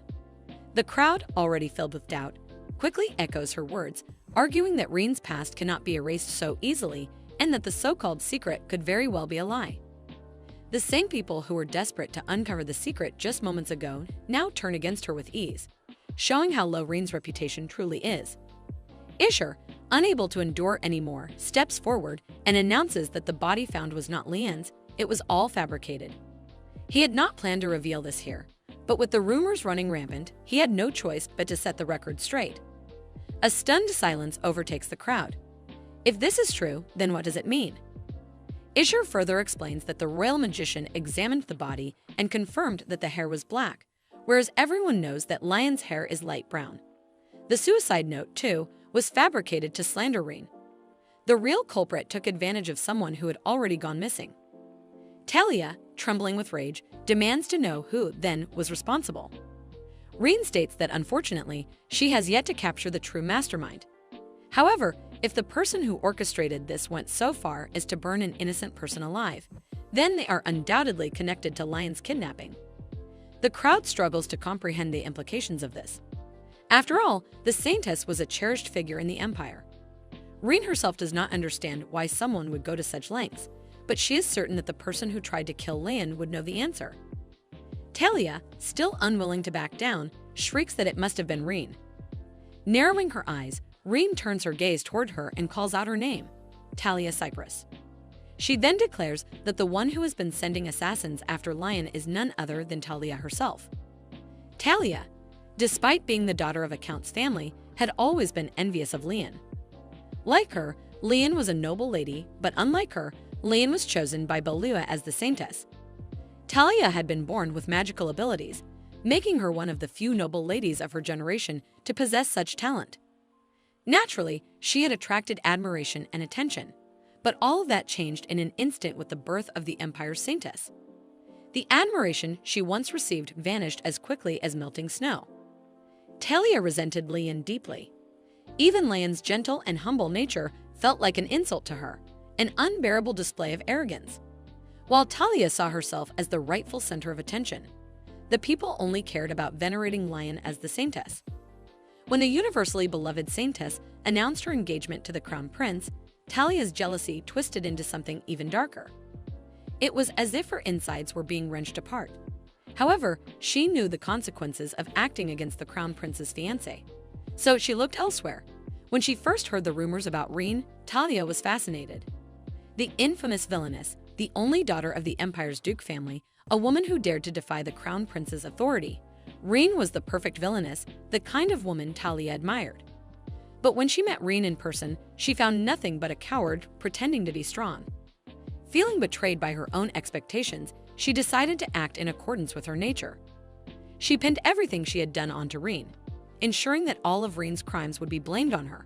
The crowd, already filled with doubt, quickly echoes her words, arguing that Rein's past cannot be erased so easily and that the so-called secret could very well be a lie. The same people who were desperate to uncover the secret just moments ago now turn against her with ease, showing how low Rein's reputation truly is. Isher, unable to endure anymore, steps forward and announces that the body found was not Leanne's, it was all fabricated. He had not planned to reveal this here, but with the rumors running rampant, he had no choice but to set the record straight. A stunned silence overtakes the crowd. If this is true, then what does it mean? Isher further explains that the royal magician examined the body and confirmed that the hair was black, whereas everyone knows that Lion's hair is light brown. The suicide note, too, was fabricated to slander Rein. The real culprit took advantage of someone who had already gone missing. Talia, trembling with rage, demands to know who, then, was responsible. Rein states that unfortunately, she has yet to capture the true mastermind. However, if the person who orchestrated this went so far as to burn an innocent person alive, then they are undoubtedly connected to Lion's kidnapping. The crowd struggles to comprehend the implications of this. After all, the Saintess was a cherished figure in the Empire. Rein herself does not understand why someone would go to such lengths, but she is certain that the person who tried to kill Lian would know the answer. Talia, still unwilling to back down, shrieks that it must have been Rein. Narrowing her eyes, Rein turns her gaze toward her and calls out her name, Talia Cypress. She then declares that the one who has been sending assassins after Lian is none other than Talia herself. Talia, despite being the daughter of a count's family, had always been envious of Lian. Like her, Lian was a noble lady, but unlike her, Lian was chosen by Balua as the Saintess. Talia had been born with magical abilities, making her one of the few noble ladies of her generation to possess such talent. Naturally, she had attracted admiration and attention, but all of that changed in an instant with the birth of the Empire's Saintess. The admiration she once received vanished as quickly as melting snow. Talia resented Lian deeply. Even Lian's gentle and humble nature felt like an insult to her, an unbearable display of arrogance. While Talia saw herself as the rightful center of attention, the people only cared about venerating Lian as the Saintess. When the universally beloved Saintess announced her engagement to the Crown Prince, Talia's jealousy twisted into something even darker. It was as if her insides were being wrenched apart. However, she knew the consequences of acting against the Crown Prince's fiancé, so she looked elsewhere. When she first heard the rumors about Rein, Talia was fascinated. The infamous villainess, the only daughter of the Empire's Duke family, a woman who dared to defy the Crown Prince's authority. Rein was the perfect villainess, the kind of woman Talia admired. But when she met Rein in person, she found nothing but a coward pretending to be strong. Feeling betrayed by her own expectations, she decided to act in accordance with her nature. She pinned everything she had done onto Rein, ensuring that all of Rein's crimes would be blamed on her.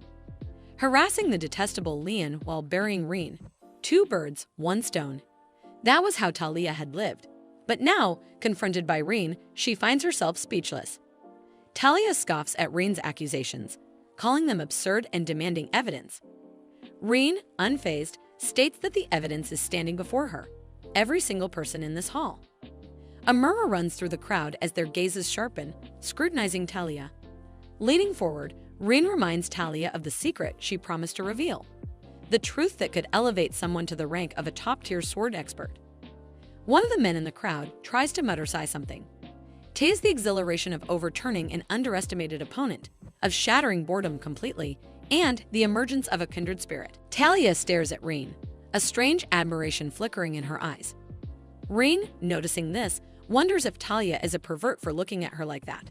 Harassing the detestable Lian while burying Rein, two birds, one stone. That was how Talia had lived. But now, confronted by Rein, she finds herself speechless. Talia scoffs at Rein's accusations, calling them absurd and demanding evidence. Rein, unfazed, states that the evidence is standing before her, every single person in this hall. A murmur runs through the crowd as their gazes sharpen, scrutinizing Talia. Leaning forward, Rein reminds Talia of the secret she promised to reveal, the truth that could elevate someone to the rank of a top-tier sword expert. One of the men in the crowd tries to mutter something. Tis the exhilaration of overturning an underestimated opponent, of shattering boredom completely, and the emergence of a kindred spirit. Talia stares at Rein, a strange admiration flickering in her eyes. Rein, noticing this, wonders if Talia is a pervert for looking at her like that.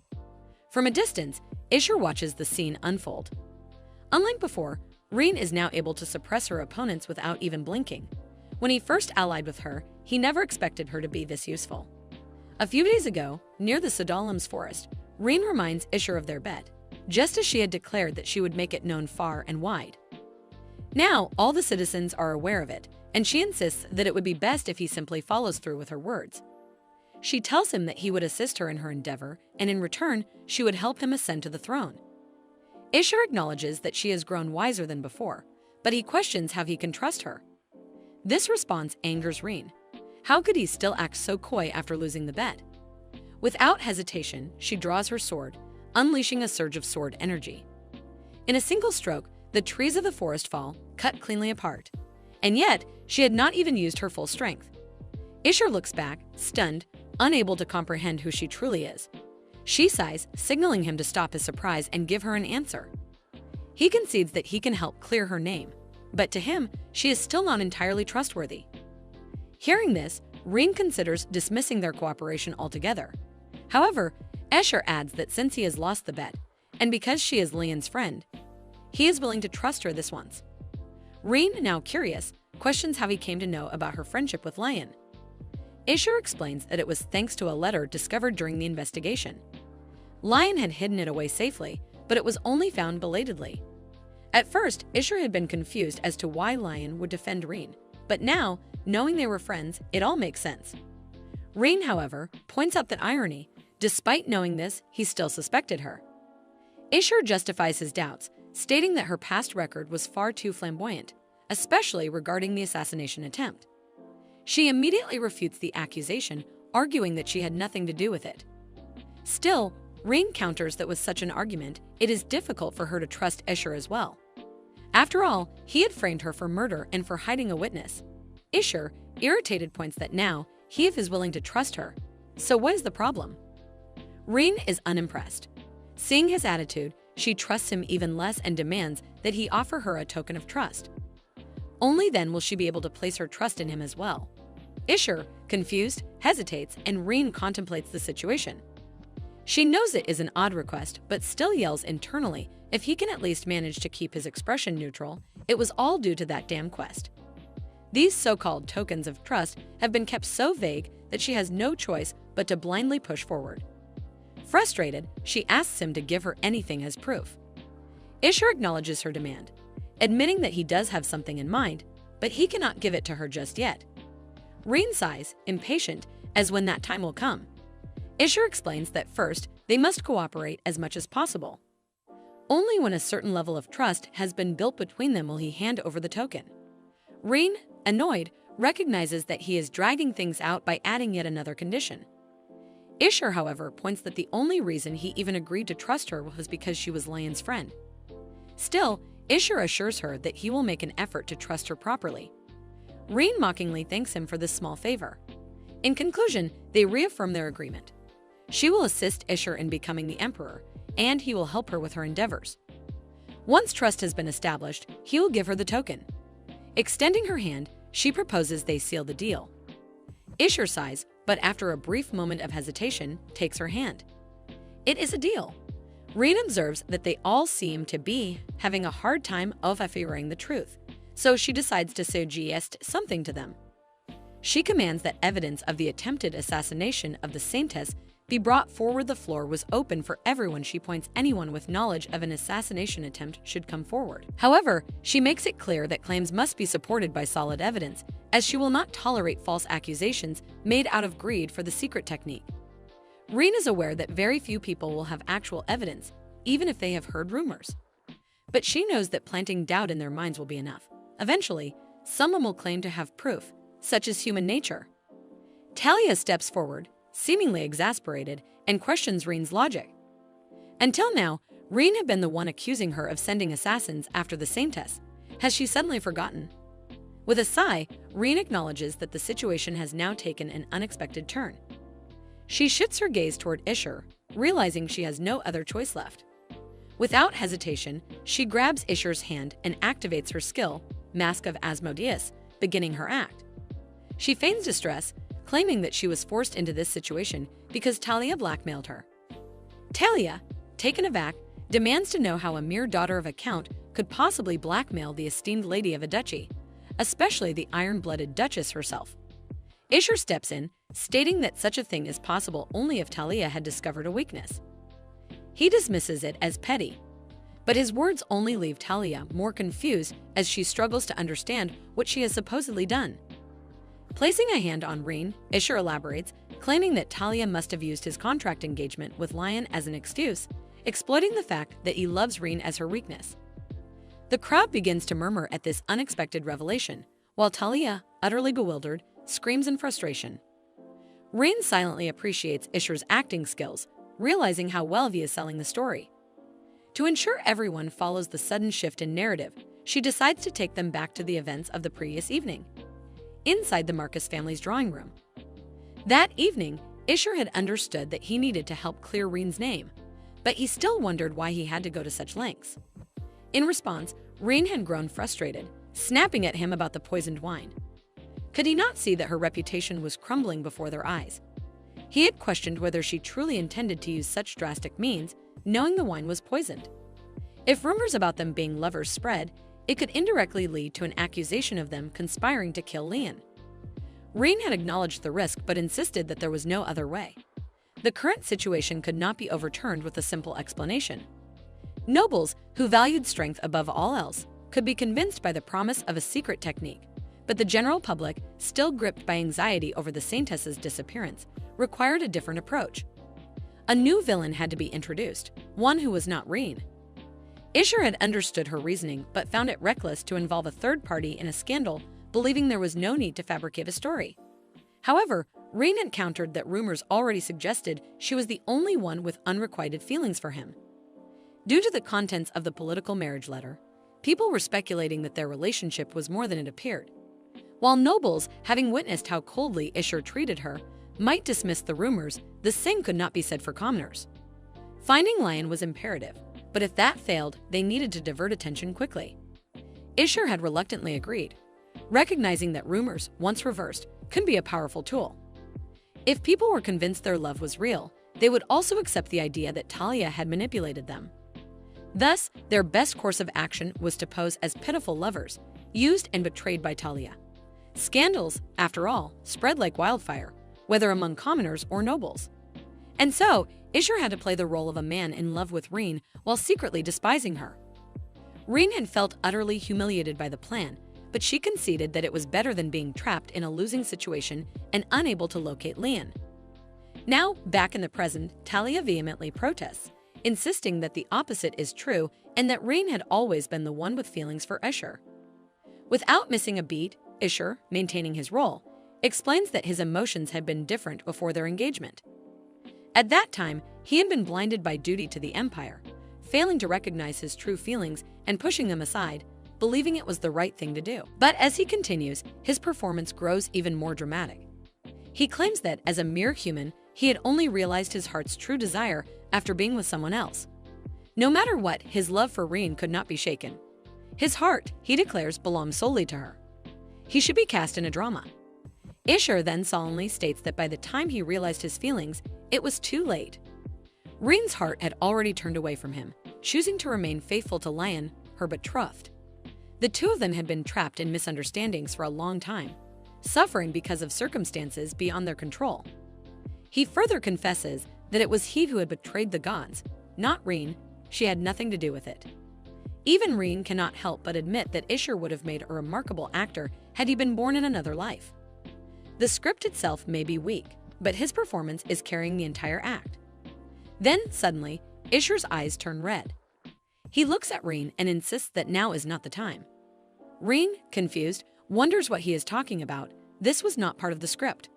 From a distance, Isher watches the scene unfold. Unlike before, Rein is now able to suppress her opponents without even blinking. When he first allied with her, he never expected her to be this useful. A few days ago, near the Sadalim's forest, Rein reminds Isher of their bet, just as she had declared that she would make it known far and wide. Now, all the citizens are aware of it, and she insists that it would be best if he simply follows through with her words. She tells him that he would assist her in her endeavor, and in return, she would help him ascend to the throne. Isher acknowledges that she has grown wiser than before, but he questions how he can trust her. This response angers Rein. How could he still act so coy after losing the bet? Without hesitation, she draws her sword, unleashing a surge of sword energy. In a single stroke, the trees of the forest fall, cut cleanly apart. And yet, she had not even used her full strength. Isher looks back, stunned, unable to comprehend who she truly is. She sighs, signaling him to stop his surprise and give her an answer. He concedes that he can help clear her name, but to him, she is still not entirely trustworthy. Hearing this, Rein considers dismissing their cooperation altogether. However, Escher adds that since he has lost the bet, and because she is Lian's friend, he is willing to trust her this once. Rein, now curious, questions how he came to know about her friendship with Lian. Isher explains that it was thanks to a letter discovered during the investigation. Lian had hidden it away safely, but it was only found belatedly. At first, Isher had been confused as to why Lian would defend Rein, but now, knowing they were friends, it all makes sense. Rein, however, points out that irony. Despite knowing this, he still suspected her. Isher justifies his doubts, stating that her past record was far too flamboyant, especially regarding the assassination attempt. She immediately refutes the accusation, arguing that she had nothing to do with it. Still, Rein counters that with such an argument, it is difficult for her to trust Isher as well. After all, he had framed her for murder and for hiding a witness. Isher, irritated, points that now he is willing to trust her. So what is the problem? Rein is unimpressed. Seeing his attitude, she trusts him even less and demands that he offer her a token of trust. Only then will she be able to place her trust in him as well. Isher, confused, hesitates, and Rein contemplates the situation. She knows it is an odd request, but still yells internally if he can at least manage to keep his expression neutral. It was all due to that damn quest. These so-called tokens of trust have been kept so vague that she has no choice but to blindly push forward. Frustrated, she asks him to give her anything as proof. Isher acknowledges her demand, admitting that he does have something in mind, but he cannot give it to her just yet. Rein sighs, impatient, as when that time will come. Isher explains that first, they must cooperate as much as possible. Only when a certain level of trust has been built between them will he hand over the token. Rein, annoyed, recognizes that he is dragging things out by adding yet another condition. Isher, however, points that the only reason he even agreed to trust her was because she was Lion's friend. Still, Isher assures her that he will make an effort to trust her properly. Rein mockingly thanks him for this small favor. In conclusion, they reaffirm their agreement. She will assist Isher in becoming the emperor, and he will help her with her endeavors. Once trust has been established, he will give her the token. Extending her hand, she proposes they seal the deal. Isher sighs, but after a brief moment of hesitation, takes her hand. It is a deal. Rein observes that they all seem to be having a hard time of affirming the truth, so she decides to suggest something to them. She commands that evidence of the attempted assassination of the saintess be brought forward. The floor was open for everyone. She points anyone with knowledge of an assassination attempt should come forward. However, she makes it clear that claims must be supported by solid evidence, as she will not tolerate false accusations made out of greed for the secret technique. Rein is aware that very few people will have actual evidence, even if they have heard rumors. But she knows that planting doubt in their minds will be enough. Eventually, someone will claim to have proof, such as human nature. Talia steps forward, seemingly exasperated, and questions Rein's logic. Until now, Rein had been the one accusing her of sending assassins after the saintess. Has she suddenly forgotten? With a sigh, Rein acknowledges that the situation has now taken an unexpected turn. She shifts her gaze toward Isher, realizing she has no other choice left. Without hesitation, she grabs Isher's hand and activates her skill, Mask of Asmodeus, beginning her act. She feigns distress, claiming that she was forced into this situation because Talia blackmailed her. Talia, taken aback, demands to know how a mere daughter of a count could possibly blackmail the esteemed lady of a duchy, especially the iron-blooded duchess herself. Isher steps in, stating that such a thing is possible only if Talia had discovered a weakness. He dismisses it as petty, but his words only leave Talia more confused as she struggles to understand what she has supposedly done. Placing a hand on Rein, Isher elaborates, claiming that Talia must have used his contract engagement with Lion as an excuse, exploiting the fact that he loves Rein as her weakness. The crowd begins to murmur at this unexpected revelation, while Talia, utterly bewildered, screams in frustration. Rein silently appreciates Isher's acting skills, realizing how well he is selling the story. To ensure everyone follows the sudden shift in narrative, she decides to take them back to the events of the previous evening, inside the Marcus family's drawing room. That evening, Isher had understood that he needed to help clear Rein's name, but he still wondered why he had to go to such lengths. In response, Rein had grown frustrated, snapping at him about the poisoned wine. Could he not see that her reputation was crumbling before their eyes? He had questioned whether she truly intended to use such drastic means, knowing the wine was poisoned. If rumors about them being lovers spread, it could indirectly lead to an accusation of them conspiring to kill Leon. Rein had acknowledged the risk but insisted that there was no other way. The current situation could not be overturned with a simple explanation. Nobles, who valued strength above all else, could be convinced by the promise of a secret technique, but the general public, still gripped by anxiety over the saintess's disappearance, required a different approach. A new villain had to be introduced, one who was not Rein. Isher had understood her reasoning but found it reckless to involve a third party in a scandal believing there was no need to fabricate a story. However, Rein encountered that rumors already suggested she was the only one with unrequited feelings for him. Due to the contents of the political marriage letter, people were speculating that their relationship was more than it appeared. While nobles, having witnessed how coldly Ishur treated her, might dismiss the rumors, the same could not be said for commoners. Finding Lion was imperative, but if that failed, they needed to divert attention quickly. Ishur had reluctantly agreed, recognizing that rumors, once reversed, could be a powerful tool. If people were convinced their love was real, they would also accept the idea that Talia had manipulated them. Thus, their best course of action was to pose as pitiful lovers, used and betrayed by Talia. Scandals, after all, spread like wildfire, whether among commoners or nobles. And so, Ishur had to play the role of a man in love with Rein while secretly despising her. Rein had felt utterly humiliated by the plan, but she conceded that it was better than being trapped in a losing situation and unable to locate Lian. Now, back in the present, Talia vehemently protests, insisting that the opposite is true and that Rein had always been the one with feelings for Ishur. Without missing a beat, Ishur, maintaining his role, explains that his emotions had been different before their engagement. At that time, he had been blinded by duty to the empire, failing to recognize his true feelings and pushing them aside, believing it was the right thing to do. But as he continues, his performance grows even more dramatic. He claims that, as a mere human, he had only realized his heart's true desire after being with someone else. No matter what, his love for Rein could not be shaken. His heart, he declares, belongs solely to her. He should be cast in a drama. Ishur then solemnly states that by the time he realized his feelings, it was too late. Rein's heart had already turned away from him, choosing to remain faithful to Lion, her betrothed. The two of them had been trapped in misunderstandings for a long time, suffering because of circumstances beyond their control. He further confesses that it was he who had betrayed the gods, not Rein. She had nothing to do with it. Even Rein cannot help but admit that Ishur would have made a remarkable actor had he been born in another life. The script itself may be weak, but his performance is carrying the entire act. Then, suddenly, Ishur's eyes turn red. He looks at Rein and insists that now is not the time. Rein, confused, wonders what he is talking about. This was not part of the script.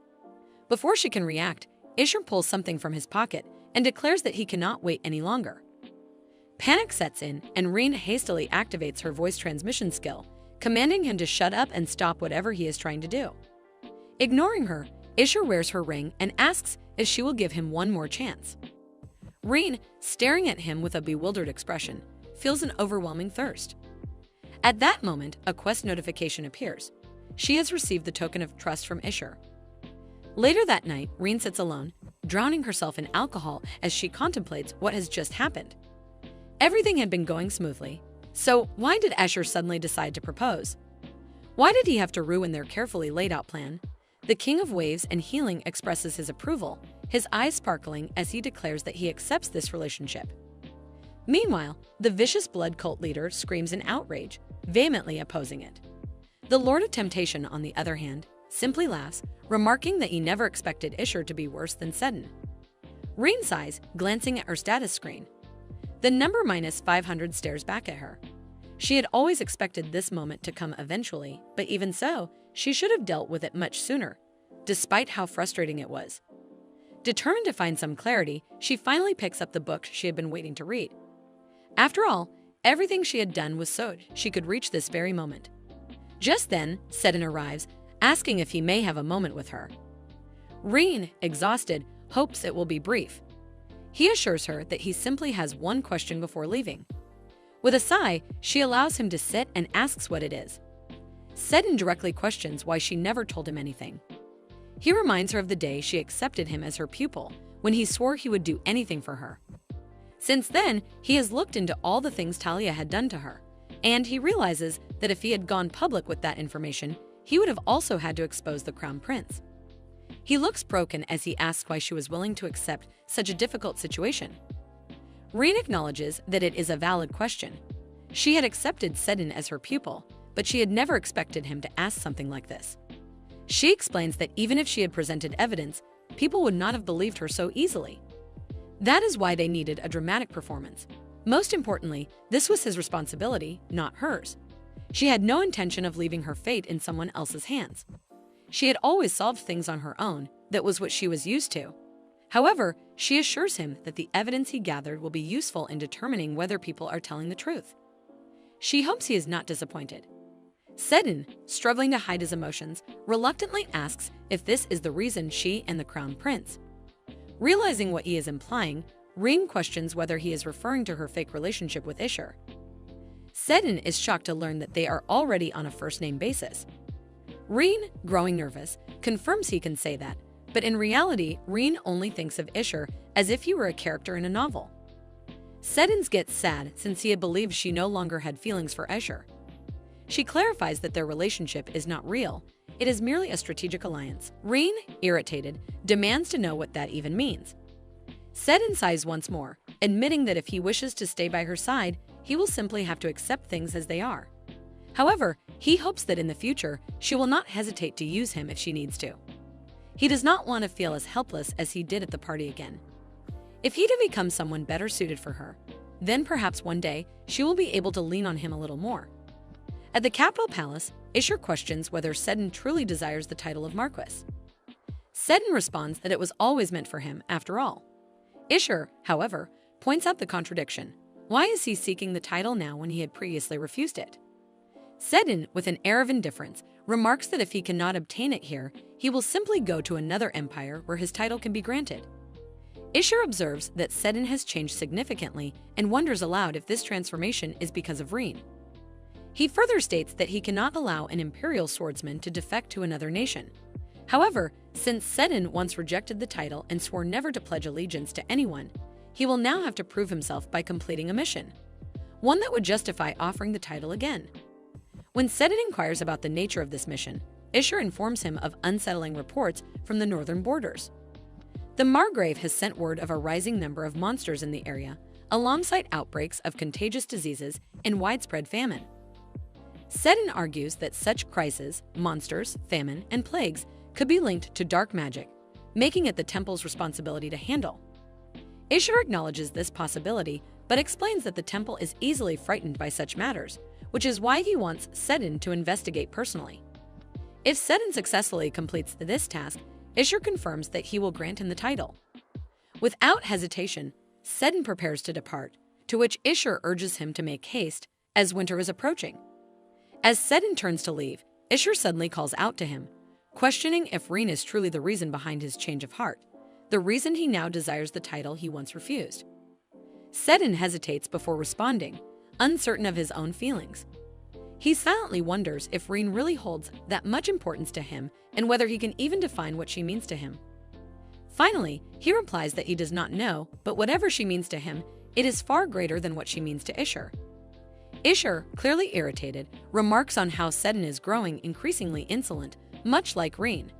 Before she can react, Ishur pulls something from his pocket and declares that he cannot wait any longer. Panic sets in, and Rein hastily activates her voice transmission skill, commanding him to shut up and stop whatever he is trying to do. Ignoring her, Ishur wears her ring and asks if she will give him one more chance. Rein, staring at him with a bewildered expression, feels an overwhelming thirst. At that moment, a quest notification appears. She has received the token of trust from Ishur. Later that night, Rein sits alone, drowning herself in alcohol as she contemplates what has just happened. Everything had been going smoothly, so why did Ishur suddenly decide to propose? Why did he have to ruin their carefully laid-out plan? The King of Waves and Healing expresses his approval, his eyes sparkling as he declares that he accepts this relationship. Meanwhile, the vicious blood cult leader screams in outrage, vehemently opposing it. The Lord of Temptation, on the other hand, simply laughs, remarking that he never expected Ishur to be worse than Seddon. Rein sighs, glancing at her status screen. The number -500 stares back at her. She had always expected this moment to come eventually, but even so, she should have dealt with it much sooner, despite how frustrating it was. Determined to find some clarity, she finally picks up the book she had been waiting to read. After all, everything she had done was so she could reach this very moment. Just then, Seddon arrives, asking if he may have a moment with her. Rein, exhausted, hopes it will be brief. He assures her that he simply has one question before leaving. With a sigh, she allows him to sit and asks what it is. Seddon directly questions why she never told him anything. He reminds her of the day she accepted him as her pupil, when he swore he would do anything for her. Since then, he has looked into all the things Talia had done to her, and he realizes that if he had gone public with that information, he would have also had to expose the crown prince. He looks broken as he asks why she was willing to accept such a difficult situation. Rein acknowledges that it is a valid question. She had accepted Seddon as her pupil, but she had never expected him to ask something like this. She explains that even if she had presented evidence, people would not have believed her so easily. That is why they needed a dramatic performance. Most importantly, this was his responsibility, not hers. She had no intention of leaving her fate in someone else's hands. She had always solved things on her own. That was what she was used to. However, she assures him that the evidence he gathered will be useful in determining whether people are telling the truth. She hopes he is not disappointed. Sedin, struggling to hide his emotions, reluctantly asks if this is the reason she and the crown prince. Realizing what he is implying, Reem questions whether he is referring to her fake relationship with Ishur. Sedin is shocked to learn that they are already on a first-name basis. Reen, growing nervous, confirms he can say that, but in reality, Reen only thinks of Ishur as if he were a character in a novel. Sedin gets sad since he had believed she no longer had feelings for Ishur. She clarifies that their relationship is not real, it is merely a strategic alliance. Reen, irritated, demands to know what that even means. Sedin sighs once more, admitting that if he wishes to stay by her side, he will simply have to accept things as they are. However, he hopes that in the future, she will not hesitate to use him if she needs to. He does not want to feel as helpless as he did at the party again. If he to become someone better suited for her, then perhaps one day she will be able to lean on him a little more. At the capital palace, Ishur questions whether Sedin truly desires the title of Marquis. Sedin responds that it was always meant for him, after all. Ishur, however, points out the contradiction. Why is he seeking the title now when he had previously refused it? Sedin, with an air of indifference, remarks that if he cannot obtain it here, he will simply go to another empire where his title can be granted. Ishur observes that Sedin has changed significantly and wonders aloud if this transformation is because of Reen. He further states that he cannot allow an imperial swordsman to defect to another nation. However, since Sedin once rejected the title and swore never to pledge allegiance to anyone, he will now have to prove himself by completing a mission, one that would justify offering the title again. When Sedin inquires about the nature of this mission, Ishur informs him of unsettling reports from the northern borders. The Margrave has sent word of a rising number of monsters in the area, alongside outbreaks of contagious diseases and widespread famine. Sedin argues that such crises, monsters, famine, and plagues could be linked to dark magic, making it the temple's responsibility to handle. Ishur acknowledges this possibility, but explains that the temple is easily frightened by such matters, which is why he wants Sedin to investigate personally. If Sedin successfully completes this task, Ishur confirms that he will grant him the title. Without hesitation, Sedin prepares to depart, to which Ishur urges him to make haste, as winter is approaching. As Sedin turns to leave, Ishur suddenly calls out to him, questioning if Reen is truly the reason behind his change of heart, the reason he now desires the title he once refused. Sedin hesitates before responding, uncertain of his own feelings. He silently wonders if Reen really holds that much importance to him and whether he can even define what she means to him. Finally, he replies that he does not know, but whatever she means to him, it is far greater than what she means to Ishur. Ishur, clearly irritated, remarks on how Sedin is growing increasingly insolent, much like Reen.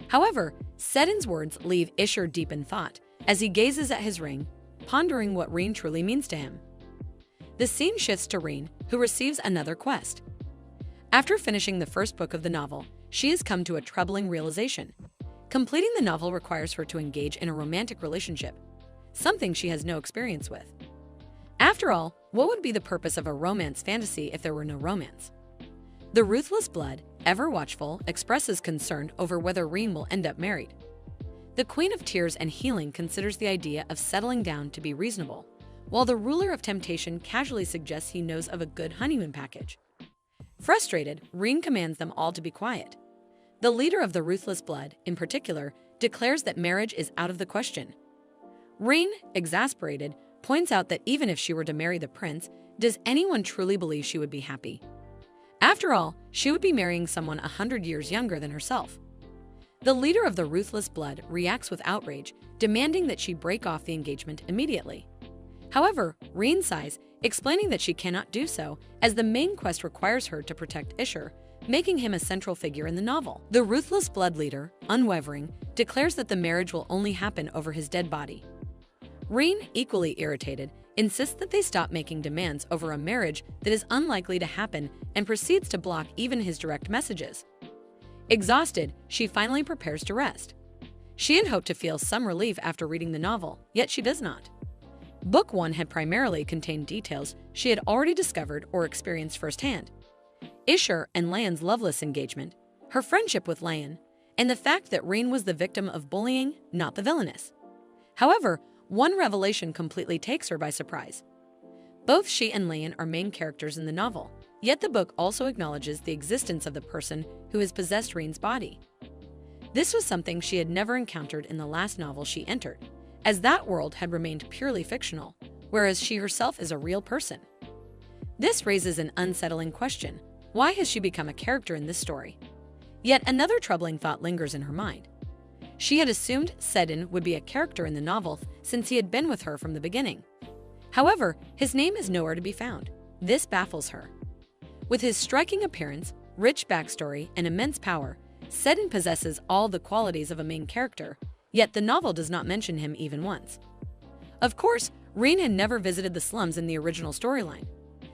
However, Sedin's words leave Ishur deep in thought as he gazes at his ring, pondering what Reen truly means to him. The scene shifts to Reen, who receives another quest. After finishing the first book of the novel, she has come to a troubling realization. Completing the novel requires her to engage in a romantic relationship, something she has no experience with. After all, what would be the purpose of a romance fantasy if there were no romance? The Ruthless Blood, ever watchful, expresses concern over whether Reen will end up married. The Queen of Tears and Healing considers the idea of settling down to be reasonable, while the Ruler of Temptation casually suggests he knows of a good honeymoon package. Frustrated, Reen commands them all to be quiet. The leader of the Ruthless Blood, in particular, declares that marriage is out of the question. Reen, exasperated, points out that even if she were to marry the prince, does anyone truly believe she would be happy? After all, she would be marrying someone 100 years younger than herself. The leader of the Ruthless Blood reacts with outrage, demanding that she break off the engagement immediately. However, Reen sighs, explaining that she cannot do so, as the main quest requires her to protect Ishur, making him a central figure in the novel. The Ruthless Blood leader, unwavering, declares that the marriage will only happen over his dead body. Reen, equally irritated, insists that they stop making demands over a marriage that is unlikely to happen and proceeds to block even his direct messages. Exhausted, she finally prepares to rest. She had hoped to feel some relief after reading the novel, yet she does not. Book 1 had primarily contained details she had already discovered or experienced firsthand. Isher and Lan's loveless engagement, her friendship with Lan, and the fact that Rein was the victim of bullying, not the villainess. However, one revelation completely takes her by surprise. Both she and Lan are main characters in the novel, yet the book also acknowledges the existence of the person who has possessed Rein's body. This was something she had never encountered in the last novel she entered, as that world had remained purely fictional, whereas she herself is a real person. This raises an unsettling question. Why has she become a character in this story? Yet another troubling thought lingers in her mind. She had assumed Sedin would be a character in the novel since he had been with her from the beginning. However, his name is nowhere to be found. This baffles her. With his striking appearance, rich backstory, and immense power, Sedin possesses all the qualities of a main character, yet the novel does not mention him even once. Of course, Rein had never visited the slums in the original storyline,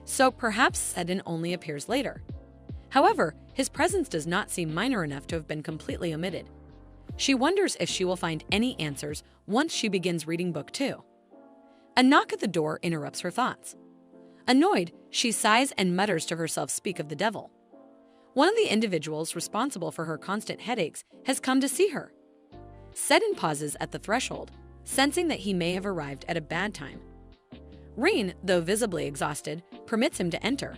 so perhaps Sedin only appears later. However, his presence does not seem minor enough to have been completely omitted. She wonders if she will find any answers once she begins reading Book 2. A knock at the door interrupts her thoughts. Annoyed, she sighs and mutters to herself, "Speak of the devil." One of the individuals responsible for her constant headaches has come to see her. Sedin pauses at the threshold, sensing that he may have arrived at a bad time. Rein, though visibly exhausted, permits him to enter.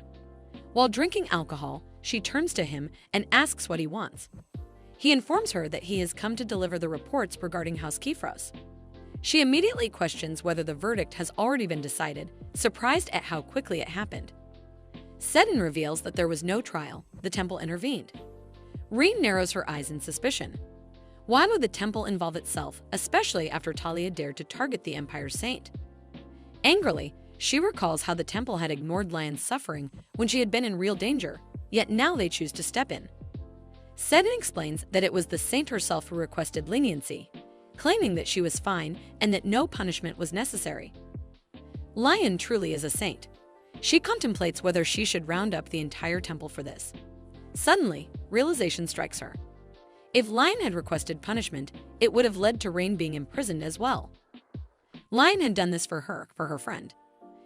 While drinking alcohol, she turns to him and asks what he wants. He informs her that he has come to deliver the reports regarding House Kifros. She immediately questions whether the verdict has already been decided, surprised at how quickly it happened. Sedin reveals that there was no trial. The temple intervened. Rein narrows her eyes in suspicion. Why would the temple involve itself, especially after Talia dared to target the Empire's saint? Angrily, she recalls how the temple had ignored Lan's suffering when she had been in real danger, yet now they choose to step in. Sedin explains that it was the saint herself who requested leniency, claiming that she was fine and that no punishment was necessary. Lan truly is a saint. She contemplates whether she should round up the entire temple for this. Suddenly, realization strikes her. If Lan had requested punishment, it would have led to Rein being imprisoned as well. Lan had done this for her friend.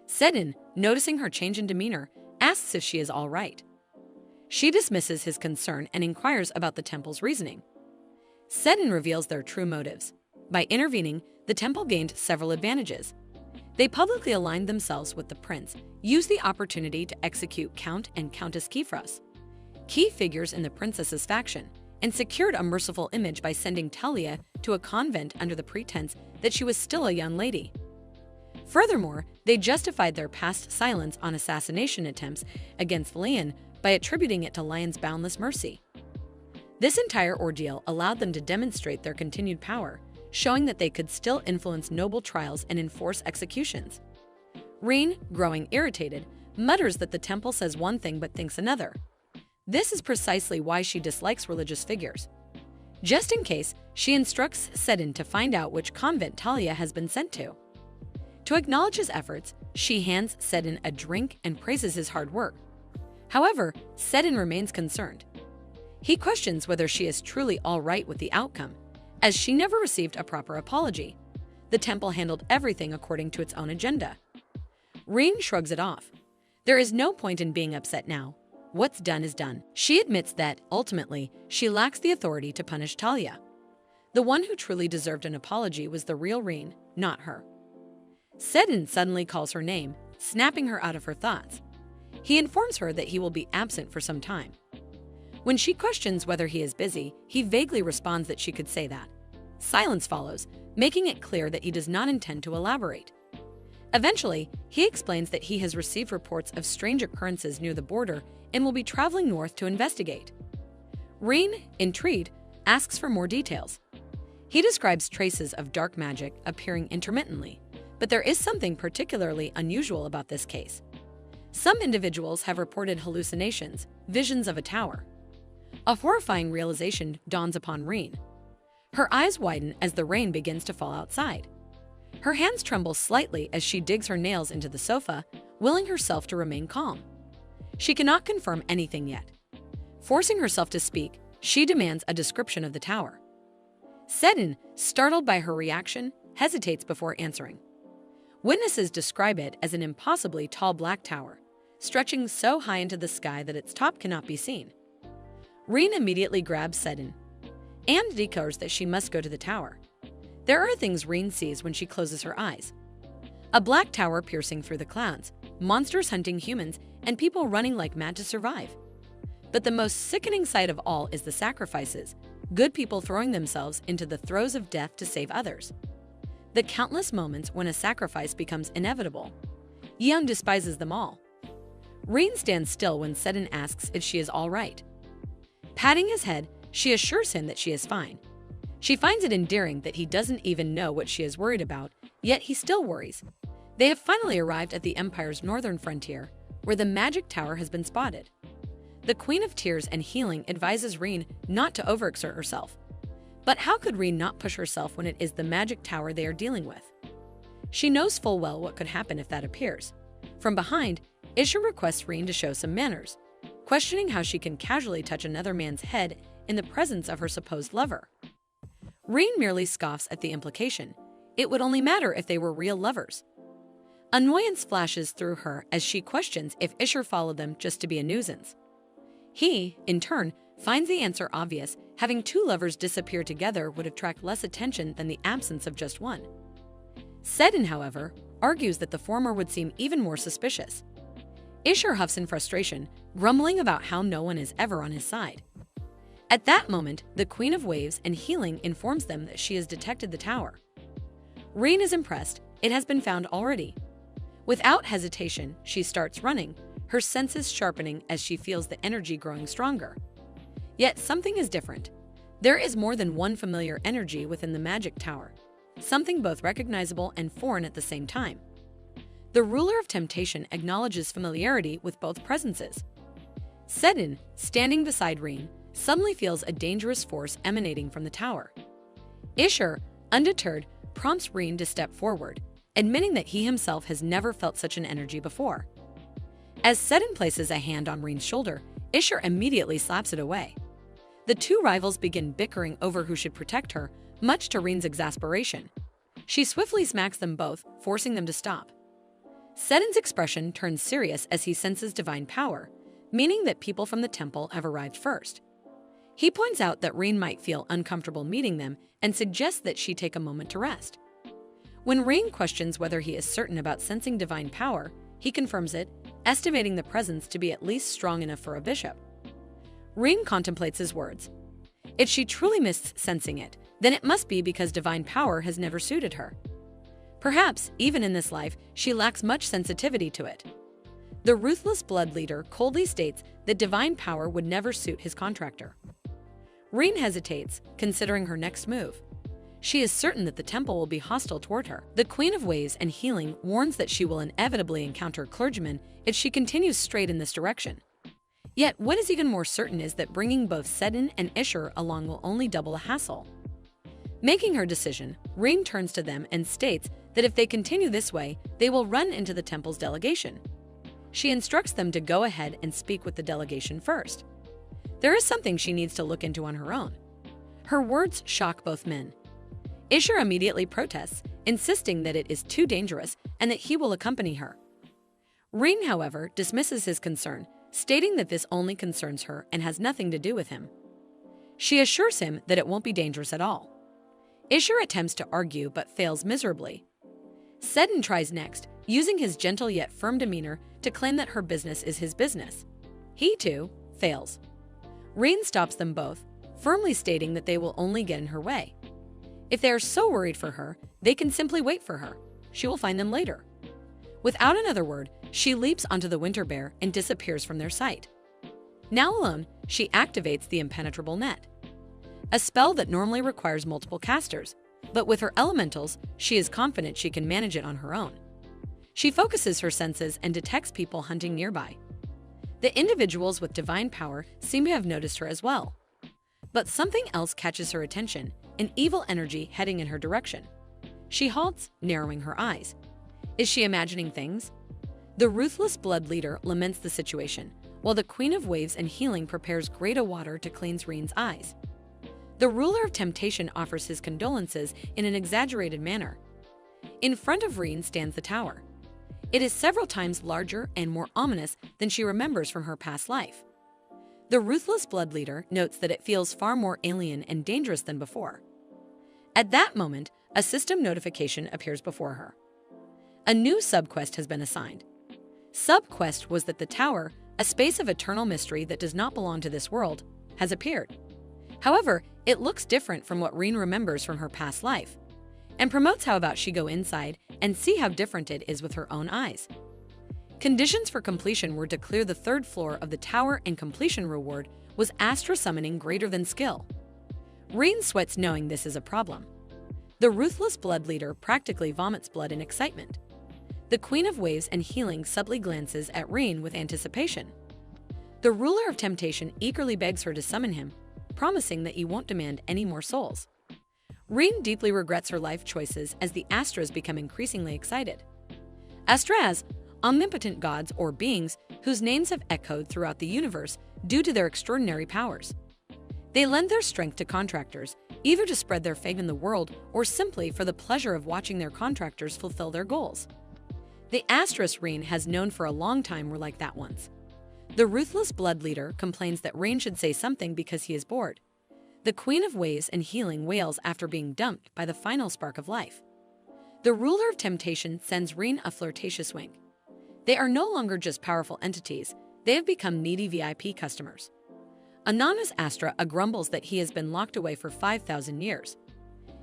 Sedin, noticing her change in demeanor, asks if she is all right. She dismisses his concern and inquires about the temple's reasoning. Sedin reveals their true motives. By intervening, the temple gained several advantages. They publicly aligned themselves with the prince, used the opportunity to execute Count and Countess Kifros, key figures in the princess's faction, and secured a merciful image by sending Talia to a convent under the pretense that she was still a young lady. Furthermore, they justified their past silence on assassination attempts against Lan by attributing it to Lan's boundless mercy. This entire ordeal allowed them to demonstrate their continued power, showing that they could still influence noble trials and enforce executions. Rein, growing irritated, mutters that the temple says one thing but thinks another. This is precisely why she dislikes religious figures. Just in case, she instructs Sedin to find out which convent Talia has been sent to. To acknowledge his efforts, she hands Sedin a drink and praises his hard work. However, Sedin remains concerned. He questions whether she is truly all right with the outcome, as she never received a proper apology. The temple handled everything according to its own agenda. Rein shrugs it off. There is no point in being upset now. What's done is done. She admits that, ultimately, she lacks the authority to punish Talia. The one who truly deserved an apology was the real Rein, not her. Sedin suddenly calls her name, snapping her out of her thoughts. He informs her that he will be absent for some time. When she questions whether he is busy, he vaguely responds that she could say that. Silence follows, making it clear that he does not intend to elaborate. Eventually, he explains that he has received reports of strange occurrences near the border and will be traveling north to investigate. Rein, intrigued, asks for more details. He describes traces of dark magic appearing intermittently, but there is something particularly unusual about this case. Some individuals have reported hallucinations, visions of a tower. A horrifying realization dawns upon Rein. Her eyes widen as the rain begins to fall outside. Her hands tremble slightly as she digs her nails into the sofa, willing herself to remain calm. She cannot confirm anything yet. Forcing herself to speak, she demands a description of the tower. Sedin, startled by her reaction, hesitates before answering. Witnesses describe it as an impossibly tall black tower, stretching so high into the sky that its top cannot be seen. Rein immediately grabs Sedin and declares that she must go to the tower. There are things Rein sees when she closes her eyes. A black tower piercing through the clouds, monsters hunting humans, and people running like mad to survive. But the most sickening sight of all is the sacrifices, good people throwing themselves into the throes of death to save others. The countless moments when a sacrifice becomes inevitable. Yeon despises them all. Rein stands still when Sedin asks if she is all right. Patting his head, she assures him that she is fine. She finds it endearing that he doesn't even know what she is worried about, yet he still worries. They have finally arrived at the Empire's northern frontier, where the magic tower has been spotted. The Queen of Tears and Healing advises Rein not to overexert herself. But how could Rein not push herself when it is the magic tower they are dealing with? She knows full well what could happen if that appears. From behind, Isha requests Rein to show some manners, questioning how she can casually touch another man's head in the presence of her supposed lover. Rein merely scoffs at the implication. It would only matter if they were real lovers. Annoyance flashes through her as she questions if Isher followed them just to be a nuisance. He, in turn, finds the answer obvious. Having two lovers disappear together would attract less attention than the absence of just one. Sedin, however, argues that the former would seem even more suspicious. Isher huffs in frustration, grumbling about how no one is ever on his side. At that moment, the Queen of Waves and Healing informs them that she has detected the tower. Rein is impressed. It has been found already. Without hesitation, she starts running, her senses sharpening as she feels the energy growing stronger. Yet something is different. There is more than one familiar energy within the magic tower, something both recognizable and foreign at the same time. The ruler of temptation acknowledges familiarity with both presences. Sedin, standing beside Rein, suddenly feels a dangerous force emanating from the tower. Isher, undeterred, prompts Rein to step forward, admitting that he himself has never felt such an energy before. As Sedin places a hand on Rein's shoulder, Isher immediately slaps it away. The two rivals begin bickering over who should protect her, much to Rein's exasperation. She swiftly smacks them both, forcing them to stop. Sedin's expression turns serious as he senses divine power, meaning that people from the temple have arrived first. He points out that Rein might feel uncomfortable meeting them and suggests that she take a moment to rest. When Rein questions whether he is certain about sensing divine power, he confirms it, estimating the presence to be at least strong enough for a bishop. Rein contemplates his words. If she truly missed sensing it, then it must be because divine power has never suited her. Perhaps, even in this life, she lacks much sensitivity to it. The ruthless blood leader coldly states that divine power would never suit his contractor. Rein hesitates, considering her next move. She is certain that the temple will be hostile toward her. The Queen of Waves and Healing warns that she will inevitably encounter clergymen if she continues straight in this direction. Yet, what is even more certain is that bringing both Sedin and Isher along will only double the hassle. Making her decision, Rein turns to them and states that if they continue this way, they will run into the temple's delegation. She instructs them to go ahead and speak with the delegation first. There is something she needs to look into on her own. Her words shock both men. Isher immediately protests, insisting that it is too dangerous and that he will accompany her. Rein, however, dismisses his concern, stating that this only concerns her and has nothing to do with him. She assures him that it won't be dangerous at all. Isher attempts to argue but fails miserably. Sedin tries next, using his gentle yet firm demeanor to claim that her business is his business. He, too, fails. Rein stops them both, firmly stating that they will only get in her way. If they are so worried for her, they can simply wait for her. She will find them later. Without another word, she leaps onto the winter bear and disappears from their sight. Now alone, she activates the impenetrable net, a spell that normally requires multiple casters, but with her elementals, she is confident she can manage it on her own. She focuses her senses and detects people hunting nearby. The individuals with divine power seem to have noticed her as well. But something else catches her attention, an evil energy heading in her direction. She halts, narrowing her eyes. Is she imagining things? The ruthless blood leader laments the situation, while the Queen of Waves and Healing prepares Greta water to cleanse Rein's eyes. The ruler of temptation offers his condolences in an exaggerated manner. In front of Rein stands the tower. It is several times larger and more ominous than she remembers from her past life. The ruthless blood leader notes that it feels far more alien and dangerous than before. At that moment, a system notification appears before her. A new subquest has been assigned. Subquest was that the tower, a space of eternal mystery that does not belong to this world, has appeared. However, it looks different from what Rein remembers from her past life, and promotes how about she go inside and see how different it is with her own eyes. Conditions for completion were to clear the 3rd floor of the tower, and completion reward was Astra summoning greater than skill. Rein sweats knowing this is a problem. The ruthless blood leader practically vomits blood in excitement. The Queen of Waves and Healing subtly glances at Rein with anticipation. The ruler of temptation eagerly begs her to summon him, promising that he won't demand any more souls. Rein deeply regrets her life choices as the Astras become increasingly excited. Astras, omnipotent gods or beings whose names have echoed throughout the universe due to their extraordinary powers. They lend their strength to contractors, either to spread their fame in the world or simply for the pleasure of watching their contractors fulfill their goals. The Astras Rein has known for a long time were like that once. The ruthless blood leader complains that Rein should say something because he is bored. The Queen of Waves and Healing wails after being dumped by the final spark of life. The ruler of temptation sends Rein a flirtatious wink. They are no longer just powerful entities, they have become needy VIP customers. Anonymous Astra grumbles that he has been locked away for 5,000 years.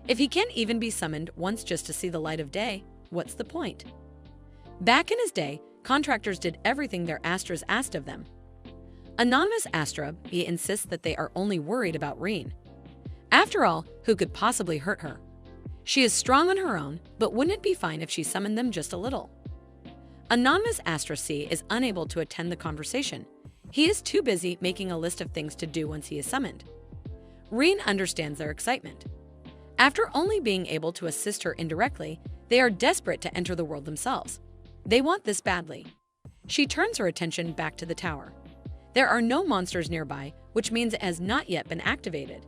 If he can't even be summoned once just to see the light of day, what's the point? Back in his day, contractors did everything their Astras asked of them. Anonymous Astra he insists that they are only worried about Rein. After all, who could possibly hurt her? She is strong on her own, but wouldn't it be fine if she summoned them just a little? Anonymous Astra C is unable to attend the conversation. He is too busy making a list of things to do once he is summoned. Rein understands their excitement. After only being able to assist her indirectly, they are desperate to enter the world themselves. They want this badly. She turns her attention back to the tower. There are no monsters nearby, which means it has not yet been activated.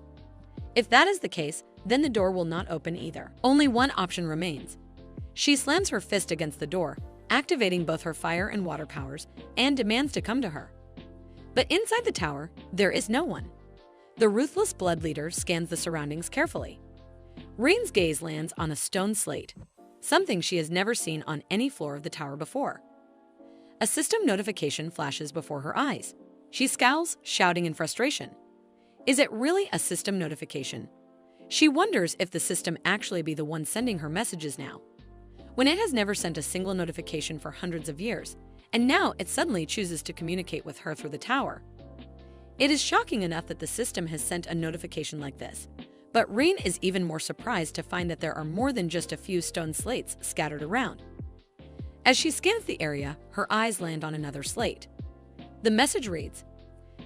If that is the case, then the door will not open either. Only one option remains. She slams her fist against the door, activating both her fire and water powers, and demands to come to her. But inside the tower, there is no one. The ruthless blood leader scans the surroundings carefully. Rein's gaze lands on a stone slate, something she has never seen on any floor of the tower before. A system notification flashes before her eyes. She scowls, shouting in frustration. Is it really a system notification? She wonders if the system actually be the one sending her messages now, when it has never sent a single notification for hundreds of years, and now it suddenly chooses to communicate with her through the tower. It is shocking enough that the system has sent a notification like this, but Rein is even more surprised to find that there are more than just a few stone slates scattered around. As she scans the area, her eyes land on another slate. The message reads,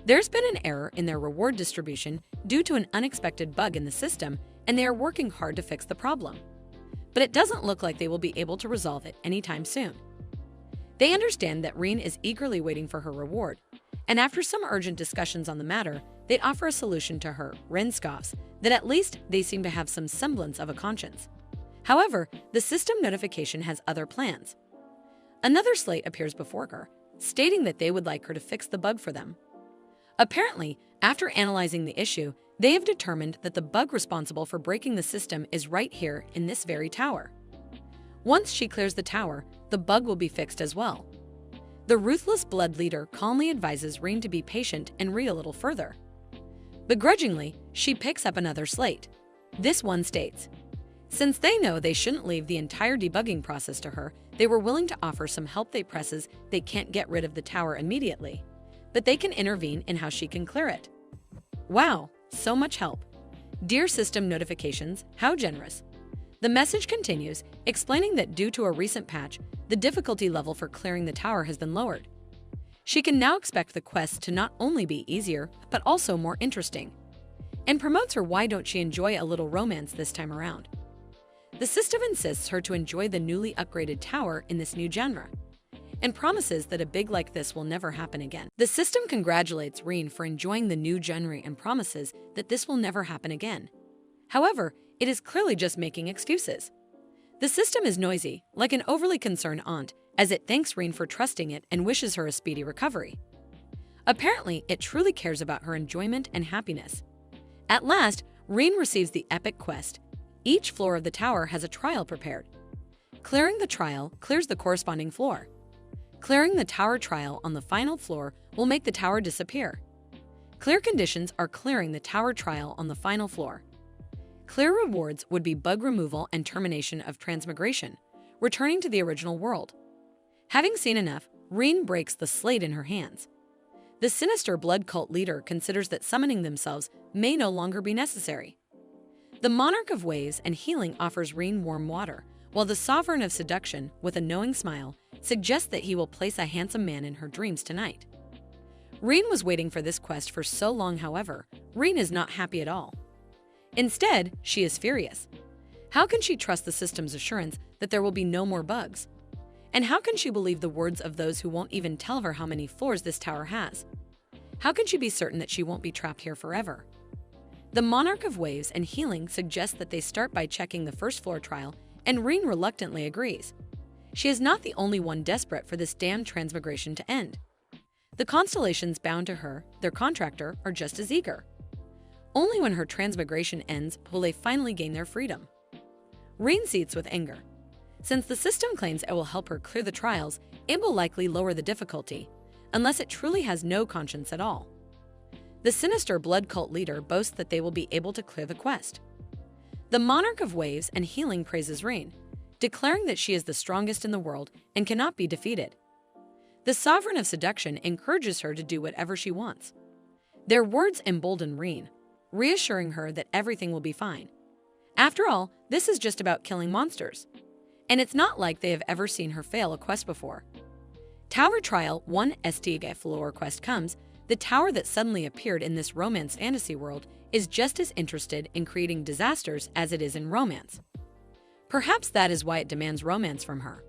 "There's been an error in their reward distribution due to an unexpected bug in the system, and they are working hard to fix the problem. But it doesn't look like they will be able to resolve it anytime soon." They understand that Rein is eagerly waiting for her reward, and after some urgent discussions on the matter, they'd offer a solution to her. Rein scoffs that at least they seem to have some semblance of a conscience. However, the system notification has other plans. Another slate appears before her, stating that they would like her to fix the bug for them. Apparently, after analyzing the issue, they have determined that the bug responsible for breaking the system is right here in this very tower. Once she clears the tower, the bug will be fixed as well. The ruthless blood leader calmly advises Rein to be patient and read a little further. Begrudgingly, she picks up another slate. This one states, since they know they shouldn't leave the entire debugging process to her, they were willing to offer some help. They presses they can't get rid of the tower immediately, but they can intervene in how she can clear it. Wow, so much help. Dear system notifications, how generous. The message continues, explaining that due to a recent patch, the difficulty level for clearing the tower has been lowered. She can now expect the quest to not only be easier, but also more interesting, and promotes her why don't she enjoy a little romance this time around. The system insists her to enjoy the newly upgraded tower in this new genre, and promises that a big like this will never happen again. The system congratulates Rein for enjoying the new genre and promises that this will never happen again. However, it is clearly just making excuses. The system is noisy, like an overly concerned aunt, as it thanks Reen for trusting it and wishes her a speedy recovery. Apparently, it truly cares about her enjoyment and happiness. At last, Reen receives the epic quest. Each floor of the tower has a trial prepared. Clearing the trial clears the corresponding floor. Clearing the tower trial on the final floor will make the tower disappear. Clear conditions are clearing the tower trial on the final floor. Clear rewards would be bug removal and termination of transmigration, returning to the original world. Having seen enough, Reen breaks the slate in her hands. The sinister blood cult leader considers that summoning themselves may no longer be necessary. The monarch of waves and healing offers Reen warm water, while the sovereign of seduction, with a knowing smile, suggests that he will place a handsome man in her dreams tonight. Reen was waiting for this quest for so long, however, Reen is not happy at all. Instead, she is furious. How can she trust the system's assurance that there will be no more bugs? And how can she believe the words of those who won't even tell her how many floors this tower has? How can she be certain that she won't be trapped here forever? The monarch of waves and healing suggests that they start by checking the first floor trial, and Reen reluctantly agrees. She is not the only one desperate for this damned transmigration to end. The constellations bound to her, their contractor, are just as eager. Only when her transmigration ends will they finally gain their freedom. Reen seethes with anger. Since the system claims it will help her clear the trials, it will likely lower the difficulty, unless it truly has no conscience at all. The sinister blood cult leader boasts that they will be able to clear the quest. The monarch of waves and healing praises Reen, declaring that she is the strongest in the world and cannot be defeated. The sovereign of seduction encourages her to do whatever she wants. Their words embolden Reen, reassuring her that everything will be fine. After all, this is just about killing monsters. And it's not like they have ever seen her fail a quest before. Tower Trial 1 STG floor quest comes. The tower that suddenly appeared in this romance fantasy world is just as interested in creating disasters as it is in romance. Perhaps that is why it demands romance from her.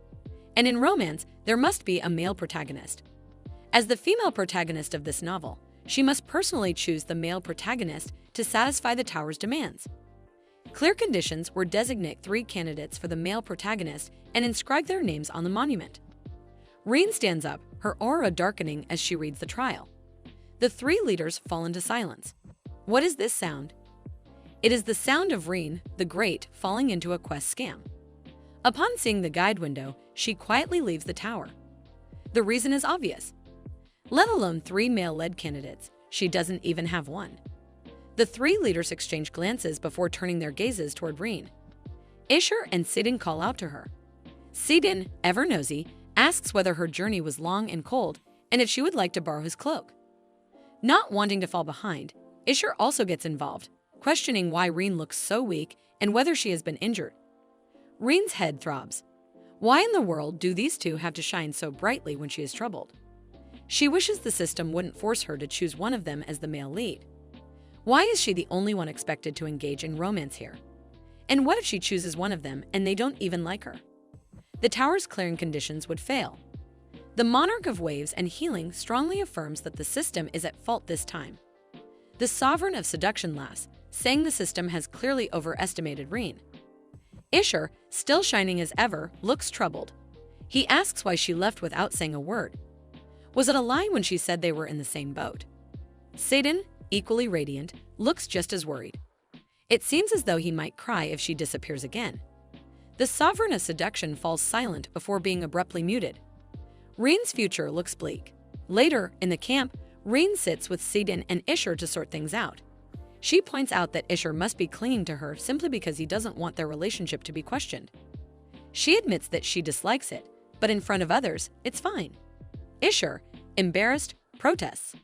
And in romance, there must be a male protagonist. As the female protagonist of this novel, she must personally choose the male protagonist to satisfy the tower's demands. Clear conditions were designate 3 candidates for the male protagonist and inscribe their names on the monument. Reen stands up, her aura darkening as she reads the trial. The 3 leaders fall into silence. What is this sound? It is the sound of Reen, the Great, falling into a quest scam. Upon seeing the guide window, she quietly leaves the tower. The reason is obvious. Let alone 3 male-led candidates, she doesn't even have one. The 3 leaders exchange glances before turning their gazes toward Reen. Isher and Sidin call out to her. Sidin, ever nosy, asks whether her journey was long and cold and if she would like to borrow his cloak. Not wanting to fall behind, Isher also gets involved, questioning why Reen looks so weak and whether she has been injured. Reen's head throbs. Why in the world do these 2 have to shine so brightly when she is troubled? She wishes the system wouldn't force her to choose one of them as the male lead. Why is she the only one expected to engage in romance here? And what if she chooses one of them and they don't even like her? The tower's clearing conditions would fail. The monarch of waves and healing strongly affirms that the system is at fault this time. The sovereign of seduction laughs, saying the system has clearly overestimated Reen. Isher, still shining as ever, looks troubled. He asks why she left without saying a word. Was it a lie when she said they were in the same boat? Sidin, equally radiant, looks just as worried. It seems as though he might cry if she disappears again. The sovereign of seduction falls silent before being abruptly muted. Reen's future looks bleak. Later, in the camp, Reen sits with Sidin and Isher to sort things out. She points out that Isher must be clinging to her simply because he doesn't want their relationship to be questioned. She admits that she dislikes it, but in front of others, it's fine. Isher, embarrassed, protests.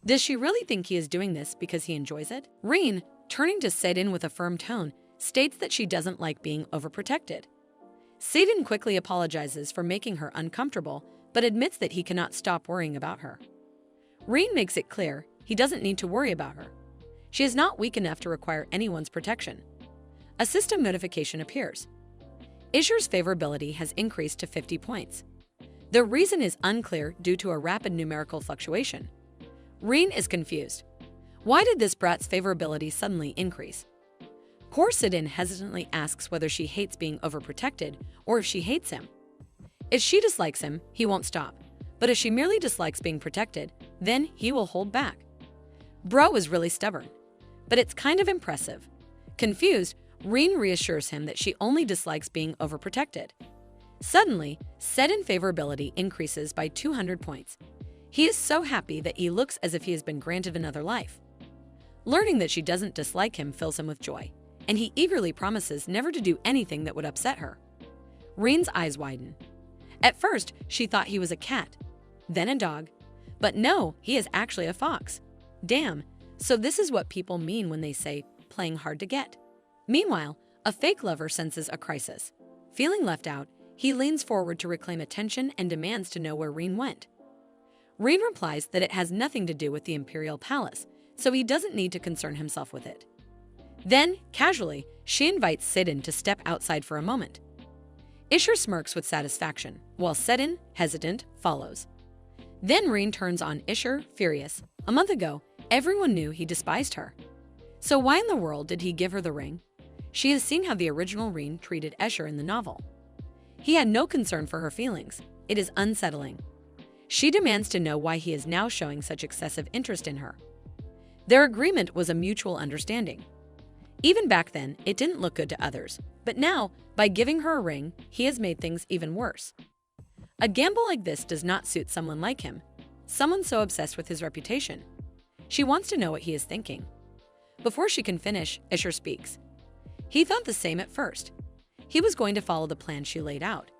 Does she really think he is doing this because he enjoys it? Reen, turning to Sidin with a firm tone, states that she doesn't like being overprotected. Sidin quickly apologizes for making her uncomfortable, but admits that he cannot stop worrying about her. Reen makes it clear he doesn't need to worry about her. She is not weak enough to require anyone's protection. A system notification appears. Isher's favorability has increased to 50 points. The reason is unclear due to a rapid numerical fluctuation. Reen is confused. Why did this brat's favorability suddenly increase? Poor Sidin hesitantly asks whether she hates being overprotected or if she hates him. If she dislikes him, he won't stop. But if she merely dislikes being protected, then he will hold back. Bro is really stubborn, but it's kind of impressive. Confused, Rein reassures him that she only dislikes being overprotected. Suddenly, Sedin favorability increases by 200 points. He is so happy that he looks as if he has been granted another life. Learning that she doesn't dislike him fills him with joy, and he eagerly promises never to do anything that would upset her. Rein's eyes widen. At first, she thought he was a cat, then a dog, but no, he is actually a fox. Damn, so this is what people mean when they say playing hard to get. Meanwhile, a fake lover senses a crisis. Feeling left out, he leans forward to reclaim attention and demands to know where Rein went. Rein replies that it has nothing to do with the Imperial Palace, so he doesn't need to concern himself with it. Then, casually, she invites Sedin to step outside for a moment. Isher smirks with satisfaction, while Sedin, hesitant, follows. Then Rein turns on Isher, furious. A month ago, everyone knew he despised her. So why in the world did he give her the ring? She has seen how the original Rein treated Isher in the novel. He had no concern for her feelings. It is unsettling. She demands to know why he is now showing such excessive interest in her. Their agreement was a mutual understanding. Even back then, it didn't look good to others, but now, by giving her a ring, he has made things even worse. A gamble like this does not suit someone like him, someone so obsessed with his reputation. She wants to know what he is thinking. Before she can finish, Isher speaks. He thought the same at first. He was going to follow the plan she laid out.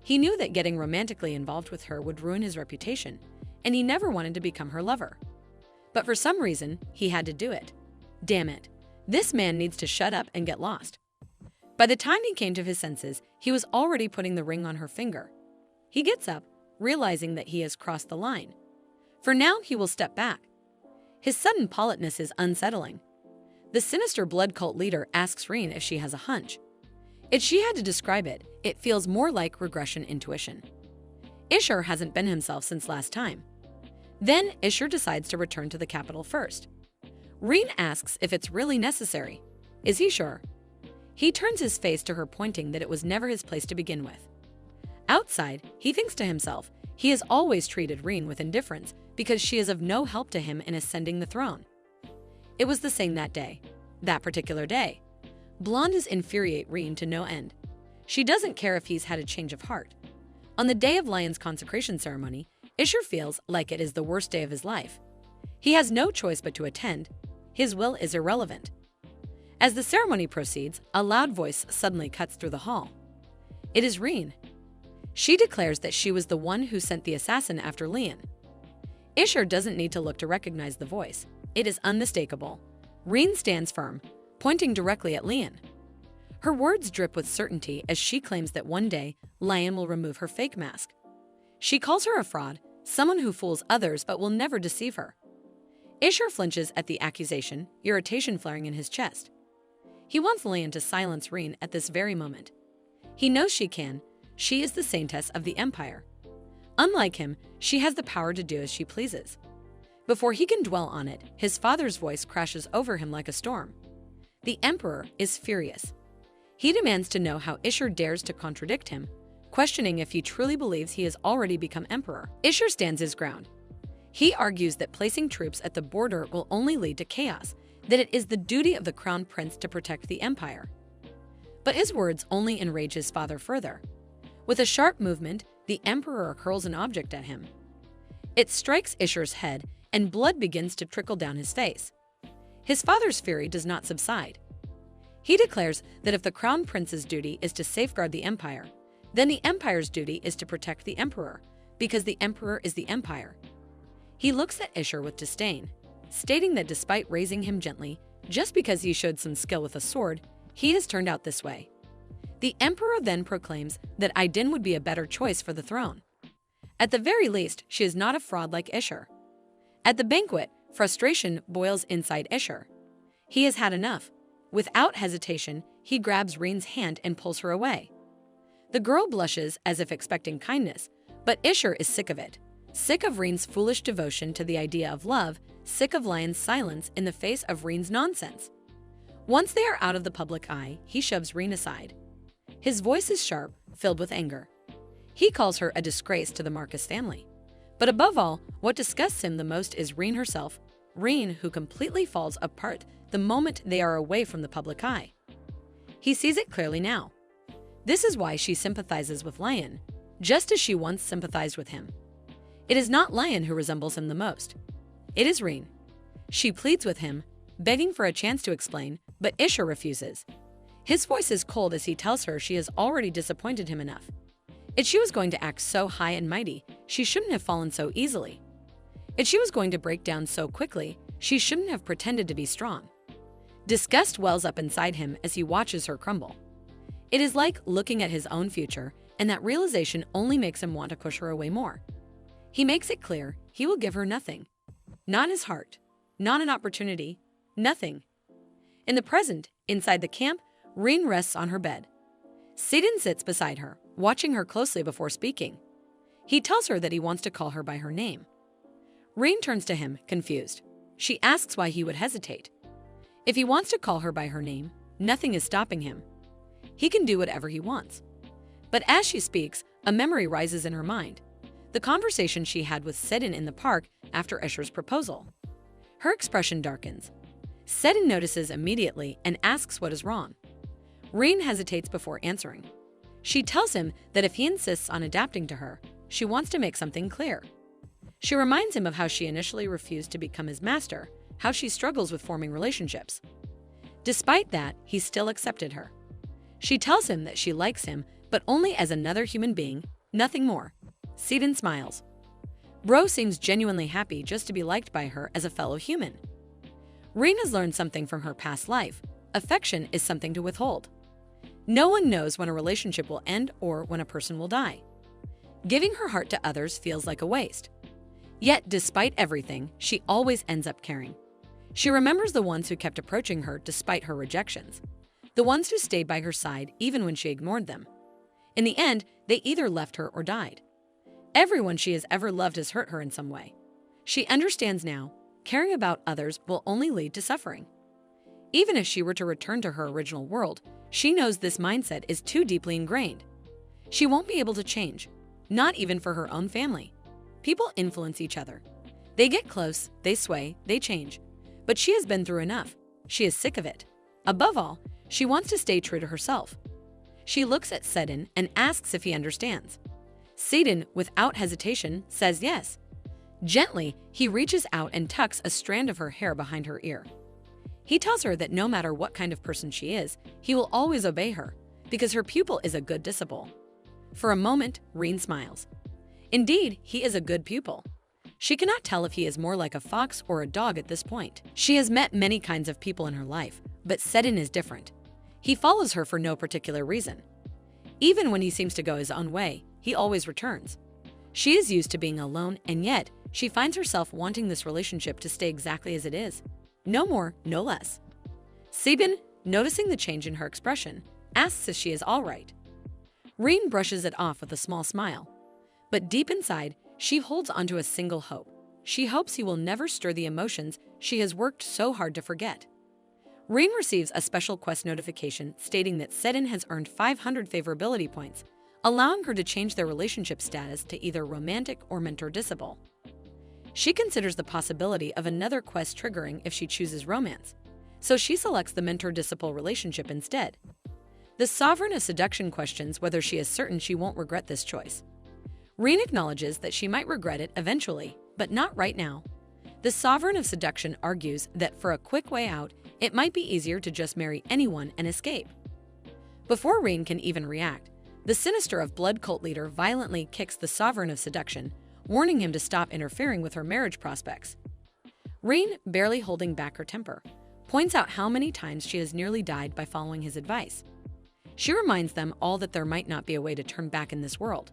He knew that getting romantically involved with her would ruin his reputation, and he never wanted to become her lover. But for some reason, he had to do it. Damn it. This man needs to shut up and get lost. By the time he came to his senses, he was already putting the ring on her finger. He gets up, realizing that he has crossed the line. For now, he will step back. His sudden politeness is unsettling. The sinister blood cult leader asks Rein if she has a hunch. If she had to describe it, it feels more like regression intuition. Isher hasn't been himself since last time. Then Isher decides to return to the capital first. Rein asks if it's really necessary. Is he sure? He turns his face to her, pointing that it was never his place to begin with. Outside, he thinks to himself, he has always treated Rein with indifference because she is of no help to him in ascending the throne. It was the same that day. That particular day. Blondes infuriate Rein to no end. She doesn't care if he's had a change of heart. On the day of Lion's consecration ceremony, Isher feels like it is the worst day of his life. He has no choice but to attend. His will is irrelevant. As the ceremony proceeds, a loud voice suddenly cuts through the hall. It is Rein. She declares that she was the one who sent the assassin after Lian. Isher doesn't need to look to recognize the voice. It is unmistakable. Rein stands firm, pointing directly at Lian. Her words drip with certainty as she claims that one day, Lian will remove her fake mask. She calls her a fraud, someone who fools others but will never deceive her. Isher flinches at the accusation, irritation flaring in his chest. He wants Lian to silence Rein at this very moment. He knows she can. She is the saintess of the Empire. Unlike him, she has the power to do as she pleases. Before he can dwell on it, his father's voice crashes over him like a storm. The Emperor is furious. He demands to know how Isher dares to contradict him, questioning if he truly believes he has already become emperor. Isher stands his ground. He argues that placing troops at the border will only lead to chaos, that it is the duty of the crown prince to protect the empire. But his words only enrage his father further. With a sharp movement, the emperor hurls an object at him. It strikes Isher's head, and blood begins to trickle down his face. His father's fury does not subside. He declares that if the crown prince's duty is to safeguard the empire, then the empire's duty is to protect the emperor, because the emperor is the empire. He looks at Isher with disdain, stating that despite raising him gently, just because he showed some skill with a sword, he has turned out this way. The emperor then proclaims that Aydin would be a better choice for the throne. At the very least, she is not a fraud like Isher. At the banquet, frustration boils inside Isher. He has had enough. Without hesitation, he grabs Rein's hand and pulls her away. The girl blushes as if expecting kindness, but Isher is sick of it. Sick of Rein's foolish devotion to the idea of love, sick of Lion's silence in the face of Rein's nonsense. Once they are out of the public eye, he shoves Rein aside. His voice is sharp, filled with anger. He calls her a disgrace to the Marcus family. But above all, what disgusts him the most is Rein herself, Rein who completely falls apart the moment they are away from the public eye. He sees it clearly now. This is why she sympathizes with Lion, just as she once sympathized with him. It is not Lion who resembles him the most. It is Rein. She pleads with him, begging for a chance to explain, but Isha refuses. His voice is cold as he tells her she has already disappointed him enough. If she was going to act so high and mighty, she shouldn't have fallen so easily. If she was going to break down so quickly, she shouldn't have pretended to be strong. Disgust wells up inside him as he watches her crumble. It is like looking at his own future, and that realization only makes him want to push her away more. He makes it clear he will give her nothing. Not his heart, not an opportunity, nothing. In the present, inside the camp, Rein rests on her bed. Sidin sits beside her, watching her closely before speaking. He tells her that he wants to call her by her name. Rein turns to him, confused. She asks why he would hesitate. If he wants to call her by her name, nothing is stopping him. He can do whatever he wants. But as she speaks, a memory rises in her mind. The conversation she had with Sedin in the park after Escher's proposal. Her expression darkens. Sedin notices immediately and asks what is wrong. Rein hesitates before answering. She tells him that if he insists on adapting to her, she wants to make something clear. She reminds him of how she initially refused to become his master, how she struggles with forming relationships. Despite that, he still accepted her. She tells him that she likes him, but only as another human being, nothing more. Sidin smiles. Bro seems genuinely happy just to be liked by her as a fellow human. Rein has learned something from her past life. Affection is something to withhold. No one knows when a relationship will end or when a person will die. Giving her heart to others feels like a waste. Yet, despite everything, she always ends up caring. She remembers the ones who kept approaching her despite her rejections. The ones who stayed by her side even when she ignored them. In the end, they either left her or died. Everyone she has ever loved has hurt her in some way. She understands now, caring about others will only lead to suffering. Even if she were to return to her original world, she knows this mindset is too deeply ingrained. She won't be able to change, not even for her own family. People influence each other. They get close, they sway, they change. But she has been through enough. She is sick of it. Above all, she wants to stay true to herself. She looks at Sedin and asks if he understands. Sedin, without hesitation, says yes. Gently, he reaches out and tucks a strand of her hair behind her ear. He tells her that no matter what kind of person she is, he will always obey her, because her pupil is a good disciple. For a moment, Rein smiles. Indeed, he is a good pupil. She cannot tell if he is more like a fox or a dog at this point. She has met many kinds of people in her life, but Sedin is different. He follows her for no particular reason. Even when he seems to go his own way, he always returns. She is used to being alone, and yet she finds herself wanting this relationship to stay exactly as it is. No more, no less. Sebin, noticing the change in her expression, asks if she is all right. Rein brushes it off with a small smile. But deep inside, she holds onto a single hope. She hopes he will never stir the emotions she has worked so hard to forget. Rein receives a special quest notification stating that Sedin has earned 500 favorability points, allowing her to change their relationship status to either romantic or mentor-disciple. She considers the possibility of another quest triggering if she chooses romance, so she selects the mentor-disciple relationship instead. The Sovereign of Seduction questions whether she is certain she won't regret this choice. Rein acknowledges that she might regret it eventually, but not right now. The Sovereign of Seduction argues that for a quick way out, it might be easier to just marry anyone and escape. Before Rein can even react, the Sinister of Blood cult leader violently kicks the Sovereign of Seduction, warning him to stop interfering with her marriage prospects. Rein, barely holding back her temper, points out how many times she has nearly died by following his advice. She reminds them all that there might not be a way to turn back in this world.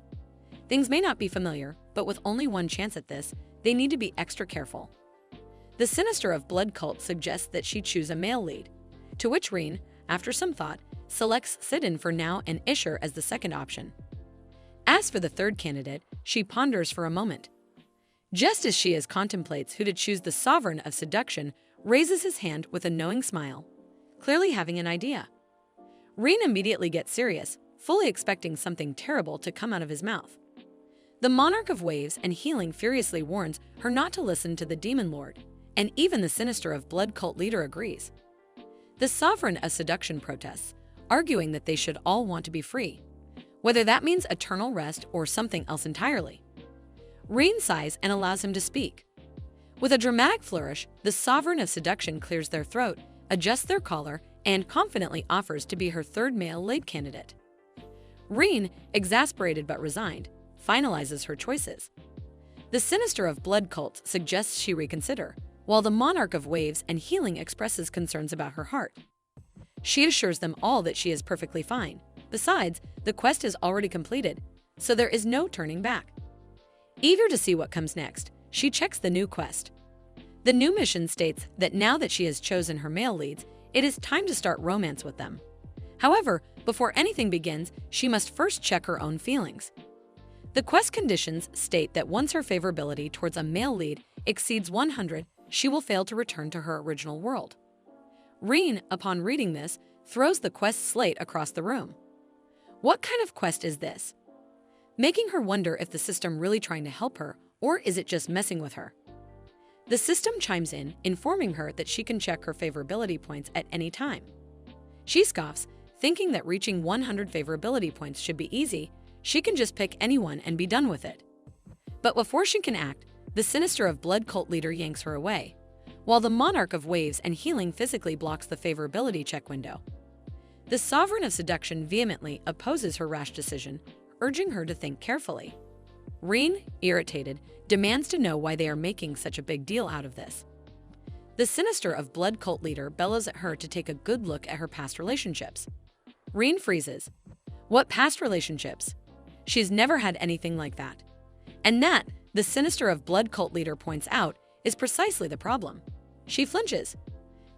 Things may not be familiar, but with only one chance at this, they need to be extra careful. The Sinister of Blood cult suggests that she choose a male lead, to which Rein, after some thought, selects Sidin for now and Isher as the second option. As for the third candidate, she ponders for a moment. Just as she contemplates who to choose, the Sovereign of Seduction raises his hand with a knowing smile, clearly having an idea. Rein immediately gets serious, fully expecting something terrible to come out of his mouth. The monarch of waves and healing furiously warns her not to listen to the demon lord, and even the sinister of blood cult leader agrees. The sovereign of seduction protests, arguing that they should all want to be free, whether that means eternal rest or something else entirely. Rein sighs and allows him to speak. With a dramatic flourish, the sovereign of seduction clears their throat, adjusts their collar, and confidently offers to be her third male lead candidate. Rein, exasperated but resigned, finalizes her choices. The sinister of blood cult suggests she reconsider, while the monarch of waves and healing expresses concerns about her heart. She assures them all that she is perfectly fine. Besides, the quest is already completed, so there is no turning back. Eager to see what comes next, she checks the new quest. The new mission states that now that she has chosen her male leads, it is time to start romance with them. However, before anything begins, she must first check her own feelings. The quest conditions state that once her favorability towards a male lead exceeds 100, she will fail to return to her original world. Rein, upon reading this, throws the quest slate across the room. What kind of quest is this? Making her wonder if the system really trying to help her, or is it just messing with her? The system chimes in, informing her that she can check her favorability points at any time. She scoffs, thinking that reaching 100 favorability points should be easy. She can just pick anyone and be done with it. But before she can act, the sinister of blood cult leader yanks her away, while the monarch of waves and healing physically blocks the favorability check window. The sovereign of seduction vehemently opposes her rash decision, urging her to think carefully. Rein, irritated, demands to know why they are making such a big deal out of this. The sinister of blood cult leader bellows at her to take a good look at her past relationships. Rein freezes. What past relationships? She's never had anything like that. And that, the sinister of blood cult leader points out, is precisely the problem. She flinches.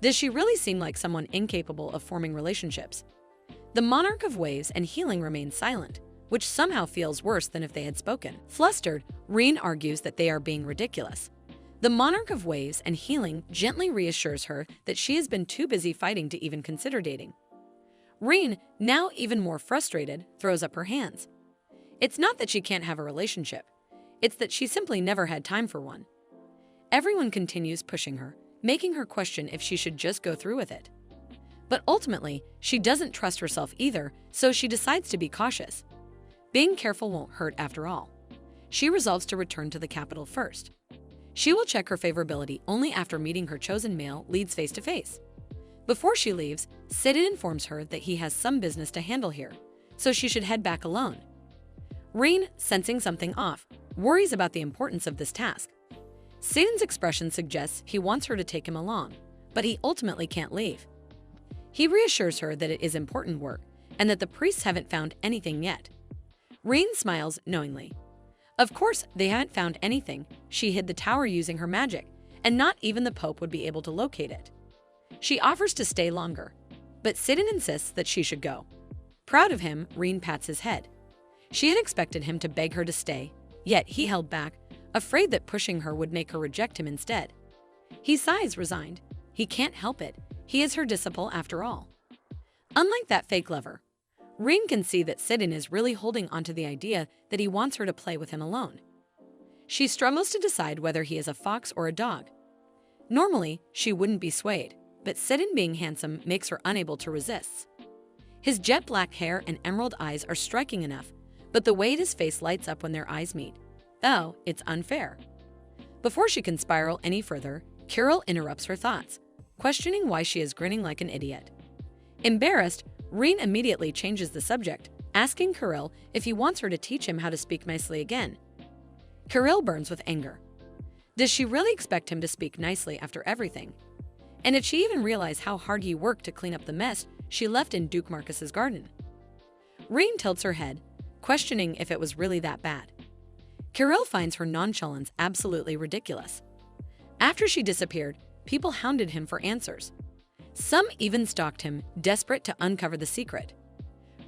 Does she really seem like someone incapable of forming relationships? The monarch of waves and healing remains silent, which somehow feels worse than if they had spoken. Flustered, Rein argues that they are being ridiculous. The monarch of waves and healing gently reassures her that she has been too busy fighting to even consider dating. Rein, now even more frustrated, throws up her hands. It's not that she can't have a relationship. It's that she simply never had time for one. Everyone continues pushing her, making her question if she should just go through with it. But ultimately, she doesn't trust herself either, so she decides to be cautious. Being careful won't hurt after all. She resolves to return to the capital first. She will check her favorability only after meeting her chosen male leads face to face. Before she leaves, Sidon informs her that he has some business to handle here, so she should head back alone. Rein, sensing something off, worries about the importance of this task. Sidon's expression suggests he wants her to take him along, but he ultimately can't leave. He reassures her that it is important work and that the priests haven't found anything yet. Rein smiles knowingly. Of course, they haven't found anything. She hid the tower using her magic, and not even the Pope would be able to locate it. She offers to stay longer, but Sidon insists that she should go. Proud of him, Rein pats his head. She had expected him to beg her to stay, yet he held back, afraid that pushing her would make her reject him instead. He sighs, resigned. He can't help it. He is her disciple after all. Unlike that fake lover, Rein can see that Sidon is really holding onto the idea that he wants her to play with him alone. She struggles to decide whether he is a fox or a dog. Normally, she wouldn't be swayed, but Sidon being handsome makes her unable to resist. His jet black hair and emerald eyes are striking enough, but the way his face lights up when their eyes meet, oh, it's unfair. Before she can spiral any further, Kirill interrupts her thoughts, questioning why she is grinning like an idiot. Embarrassed, Rein immediately changes the subject, asking Kirill if he wants her to teach him how to speak nicely again. Kirill burns with anger. Does she really expect him to speak nicely after everything? And did she even realize how hard he worked to clean up the mess she left in Duke Marcus's garden? Rein tilts her head, questioning if it was really that bad. Kirill finds her nonchalance absolutely ridiculous. After she disappeared, people hounded him for answers. Some even stalked him, desperate to uncover the secret.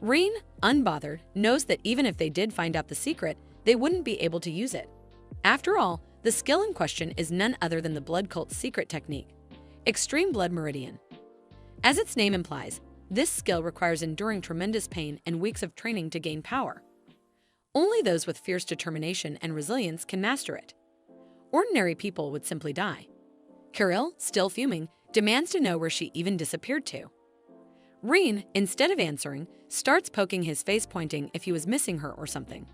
Rein, unbothered, knows that even if they did find out the secret, they wouldn't be able to use it. After all, the skill in question is none other than the blood cult's secret technique, Extreme Blood Meridian. As its name implies, This skill requires enduring tremendous pain and weeks of training to gain power. Only those with fierce determination and resilience can master it. Ordinary people would simply die. Kirill, still fuming, demands to know where she even disappeared to. Rein, instead of answering, starts poking his face, pointing if he was missing her or something.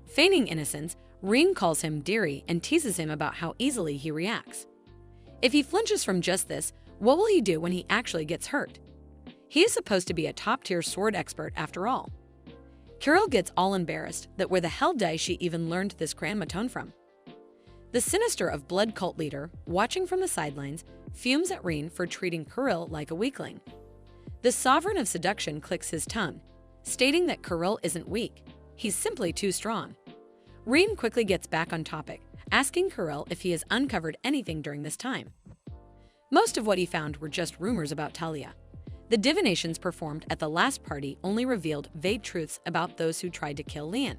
Feigning innocence, Rein calls him dearie and teases him about how easily he reacts. If he flinches from just this, what will he do when he actually gets hurt? He is supposed to be a top-tier sword expert after all. Kirill gets all embarrassed that where the hell did she even learned this grammaton from? The sinister of blood cult leader, watching from the sidelines, fumes at Rein for treating Kirill like a weakling. The sovereign of seduction clicks his tongue, stating that Kirill isn't weak, he's simply too strong. Rein quickly gets back on topic, asking Kirill if he has uncovered anything during this time. Most of what he found were just rumors about Talia. The divinations performed at the last party only revealed vague truths about those who tried to kill Lian.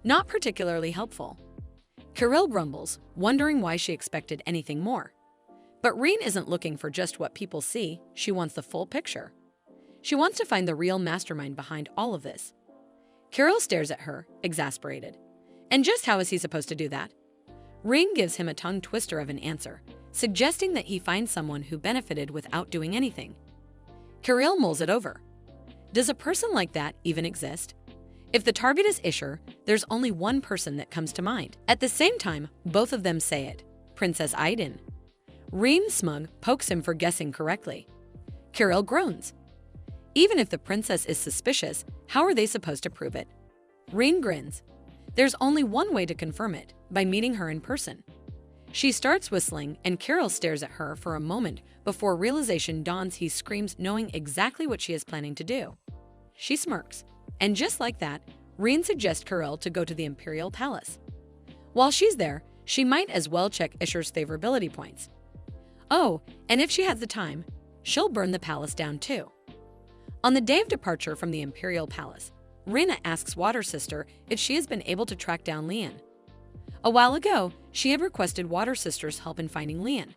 Not particularly helpful. Kirill grumbles, wondering why she expected anything more. But Rein isn't looking for just what people see, she wants the full picture. She wants to find the real mastermind behind all of this. Kirill stares at her, exasperated. And just how is he supposed to do that? Rein gives him a tongue twister of an answer, suggesting that he find someone who benefited without doing anything. Kirill mulls it over. Does a person like that even exist? If the target is Isher, there's only one person that comes to mind. At the same time, both of them say it, Princess Aiden. Rein, smug, pokes him for guessing correctly. Kirill groans. Even if the princess is suspicious, how are they supposed to prove it? Rein grins. There's only one way to confirm it, by meeting her in person. She starts whistling, and Kirill stares at her for a moment before realization dawns. He screams, knowing exactly what she is planning to do. She smirks, and just like that, Rein suggests Kirill to go to the Imperial Palace. While she's there, she might as well check Isher's favorability points. Oh, and if she has the time, she'll burn the palace down too. On the day of departure from the Imperial Palace, Reina asks Water Sister if she has been able to track down Lian. A while ago, she had requested Water Sister's help in finding Lian.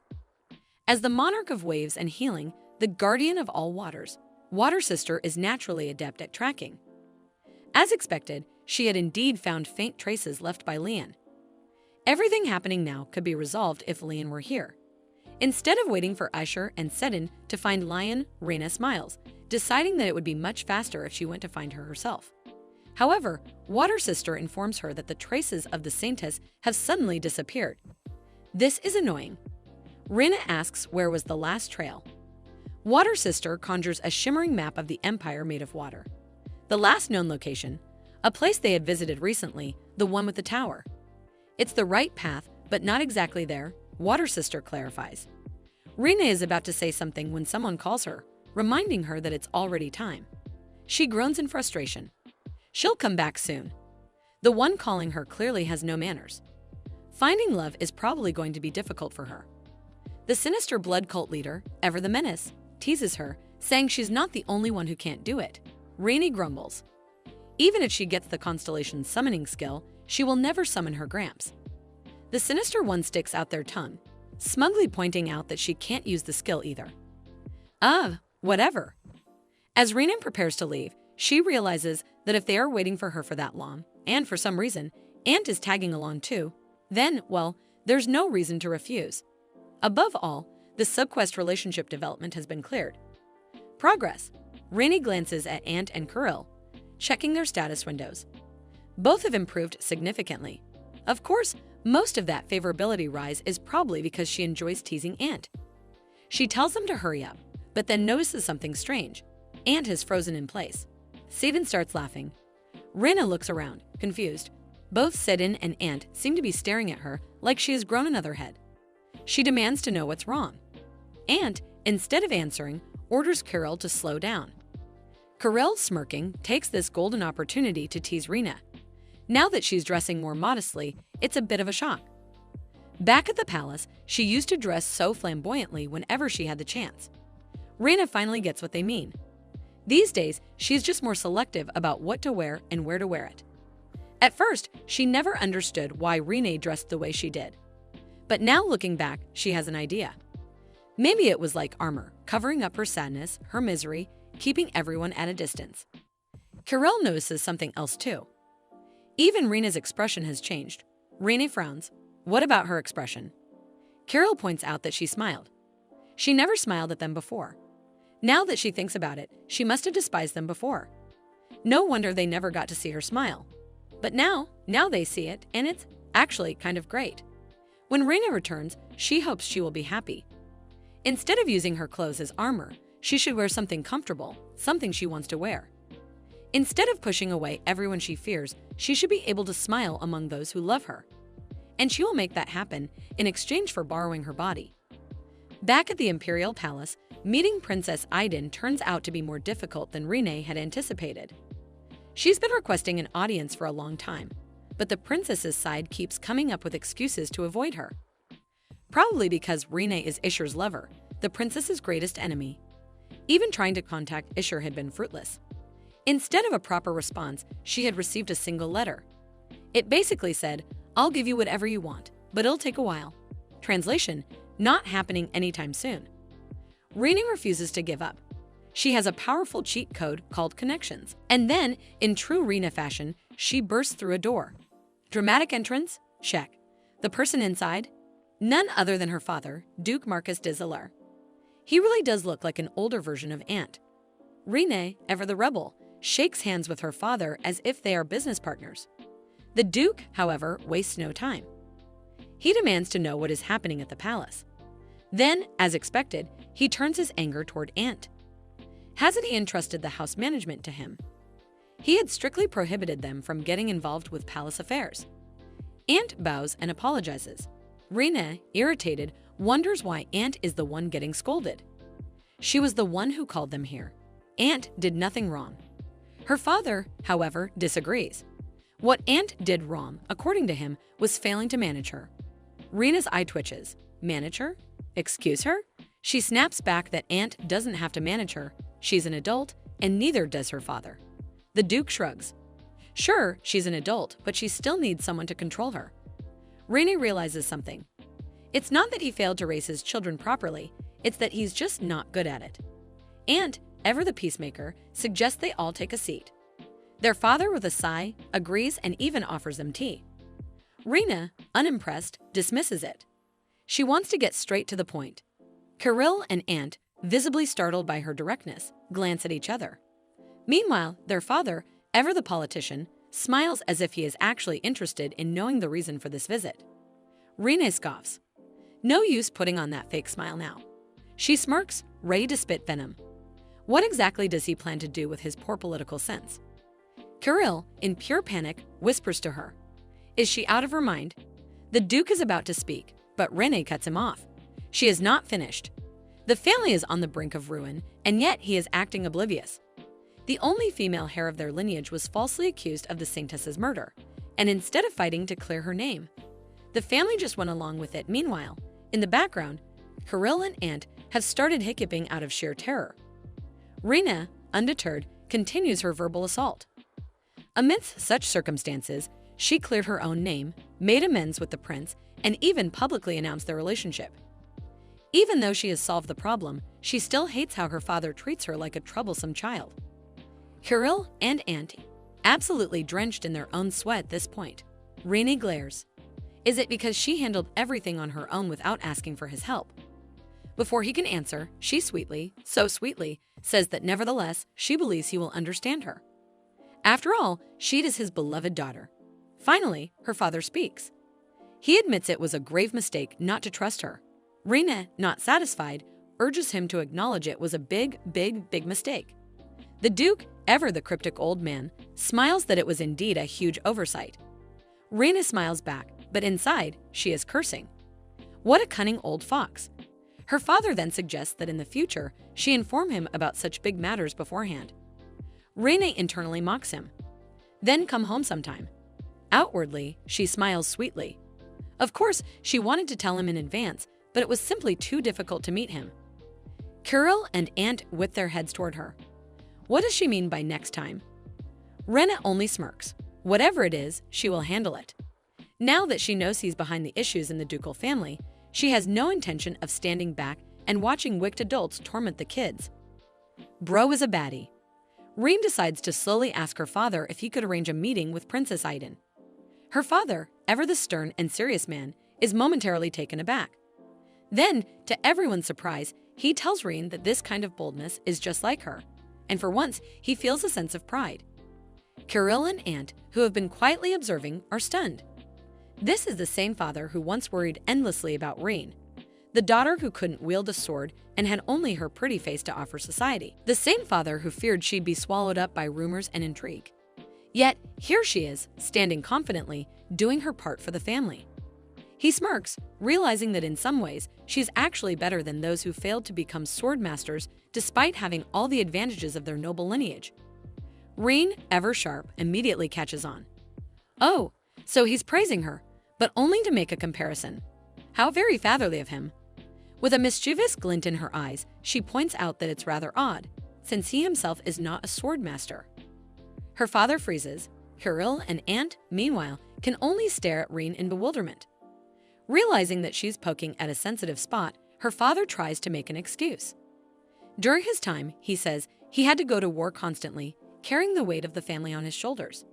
As the monarch of waves and healing, the guardian of all waters, Water Sister is naturally adept at tracking. As expected, she had indeed found faint traces left by Lian. Everything happening now could be resolved if Lian were here. Instead of waiting for Isher and Sedin to find Lian, Reina smiles, deciding that it would be much faster if she went to find her herself. However, Water Sister informs her that the traces of the Saintess have suddenly disappeared. This is annoying. Reina asks where was the last trail. Water Sister conjures a shimmering map of the Empire made of water. The last known location, a place they had visited recently, the one with the tower. It's the right path, but not exactly there, Water Sister clarifies. Reina is about to say something when someone calls her, reminding her that it's already time. She groans in frustration. She'll come back soon. The one calling her clearly has no manners. Finding love is probably going to be difficult for her. The sinister blood cult leader, Ever the Menace, teases her, saying she's not the only one who can't do it. Rainey grumbles. Even if she gets the constellation summoning skill, she will never summon her Gramps. The sinister one sticks out their tongue, smugly pointing out that she can't use the skill either. Whatever. As Renan prepares to leave, she realizes that if they are waiting for her for that long, and for some reason, Ant is tagging along too, then, well, there's no reason to refuse. Above all, the subquest relationship development has been cleared. Progress. Rainey glances at Ant and Kirill, checking their status windows. Both have improved significantly. Of course, most of that favorability rise is probably because she enjoys teasing Ant. She tells them to hurry up, but then notices something strange. Ant has frozen in place. Sedin starts laughing. Rena looks around, confused. Both Sedin and Ant seem to be staring at her like she has grown another head. She demands to know what's wrong. Ant, instead of answering, orders Kirill to slow down. Kirill, smirking, takes this golden opportunity to tease Rena. Now that she's dressing more modestly, it's a bit of a shock. Back at the palace, she used to dress so flamboyantly whenever she had the chance. Rena finally gets what they mean. These days, she's just more selective about what to wear and where to wear it. At first, she never understood why Rene dressed the way she did. But now looking back, she has an idea. Maybe it was like armor, covering up her sadness, her misery, keeping everyone at a distance. Kirill notices something else too. Even Rena's expression has changed. Rena frowns. What about her expression? Kirill points out that she smiled. She never smiled at them before. Now that she thinks about it, she must have despised them before. No wonder they never got to see her smile. But now they see it, and it's actually kind of great. When Rena returns, she hopes she will be happy. Instead of using her clothes as armor, she should wear something comfortable, something she wants to wear. Instead of pushing away everyone she fears, she should be able to smile among those who love her. And she will make that happen in exchange for borrowing her body. Back at the Imperial Palace, meeting Princess Aiden turns out to be more difficult than Rene had anticipated. She's been requesting an audience for a long time, but the princess's side keeps coming up with excuses to avoid her. Probably because Rene is Isher's lover, the princess's greatest enemy. Even trying to contact Isher had been fruitless. Instead of a proper response, she had received a single letter. It basically said, "I'll give you whatever you want, but it'll take a while." Translation, not happening anytime soon. Rene refuses to give up. She has a powerful cheat code called Connections. And then, in true Rena fashion, she bursts through a door. Dramatic entrance? Check. The person inside? None other than her father, Duke Marcus de Zelaire. He really does look like an older version of Ant. Rene, ever the rebel, shakes hands with her father as if they are business partners. The Duke, however, wastes no time. He demands to know what is happening at the palace. Then, as expected, he turns his anger toward Ant. Hasn't he entrusted the house management to him? He had strictly prohibited them from getting involved with palace affairs. Ant bows and apologizes. Rena, irritated, wonders why Ant is the one getting scolded. She was the one who called them here. Ant did nothing wrong. Her father, however, disagrees. What Ant did wrong, according to him, was failing to manage her. Rena's eye twitches. Manage her? Excuse her? She snaps back that Ant doesn't have to manage her. She's an adult, and neither does her father. The Duke shrugs. Sure, she's an adult, but she still needs someone to control her. Rene realizes something. It's not that he failed to raise his children properly, it's that he's just not good at it. Ant, ever the peacemaker, suggests they all take a seat. Their father, with a sigh, agrees and even offers them tea. Rena, unimpressed, dismisses it. She wants to get straight to the point. Kirill and Ant, visibly startled by her directness, glance at each other. Meanwhile, their father, ever the politician, smiles as if he is actually interested in knowing the reason for this visit. Rena scoffs. No use putting on that fake smile now. She smirks, ready to spit venom. What exactly does he plan to do with his poor political sense? Kirill, in pure panic, whispers to her. Is she out of her mind? The Duke is about to speak, but Rene cuts him off. She is not finished. The family is on the brink of ruin, and yet he is acting oblivious. The only female heir of their lineage was falsely accused of the Saintess's murder, and instead of fighting to clear her name, the family just went along with it. Meanwhile, in the background, Kirill and Ant have started hiccuping out of sheer terror. Rena, undeterred, continues her verbal assault. Amidst such circumstances, she cleared her own name, made amends with the prince, and even publicly announced their relationship. Even though she has solved the problem, she still hates how her father treats her like a troublesome child. Kirill and Ant, absolutely drenched in their own sweat at this point. Rene glares. Is it because she handled everything on her own without asking for his help? Before he can answer, she sweetly, so sweetly, says that nevertheless, she believes he will understand her. After all, she is his beloved daughter. Finally, her father speaks. He admits it was a grave mistake not to trust her. Rena, not satisfied, urges him to acknowledge it was a big mistake. The Duke, ever the cryptic old man, smiles that it was indeed a huge oversight. Rena smiles back, but inside, she is cursing. What a cunning old fox. Her father then suggests that in the future, she inform him about such big matters beforehand. Rene internally mocks him. Then come home sometime. Outwardly, she smiles sweetly. Of course, she wanted to tell him in advance, but it was simply too difficult to meet him. Kirill and Ant whip their heads toward her. What does she mean by next time? Rena only smirks. Whatever it is, she will handle it. Now that she knows he's behind the issues in the ducal family, she has no intention of standing back and watching wicked adults torment the kids. Bro is a baddie. Rein decides to slowly ask her father if he could arrange a meeting with Princess Aiden. Her father, ever the stern and serious man, is momentarily taken aback. Then, to everyone's surprise, he tells Rein that this kind of boldness is just like her, and for once, he feels a sense of pride. Kirill and Ant, who have been quietly observing, are stunned. This is the same father who once worried endlessly about Rein, the daughter who couldn't wield a sword and had only her pretty face to offer society. The same father who feared she'd be swallowed up by rumors and intrigue. Yet, here she is, standing confidently, doing her part for the family. He smirks, realizing that in some ways, she's actually better than those who failed to become sword masters despite having all the advantages of their noble lineage. Rein, ever sharp, immediately catches on. Oh, so he's praising her, but only to make a comparison. How very fatherly of him. With a mischievous glint in her eyes, she points out that it's rather odd, since he himself is not a sword master. Her father freezes. Kirill and Ant, meanwhile, can only stare at Rein in bewilderment. Realizing that she's poking at a sensitive spot, her father tries to make an excuse. During his time, he says, he had to go to war constantly, carrying the weight of the family on his shoulders.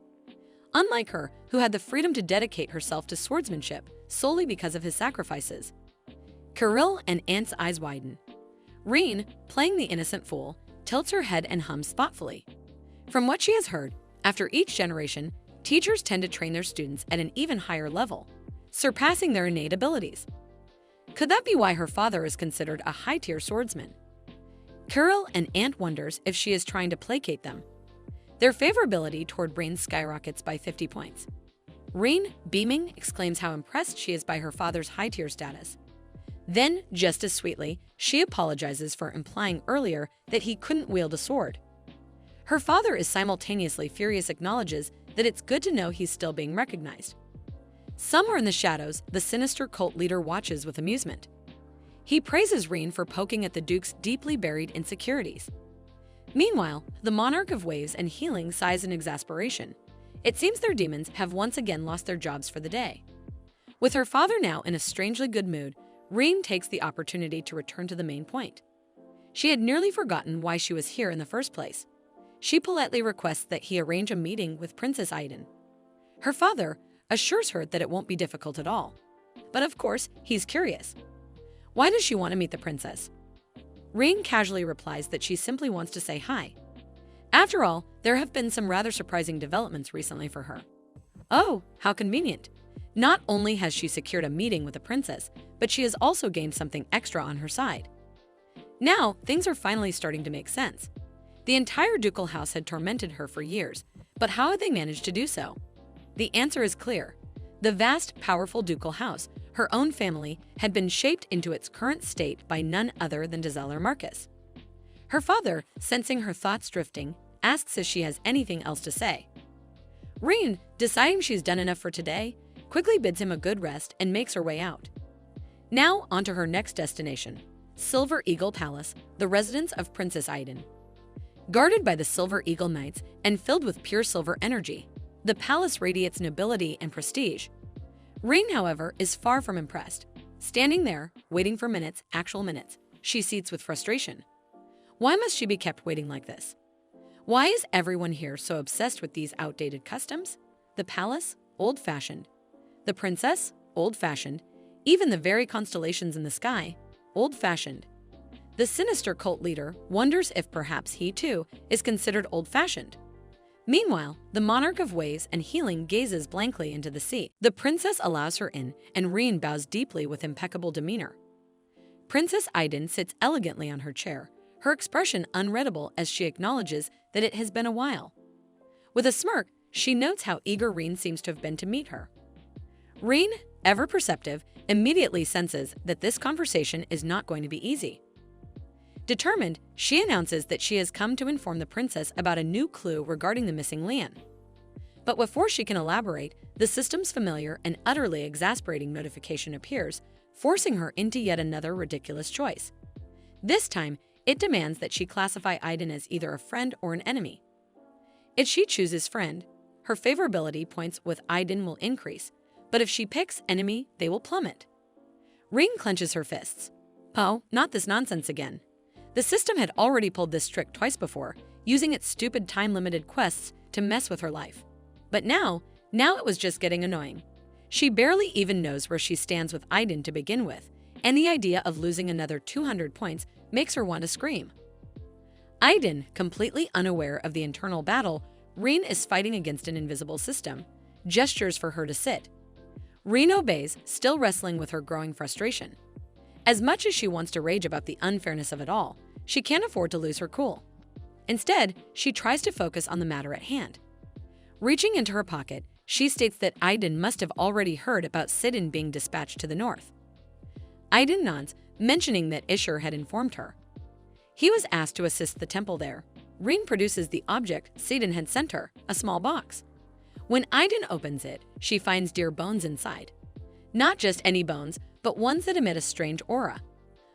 Unlike her, who had the freedom to dedicate herself to swordsmanship solely because of his sacrifices. Kirill and Ant's eyes widen. Rein, playing the innocent fool, tilts her head and hums thoughtfully. From what she has heard, after each generation, teachers tend to train their students at an even higher level, surpassing their innate abilities. Could that be why her father is considered a high-tier swordsman? Kirill and Ant wonders if she is trying to placate them. Their favorability toward Rein skyrockets by 50 points. Rein, beaming, exclaims how impressed she is by her father's high-tier status. Then, just as sweetly, she apologizes for implying earlier that he couldn't wield a sword. Her father is simultaneously furious, acknowledges that it's good to know he's still being recognized. Somewhere in the shadows, the sinister cult leader watches with amusement. He praises Rein for poking at the Duke's deeply buried insecurities. Meanwhile, the Monarch of Waves and Healing sighs in exasperation. It seems their demons have once again lost their jobs for the day. With her father now in a strangely good mood, Rein takes the opportunity to return to the main point. She had nearly forgotten why she was here in the first place. She politely requests that he arrange a meeting with Princess Aiden. Her father assures her that it won't be difficult at all. But of course, he's curious. Why does she want to meet the princess? Rein casually replies that she simply wants to say hi. After all, there have been some rather surprising developments recently for her. Oh, how convenient. Not only has she secured a meeting with the princess, but she has also gained something extra on her side. Now, things are finally starting to make sense. The entire ducal house had tormented her for years, but how had they managed to do so? The answer is clear. The vast, powerful ducal house, her own family, had been shaped into its current state by none other than Dezeller Marcus. Her father, sensing her thoughts drifting, asks if she has anything else to say. Rein, deciding she's done enough for today, quickly bids him a good rest and makes her way out. Now onto her next destination, Silver Eagle Palace, the residence of Princess Aiden. Guarded by the Silver Eagle Knights and filled with pure silver energy, the palace radiates nobility and prestige. Rein, however, is far from impressed. Standing there, waiting for minutes, actual minutes, she seethes with frustration. Why must she be kept waiting like this? Why is everyone here so obsessed with these outdated customs? The palace, old-fashioned. The princess, old-fashioned. Even the very constellations in the sky, old-fashioned. The sinister cult leader wonders if perhaps he, too, is considered old-fashioned. Meanwhile, the Monarch of Waves and Healing gazes blankly into the sea. The princess allows her in, and Rein bows deeply with impeccable demeanor. Princess Aiden sits elegantly on her chair, her expression unreadable as she acknowledges that it has been a while. With a smirk, she notes how eager Rein seems to have been to meet her. Rein, ever perceptive, immediately senses that this conversation is not going to be easy. Determined, she announces that she has come to inform the princess about a new clue regarding the missing Lian. But before she can elaborate, the system's familiar and utterly exasperating notification appears, forcing her into yet another ridiculous choice. This time, it demands that she classify Aiden as either a friend or an enemy. If she chooses friend, her favorability points with Aiden will increase, but if she picks enemy, they will plummet. Rein clenches her fists. Oh, not this nonsense again. The system had already pulled this trick twice before, using its stupid time-limited quests to mess with her life. But now it was just getting annoying. She barely even knows where she stands with Aiden to begin with, and the idea of losing another 200 points makes her want to scream. Aiden, completely unaware of the internal battle Rein is fighting against an invisible system, gestures for her to sit. Rein obeys, still wrestling with her growing frustration. As much as she wants to rage about the unfairness of it all, she can't afford to lose her cool. Instead, she tries to focus on the matter at hand. Reaching into her pocket, she states that Aiden must have already heard about Sidon being dispatched to the north. Aiden nods, mentioning that Isher had informed her. He was asked to assist the temple there. Rein produces the object Sidon had sent her, a small box. When Aiden opens it, she finds deer bones inside. Not just any bones, but ones that emit a strange aura.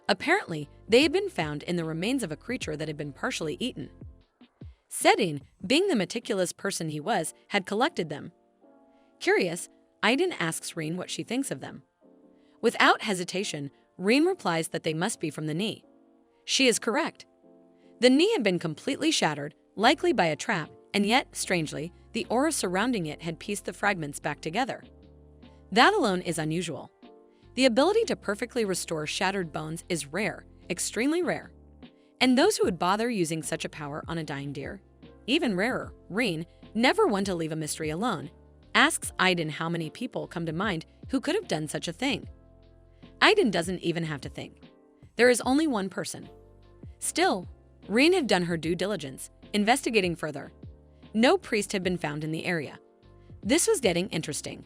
Apparently, they had been found in the remains of a creature that had been partially eaten. Sidon, being the meticulous person he was, had collected them. Curious, Aiden asks Rein what she thinks of them. Without hesitation, Rein replies that they must be from the knee. She is correct. The knee had been completely shattered, likely by a trap, and yet, strangely, the aura surrounding it had pieced the fragments back together. That alone is unusual. The ability to perfectly restore shattered bones is rare, extremely rare. And those who would bother using such a power on a dying deer? Even rarer, Rein, never one to leave a mystery alone, asks Aiden how many people come to mind who could have done such a thing. Aiden doesn't even have to think. There is only one person. Still, Rein had done her due diligence, investigating further. No priest had been found in the area. This was getting interesting.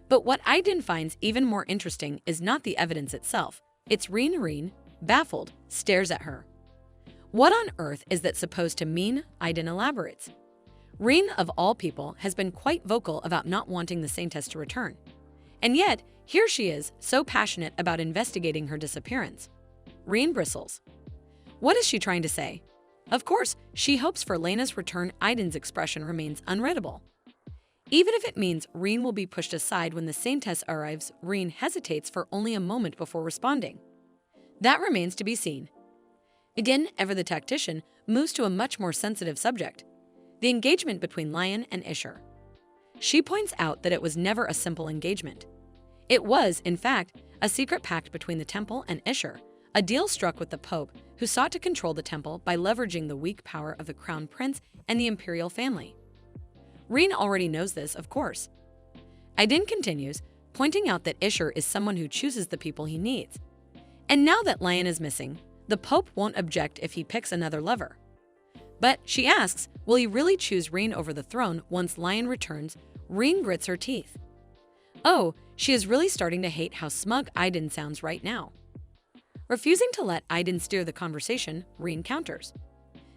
But what Aiden finds even more interesting is not the evidence itself. It's Rein, baffled, stares at her. What on earth is that supposed to mean? Aiden elaborates. Rein, of all people, has been quite vocal about not wanting the Saintess to return. And yet, here she is, so passionate about investigating her disappearance. Rein bristles. What is she trying to say? Of course, she hopes for Lena's return. Aiden's expression remains unreadable. Even if it means Rein will be pushed aside when the Saintess arrives, Rein hesitates for only a moment before responding. That remains to be seen. Again, Ever the tactician moves to a much more sensitive subject, the engagement between Lion and Isher. She points out that it was never a simple engagement. It was, in fact, a secret pact between the temple and Isher, a deal struck with the Pope, who sought to control the temple by leveraging the weak power of the crown prince and the imperial family. Rein already knows this, of course. Aiden continues, pointing out that Isher is someone who chooses the people he needs. And now that Lion is missing, the Pope won't object if he picks another lover. But she asks, will he really choose Rein over the throne once Lion returns? Rein grits her teeth. Oh, she is really starting to hate how smug Aiden sounds right now. Refusing to let Aiden steer the conversation, Rein counters.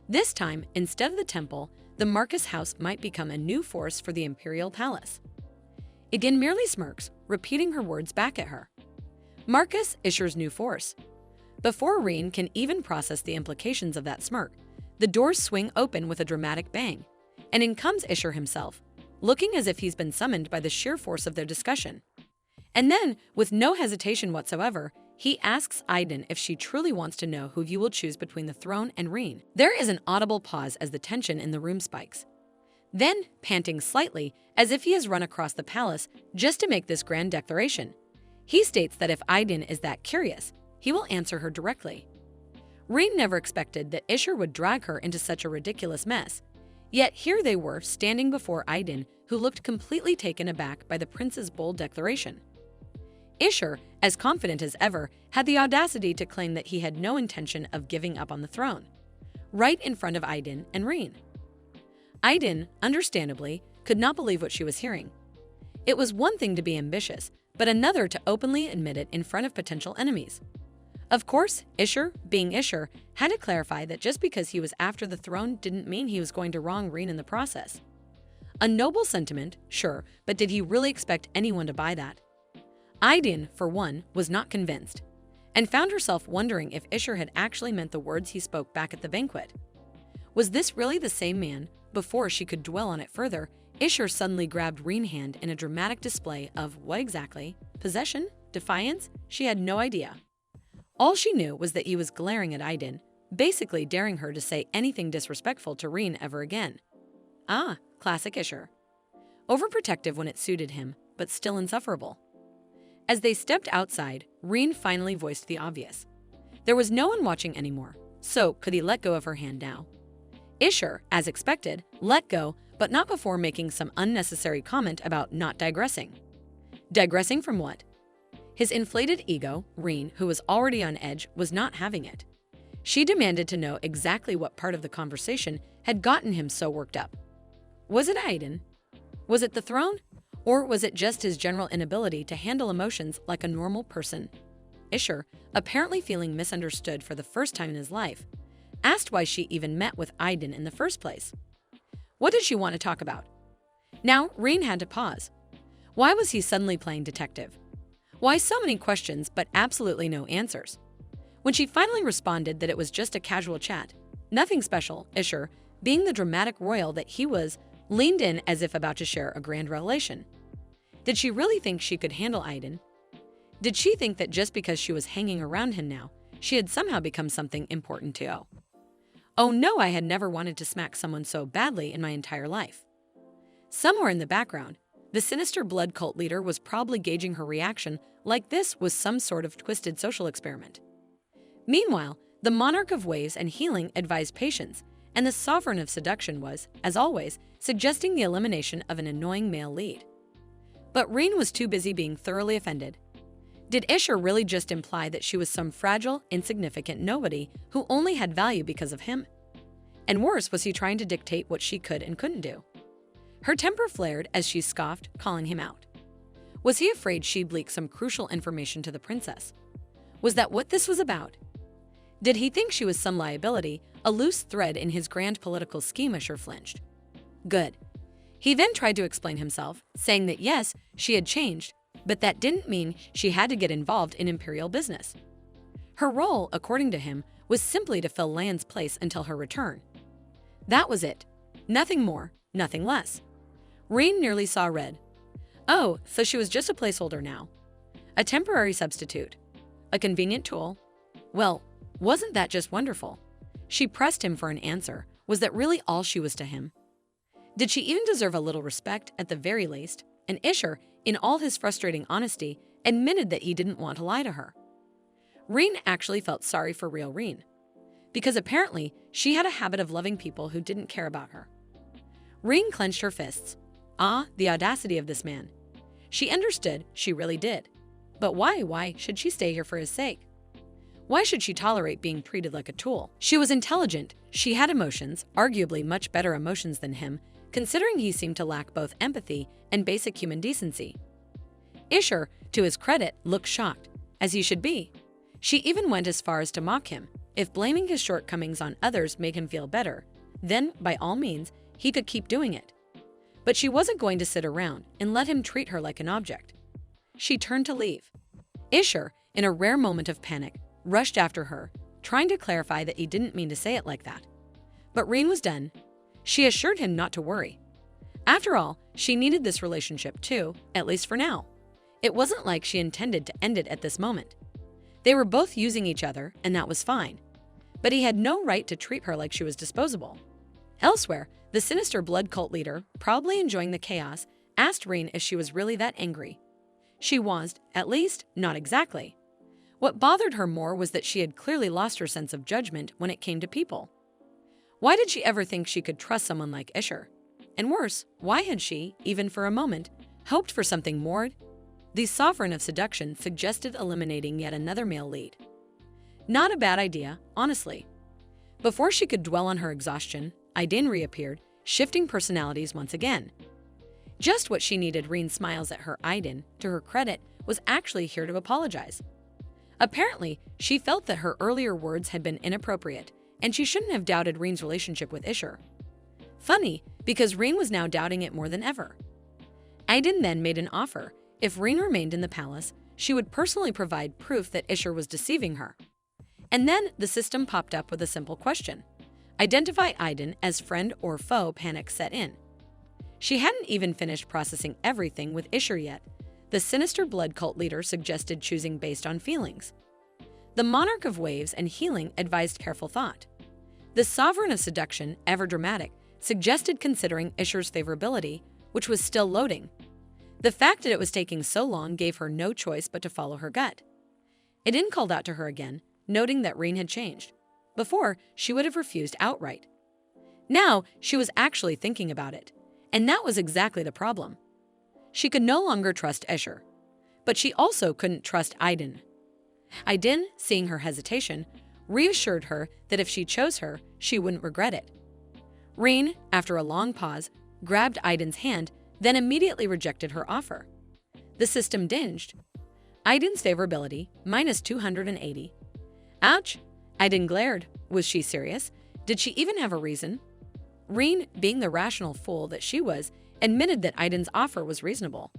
This time, instead of the temple, the Marcus house might become a new force for the imperial palace. Aiden merely smirks, repeating her words back at her. Marcus, Isher's new force. Before Rein can even process the implications of that smirk, the doors swing open with a dramatic bang, and in comes Isher himself, looking as if he's been summoned by the sheer force of their discussion. And then, with no hesitation whatsoever, he asks Aiden if she truly wants to know who you will choose between the throne and Rein. There is an audible pause as the tension in the room spikes. Then, panting slightly, as if he has run across the palace just to make this grand declaration, he states that if Aiden is that curious, he will answer her directly. Rein never expected that Isher would drag her into such a ridiculous mess. Yet here they were, standing before Aiden, who looked completely taken aback by the prince's bold declaration. Isher, as confident as ever, had the audacity to claim that he had no intention of giving up on the throne, right in front of Aiden and Rein. Aiden, understandably, could not believe what she was hearing. It was one thing to be ambitious, but another to openly admit it in front of potential enemies. Of course, Isher, being Isher, had to clarify that just because he was after the throne didn't mean he was going to wrong Rein in the process. A noble sentiment, sure, but did he really expect anyone to buy that? Aiden, for one, was not convinced, and found herself wondering if Isher had actually meant the words he spoke back at the banquet. Was this really the same man? Before she could dwell on it further, Isher suddenly grabbed Rein's hand in a dramatic display of what exactly? Possession? Defiance? She had no idea. All she knew was that he was glaring at Aiden, basically daring her to say anything disrespectful to Reen ever again. Ah, classic Isher. Overprotective when it suited him, but still insufferable. As they stepped outside, Reen finally voiced the obvious. There was no one watching anymore, so could he let go of her hand now? Isher, as expected, let go, but not before making some unnecessary comment about not digressing. Digressing from what? His inflated ego, Reen, who was already on edge, was not having it. She demanded to know exactly what part of the conversation had gotten him so worked up. Was it Aiden? Was it the throne? Or was it just his general inability to handle emotions like a normal person? Isher, apparently feeling misunderstood for the first time in his life, asked why she even met with Aiden in the first place. What did she want to talk about? Now, Reen had to pause. Why was he suddenly playing detective? Why so many questions but absolutely no answers? When she finally responded that it was just a casual chat, nothing special, Isher, being the dramatic royal that he was, leaned in as if about to share a grand revelation. Did she really think she could handle Aiden? Did she think that just because she was hanging around him now, she had somehow become something important to? Oh no, I had never wanted to smack someone so badly in my entire life. Somewhere in the background, the sinister blood cult leader was probably gauging her reaction like this was some sort of twisted social experiment. Meanwhile, the monarch of waves and healing advised patience, and the sovereign of seduction was, as always, suggesting the elimination of an annoying male lead. But Reen was too busy being thoroughly offended. Did Isher really just imply that she was some fragile, insignificant nobody who only had value because of him? And worse, was he trying to dictate what she could and couldn't do? Her temper flared as she scoffed, calling him out. Was he afraid she'd leak some crucial information to the princess? Was that what this was about? Did he think she was some liability, a loose thread in his grand political scheme? Isher flinched. Good. He then tried to explain himself, saying that yes, she had changed, but that didn't mean she had to get involved in imperial business. Her role, according to him, was simply to fill Lan's place until her return. That was it. Nothing more, nothing less. Reen nearly saw red. Oh, so she was just a placeholder now. A temporary substitute. A convenient tool. Well, wasn't that just wonderful? She pressed him for an answer. Was that really all she was to him? Did she even deserve a little respect at the very least? And Isher, in all his frustrating honesty, admitted that he didn't want to lie to her. Reen actually felt sorry for real Reen, because apparently she had a habit of loving people who didn't care about her. Reen clenched her fists. Ah, the audacity of this man. She understood, she really did. But why should she stay here for his sake? Why should she tolerate being treated like a tool? She was intelligent, she had emotions, arguably much better emotions than him, considering he seemed to lack both empathy and basic human decency. Isher, to his credit, looked shocked, as he should be. She even went as far as to mock him. If blaming his shortcomings on others made him feel better, then, by all means, he could keep doing it. But she wasn't going to sit around and let him treat her like an object. She turned to leave. Isher, in a rare moment of panic, rushed after her, trying to clarify that he didn't mean to say it like that. But Reen was done. She assured him not to worry. After all, she needed this relationship too, at least for now. It wasn't like she intended to end it at this moment. They were both using each other, and that was fine. But he had no right to treat her like she was disposable. Elsewhere, the sinister blood cult leader, probably enjoying the chaos, asked Reen if she was really that angry. She was, at least, not exactly. What bothered her more was that she had clearly lost her sense of judgment when it came to people. Why did she ever think she could trust someone like Isher? And worse, why had she, even for a moment, hoped for something more? The sovereign of seduction suggested eliminating yet another male lead. Not a bad idea, honestly. Before she could dwell on her exhaustion, Aiden reappeared, shifting personalities once again. Just what she needed. Reen smiles at her. Aiden, to her credit, was actually here to apologize. Apparently, she felt that her earlier words had been inappropriate, and she shouldn't have doubted Reen's relationship with Isher. Funny, because Reen was now doubting it more than ever. Aiden then made an offer. If Reen remained in the palace, she would personally provide proof that Isher was deceiving her. And then the system popped up with a simple question. Identify Aiden as friend or foe. Panic set in. She hadn't even finished processing everything with Isher yet. The sinister blood cult leader suggested choosing based on feelings. The monarch of waves and healing advised careful thought. The sovereign of seduction, ever dramatic, suggested considering Isher's favorability, which was still loading. The fact that it was taking so long gave her no choice but to follow her gut. Aiden called out to her again, noting that Rein had changed. Before, she would have refused outright. Now, she was actually thinking about it, and that was exactly the problem. She could no longer trust Escher, but she also couldn't trust Aiden. Aiden, seeing her hesitation, reassured her that if she chose her, she wouldn't regret it. Rein, after a long pause, grabbed Aiden's hand, then immediately rejected her offer. The system dinged. Aiden's favorability, minus 280. Ouch! Aiden glared. Was she serious? Did she even have a reason? Rein, being the rational fool that she was, admitted that Aiden's offer was reasonable.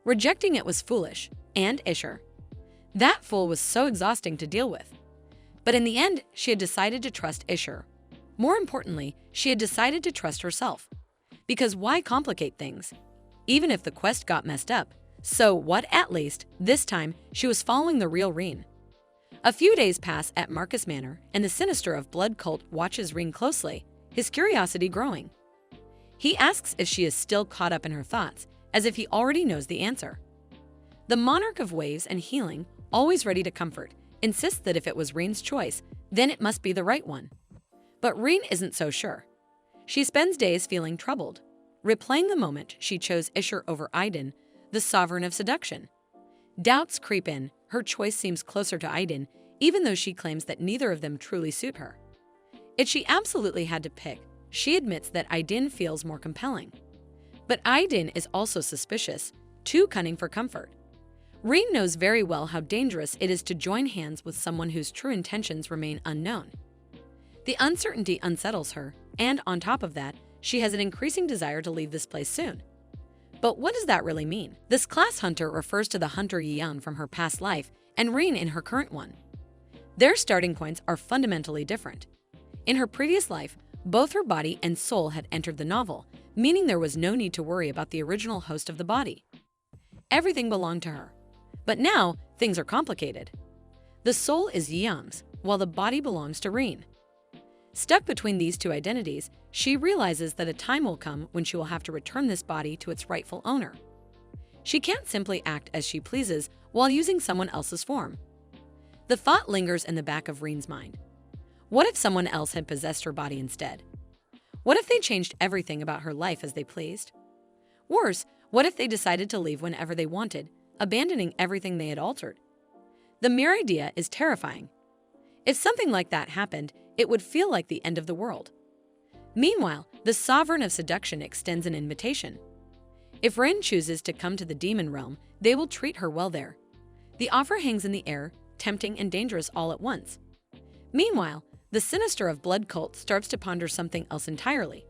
Rejecting it was foolish, and Isher. That fool was so exhausting to deal with. But in the end, she had decided to trust Isher. More importantly, she had decided to trust herself. Because why complicate things? Even if the quest got messed up, so what? At least, this time, she was following the real Rein. A few days pass at Marcus Manor, and the Sinister of Blood cult watches Rein closely, his curiosity growing. He asks if she is still caught up in her thoughts, as if he already knows the answer. The monarch of waves and healing, always ready to comfort, insists that if it was Rein's choice, then it must be the right one. But Rein isn't so sure. She spends days feeling troubled, replaying the moment she chose Isher over Aiden, the sovereign of seduction. Doubts creep in. Her choice seems closer to Aiden, even though she claims that neither of them truly suit her. If she absolutely had to pick, she admits that Aiden feels more compelling. But Aiden is also suspicious, too cunning for comfort. Rein knows very well how dangerous it is to join hands with someone whose true intentions remain unknown. The uncertainty unsettles her, and on top of that, she has an increasing desire to leave this place soon. But what does that really mean? This class hunter refers to the hunter Yeon from her past life and Rein in her current one. Their starting points are fundamentally different. In her previous life, both her body and soul had entered the novel, meaning there was no need to worry about the original host of the body. Everything belonged to her. But now, things are complicated. The soul is Yeon's, while the body belongs to Rein. Stuck between these two identities, she realizes that a time will come when she will have to return this body to its rightful owner. She can't simply act as she pleases while using someone else's form. The thought lingers in the back of Rein's mind. What if someone else had possessed her body instead? What if they changed everything about her life as they pleased? Worse, what if they decided to leave whenever they wanted, abandoning everything they had altered? The mere idea is terrifying. If something like that happened, it would feel like the end of the world. Meanwhile, the sovereign of seduction extends an invitation. If Rein chooses to come to the demon realm, they will treat her well there. The offer hangs in the air, tempting and dangerous all at once. Meanwhile, the Sinister of Blood cult starts to ponder something else entirely.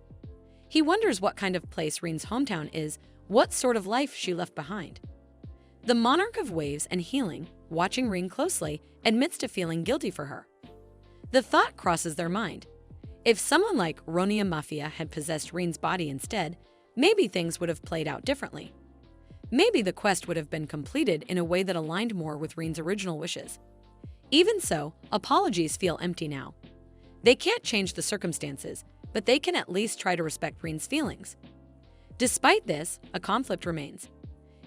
He wonders what kind of place Rein's hometown is, what sort of life she left behind. The monarch of waves and healing, watching Rein closely, admits to feeling guilty for her. The thought crosses their mind. If someone like Ronia Mafia had possessed Rein's body instead, maybe things would have played out differently. Maybe the quest would have been completed in a way that aligned more with Rein's original wishes. Even so, apologies feel empty now. They can't change the circumstances, but they can at least try to respect Rein's feelings. Despite this, a conflict remains.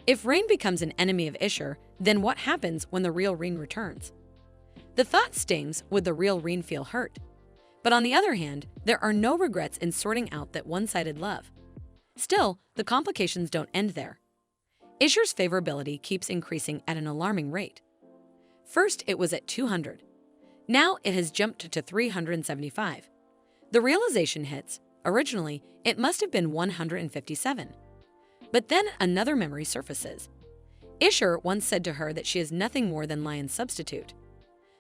If Rein becomes an enemy of Isher, then what happens when the real Rein returns? The thought stings. Would the real Rein feel hurt? But on the other hand, there are no regrets in sorting out that one-sided love. Still, the complications don't end there. Isher's favorability keeps increasing at an alarming rate. First, it was at 200. Now it has jumped to 375. The realization hits. Originally, it must have been 157. But then another memory surfaces. Isher once said to her that she is nothing more than Lion's substitute.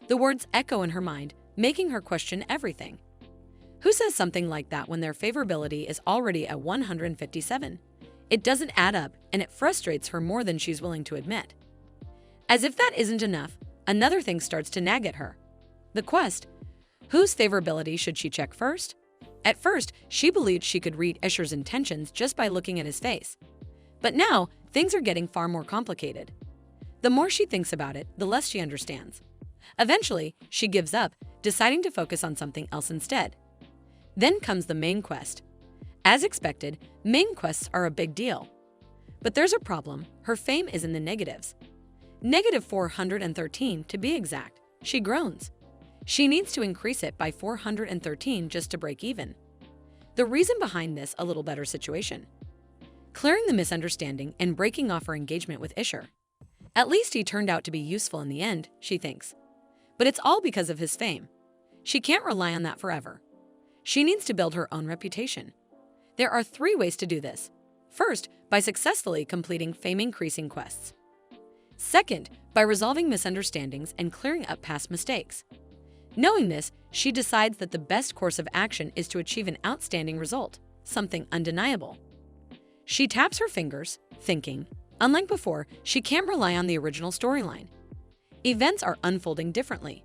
The words echo in her mind, making her question everything. Who says something like that when their favorability is already at 157? It doesn't add up, and it frustrates her more than she's willing to admit. As if that isn't enough, another thing starts to nag at her. The quest. Whose favorability should she check first? At first, she believed she could read Isher's intentions just by looking at his face. But now, things are getting far more complicated. The more she thinks about it, the less she understands. Eventually, she gives up, deciding to focus on something else instead. Then comes the main quest. As expected, main quests are a big deal. But there's a problem. Her fame is in the negatives. Negative 413 to be exact. She groans. She needs to increase it by 413 just to break even. The reason behind this a little better situation. Clearing the misunderstanding and breaking off her engagement with Isher. At least he turned out to be useful in the end, she thinks. But it's all because of his fame. She can't rely on that forever. She needs to build her own reputation. There are 3 ways to do this. First, by successfully completing fame-increasing quests. Second, by resolving misunderstandings and clearing up past mistakes. Knowing this, she decides that the best course of action is to achieve an outstanding result, something undeniable. She taps her fingers, thinking, unlike before, she can't rely on the original storyline. Events are unfolding differently.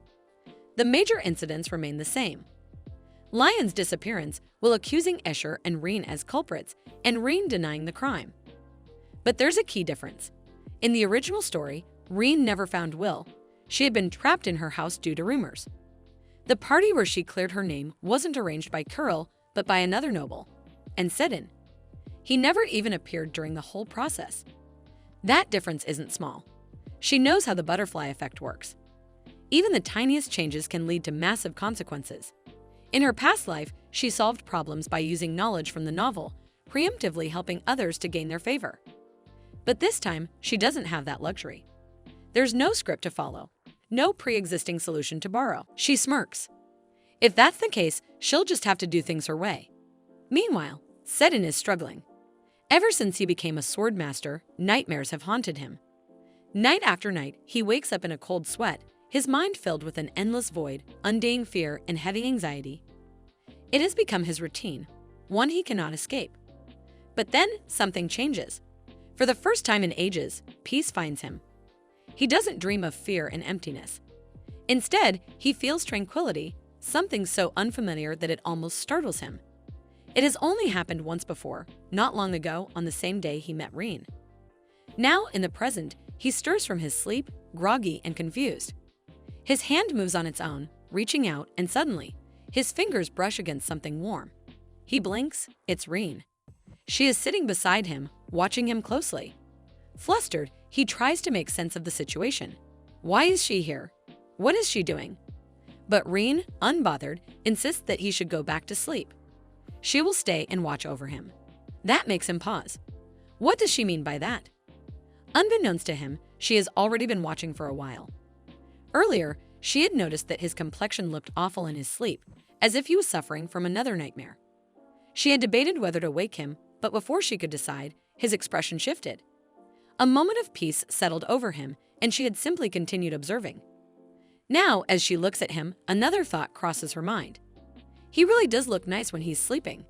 The major incidents remain the same. Lion's disappearance, while accusing Escher and Reen as culprits, and Reen denying the crime. But there's a key difference. In the original story, Reen never found Will. She had been trapped in her house due to rumors. The party where she cleared her name wasn't arranged by Kurl, but by another noble, and Sedin. He never even appeared during the whole process. That difference isn't small. She knows how the butterfly effect works. Even the tiniest changes can lead to massive consequences. In her past life, she solved problems by using knowledge from the novel, preemptively helping others to gain their favor. But this time, she doesn't have that luxury. There's no script to follow, no pre-existing solution to borrow. She smirks. If that's the case, she'll just have to do things her way. Meanwhile, Sedin is struggling. Ever since he became a sword master, nightmares have haunted him. Night after night, he wakes up in a cold sweat, his mind filled with an endless void, undying fear, and heavy anxiety. It has become his routine, one he cannot escape. But then, something changes. For the first time in ages, peace finds him. He doesn't dream of fear and emptiness. Instead, he feels tranquility, something so unfamiliar that it almost startles him. It has only happened once before, not long ago on the same day he met Reen. Now, in the present, he stirs from his sleep, groggy and confused. His hand moves on its own, reaching out, and suddenly, his fingers brush against something warm. He blinks, it's Reen. She is sitting beside him, watching him closely. Flustered, he tries to make sense of the situation. Why is she here? What is she doing? But Reen, unbothered, insists that he should go back to sleep. She will stay and watch over him. That makes him pause. What does she mean by that? Unbeknownst to him, she has already been watching for a while. Earlier, she had noticed that his complexion looked awful in his sleep, as if he was suffering from another nightmare. She had debated whether to wake him, but before she could decide, his expression shifted. A moment of peace settled over him, and she had simply continued observing. Now, as she looks at him, another thought crosses her mind. He really does look nice when he's sleeping.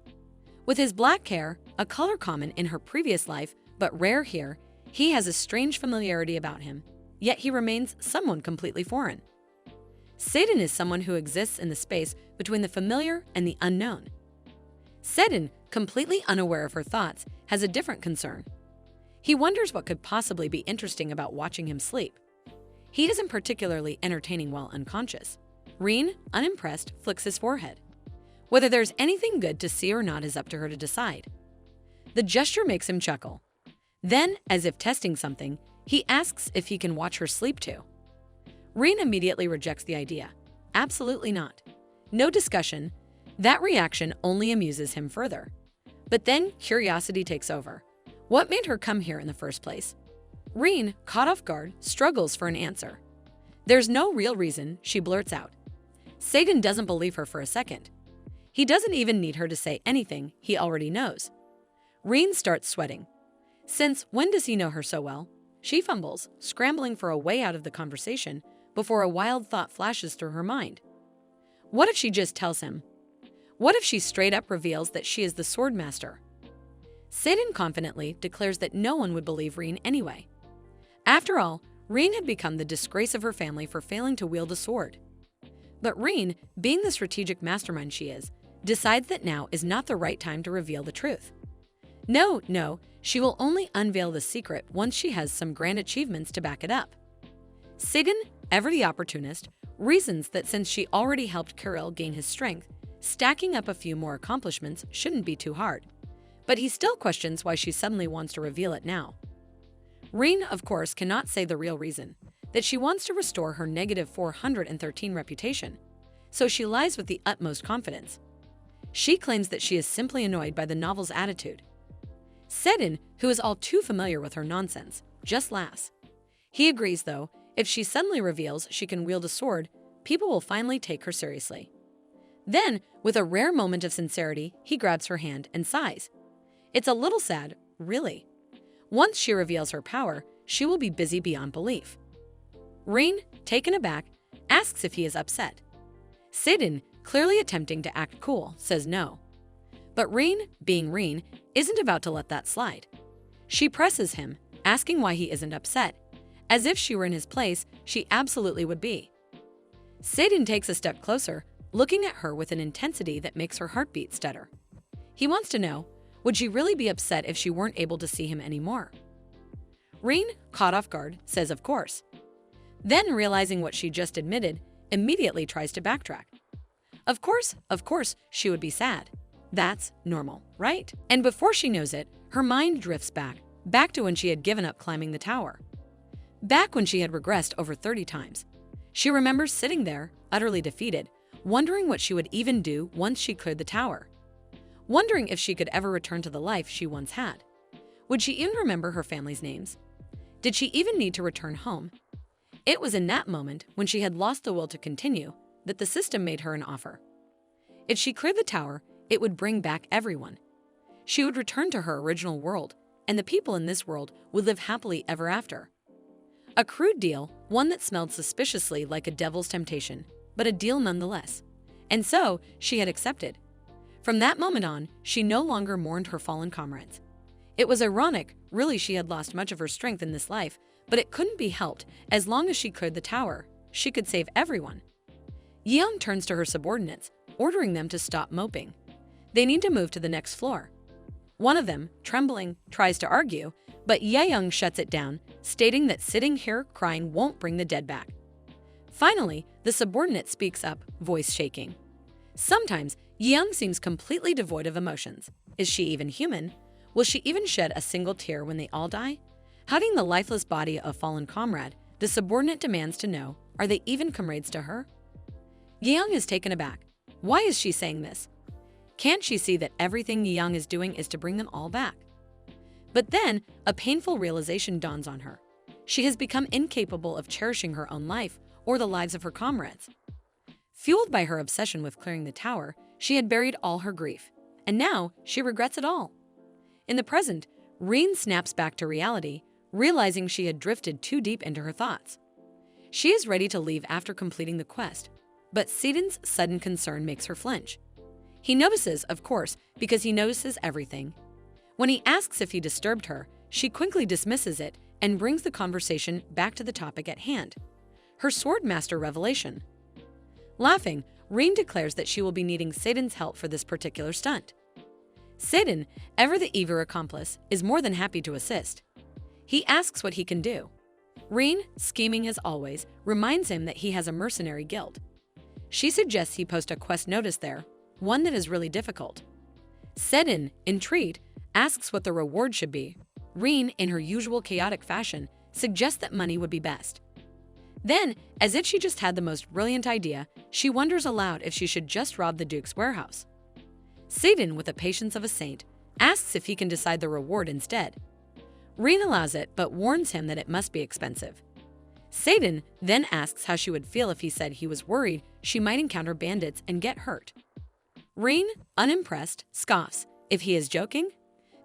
With his black hair, a color common in her previous life, but rare here, he has a strange familiarity about him, yet he remains someone completely foreign. Sedin is someone who exists in the space between the familiar and the unknown. Sedin, completely unaware of her thoughts, has a different concern. He wonders what could possibly be interesting about watching him sleep. He isn't particularly entertaining while unconscious. Reen, unimpressed, flicks his forehead. Whether there's anything good to see or not is up to her to decide. The gesture makes him chuckle. Then, as if testing something, he asks if he can watch her sleep too. Reen immediately rejects the idea. Absolutely not. No discussion. That reaction only amuses him further. But then curiosity takes over. What made her come here in the first place? Reen, caught off guard, struggles for an answer. There's no real reason, she blurts out. Sedin doesn't believe her for a second. He doesn't even need her to say anything, he already knows. Reen starts sweating. Since when does he know her so well? She fumbles, scrambling for a way out of the conversation, before a wild thought flashes through her mind. What if she just tells him? What if she straight up reveals that she is the sword master? Sedin confidently declares that no one would believe Reen anyway. After all, Reen had become the disgrace of her family for failing to wield a sword. But Reen, being the strategic mastermind she is, decides that now is not the right time to reveal the truth. No, she will only unveil the secret once she has some grand achievements to back it up. Sedin, ever the opportunist, reasons that since she already helped Kirill gain his strength, stacking up a few more accomplishments shouldn't be too hard. But he still questions why she suddenly wants to reveal it now. Rein, of course, cannot say the real reason, that she wants to restore her negative 413 reputation, so she lies with the utmost confidence. She claims that she is simply annoyed by the novel's attitude. Sedin, who is all too familiar with her nonsense, just laughs. He agrees, though, if she suddenly reveals she can wield a sword, people will finally take her seriously. Then, with a rare moment of sincerity, he grabs her hand and sighs. It's a little sad, really. Once she reveals her power, she will be busy beyond belief. Rein, taken aback, asks if he is upset. Sedin, clearly attempting to act cool, says no. But Rein, being Rein, isn't about to let that slide. She presses him, asking why he isn't upset. As if she were in his place, she absolutely would be. Sedin takes a step closer, looking at her with an intensity that makes her heartbeat stutter. He wants to know, would she really be upset if she weren't able to see him anymore? Rein, caught off guard, says of course. Then, realizing what she just admitted, immediately tries to backtrack. Of course, she would be sad. That's normal, right? And before she knows it, her mind drifts back to when she had given up climbing the tower. Back when she had regressed over 30 times. She remembers sitting there, utterly defeated, wondering what she would even do once she cleared the tower. Wondering if she could ever return to the life she once had. Would she even remember her family's names? Did she even need to return home? It was in that moment, when she had lost the will to continue, that the system made her an offer. If she cleared the tower, it would bring back everyone. She would return to her original world, and the people in this world would live happily ever after. A crude deal, one that smelled suspiciously like a devil's temptation, but a deal nonetheless. And so, she had accepted. From that moment on, she no longer mourned her fallen comrades. It was ironic, really she had lost much of her strength in this life, but it couldn't be helped. As long as she cleared the tower, she could save everyone. Yeong turns to her subordinates, ordering them to stop moping. They need to move to the next floor. One of them, trembling, tries to argue, but Yeong shuts it down, stating that sitting here crying won't bring the dead back. Finally, the subordinate speaks up, voice shaking. Sometimes, Yeong seems completely devoid of emotions. Is she even human? Will she even shed a single tear when they all die? Hugging the lifeless body of a fallen comrade, the subordinate demands to know, are they even comrades to her? Yeong is taken aback. Why is she saying this? Can't she see that everything Yeong is doing is to bring them all back? But then, a painful realization dawns on her. She has become incapable of cherishing her own life or the lives of her comrades. Fueled by her obsession with clearing the tower, she had buried all her grief, and now she regrets it all. In the present, Rein snaps back to reality, realizing she had drifted too deep into her thoughts. She is ready to leave after completing the quest, but Sedin's sudden concern makes her flinch. He notices, of course, because he notices everything. When he asks if he disturbed her, she quickly dismisses it and brings the conversation back to the topic at hand, her Swordmaster revelation. Laughing, Rein declares that she will be needing Sedin's help for this particular stunt. Sedin, ever the eager accomplice, is more than happy to assist. He asks what he can do. Rein, scheming as always, reminds him that he has a mercenary guild. She suggests he post a quest notice there, one that is really difficult. Sedin, intrigued, asks what the reward should be. Rein, in her usual chaotic fashion, suggests that money would be best. Then, as if she just had the most brilliant idea, she wonders aloud if she should just rob the Duke's warehouse. Sedin, with the patience of a saint, asks if he can decide the reward instead. Rein allows it, but warns him that it must be expensive. Sedin then asks how she would feel if he said he was worried she might encounter bandits and get hurt. Rein, unimpressed, scoffs. If he is joking,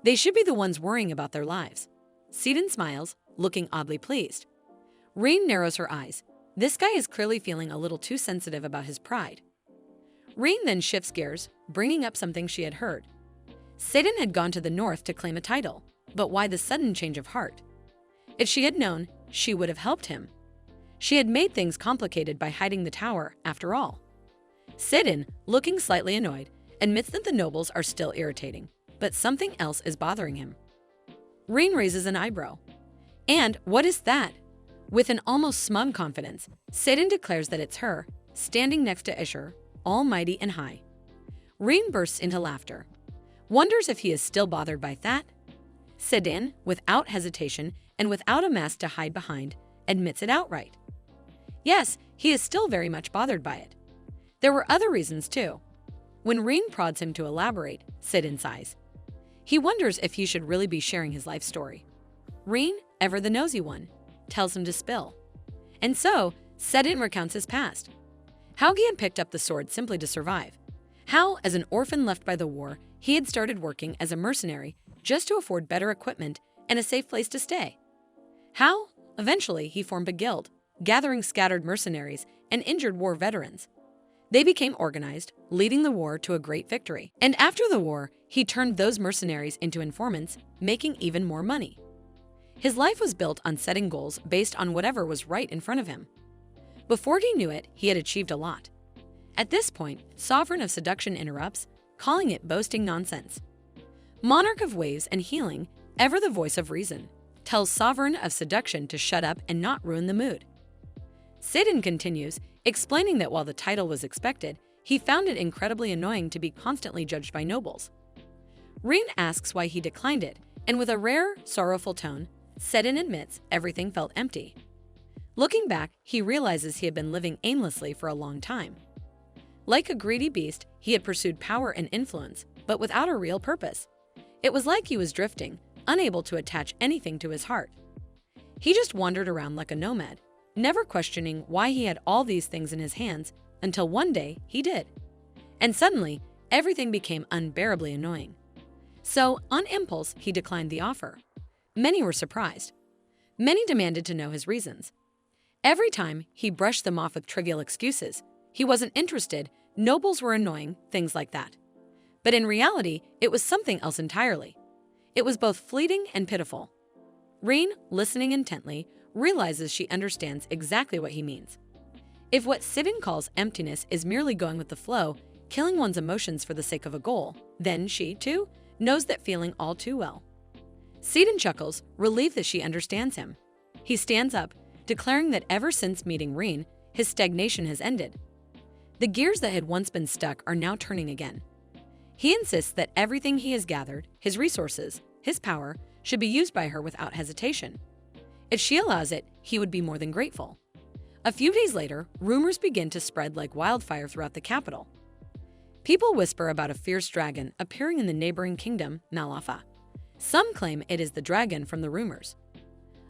they should be the ones worrying about their lives. Sedin smiles, looking oddly pleased. Rein narrows her eyes. This guy is clearly feeling a little too sensitive about his pride. Rein then shifts gears, bringing up something she had heard. Sedin had gone to the north to claim a title, but why the sudden change of heart? If she had known, she would have helped him. She had made things complicated by hiding the tower, after all. Sedin, looking slightly annoyed, admits that the nobles are still irritating, but something else is bothering him. Rein raises an eyebrow. And what is that? With an almost smug confidence, Sidon declares that it's her, standing next to Ishur, almighty and high. Rein bursts into laughter, wonders if he is still bothered by that. Sidon, without hesitation and without a mask to hide behind, admits it outright. Yes, he is still very much bothered by it. There were other reasons too. When Rein prods him to elaborate, Sidon sighs. He wonders if he should really be sharing his life story. Rein, ever the nosy one, tells him to spill. And so, Sidon recounts his past. How he had picked up the sword simply to survive. How, as an orphan left by the war, he had started working as a mercenary just to afford better equipment and a safe place to stay. How, eventually, he formed a guild, gathering scattered mercenaries and injured war veterans. They became organized, leading the war to a great victory. And after the war, he turned those mercenaries into informants, making even more money. His life was built on setting goals based on whatever was right in front of him. Before he knew it, he had achieved a lot. At this point, Sovereign of Seduction interrupts, calling it boasting nonsense. Monarch of Waves and Healing, ever the voice of reason, tells Sovereign of Seduction to shut up and not ruin the mood. Sidon continues, explaining that while the title was expected, he found it incredibly annoying to be constantly judged by nobles. Rein asks why he declined it, and with a rare, sorrowful tone, Sidon admits everything felt empty. Looking back, he realizes he had been living aimlessly for a long time. Like a greedy beast, he had pursued power and influence, but without a real purpose. It was like he was drifting, unable to attach anything to his heart. He just wandered around like a nomad, never questioning why he had all these things in his hands until one day he did. And suddenly, everything became unbearably annoying. So, on impulse, he declined the offer. Many were surprised. Many demanded to know his reasons. Every time, he brushed them off with trivial excuses. He wasn't interested, nobles were annoying, things like that. But in reality, it was something else entirely. It was both fleeting and pitiful. Rein, listening intently, realizes she understands exactly what he means. If what Sidon calls emptiness is merely going with the flow, killing one's emotions for the sake of a goal, then she, too, knows that feeling all too well. Sidon chuckles, relieved that she understands him. He stands up, declaring that ever since meeting Rein, his stagnation has ended. The gears that had once been stuck are now turning again. He insists that everything he has gathered, his resources, his power, should be used by her without hesitation. If she allows it, he would be more than grateful. A few days later, rumors begin to spread like wildfire throughout the capital. People whisper about a fierce dragon appearing in the neighboring kingdom, Malafa. Some claim it is the dragon from the rumors.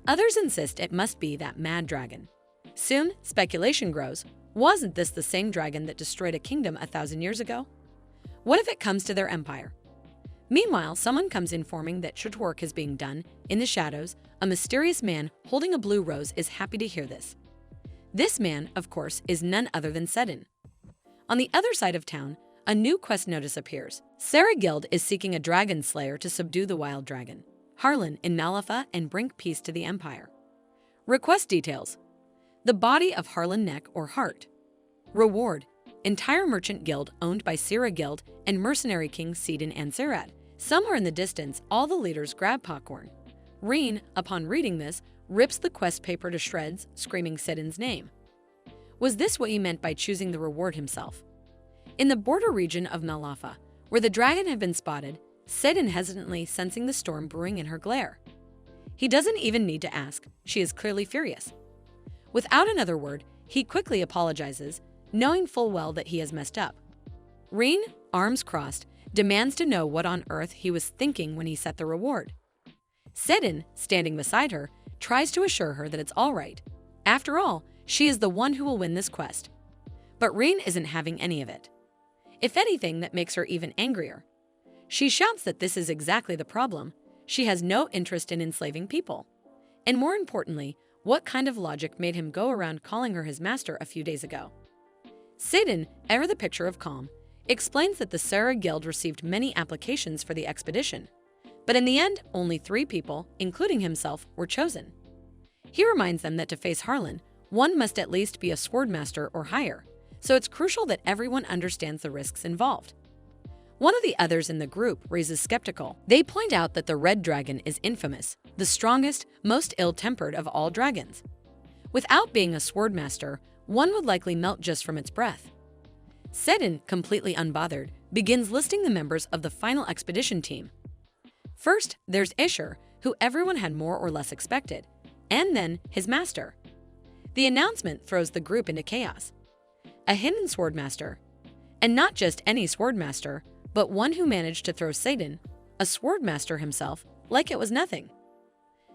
Others insist it must be that mad dragon. Soon, speculation grows. Wasn't this the same dragon that destroyed a kingdom 1,000 years ago? What if it comes to their empire? Meanwhile, someone comes informing that church work is being done. In the shadows, a mysterious man holding a blue rose is happy to hear this. This man, of course, is none other than Sidon. On the other side of town, a new quest notice appears. Sarah Guild is seeking a dragon slayer to subdue the wild dragon, Harlan, in Malafa and bring peace to the empire. Request details: the body of Harlan neck or heart. Reward: entire merchant guild owned by Sarah Guild and mercenary king Sidon and Sarad. Somewhere in the distance, all the leaders grab popcorn. Rein, upon reading this, rips the quest paper to shreds, screaming Sidon's name. Was this what he meant by choosing the reward himself? In the border region of Malafa, where the dragon had been spotted, Sidon hesitantly sensing the storm brewing in her glare. He doesn't even need to ask, she is clearly furious. Without another word, he quickly apologizes, knowing full well that he has messed up. Rein, arms crossed, demands to know what on earth he was thinking when he set the reward. Sidon, standing beside her, tries to assure her that it's all right. After all, she is the one who will win this quest. But Rein isn't having any of it. If anything, that makes her even angrier. She shouts that this is exactly the problem. She has no interest in enslaving people. And more importantly, what kind of logic made him go around calling her his master a few days ago? Sidon, ever the picture of calm, explains that the Sarah Guild received many applications for the expedition. But in the end, only 3 people, including himself, were chosen. He reminds them that to face Harlan, one must at least be a swordmaster or higher, so it's crucial that everyone understands the risks involved. One of the others in the group raises skeptical. They point out that the red dragon is infamous, the strongest, most ill-tempered of all dragons. Without being a sword master, one would likely melt just from its breath. Sedin, completely unbothered, begins listing the members of the final expedition team. First, there's Isher, who everyone had more or less expected, and then his master. The announcement throws the group into chaos. A hidden swordmaster. And not just any swordmaster, but one who managed to throw Sedin, a swordmaster himself, like it was nothing.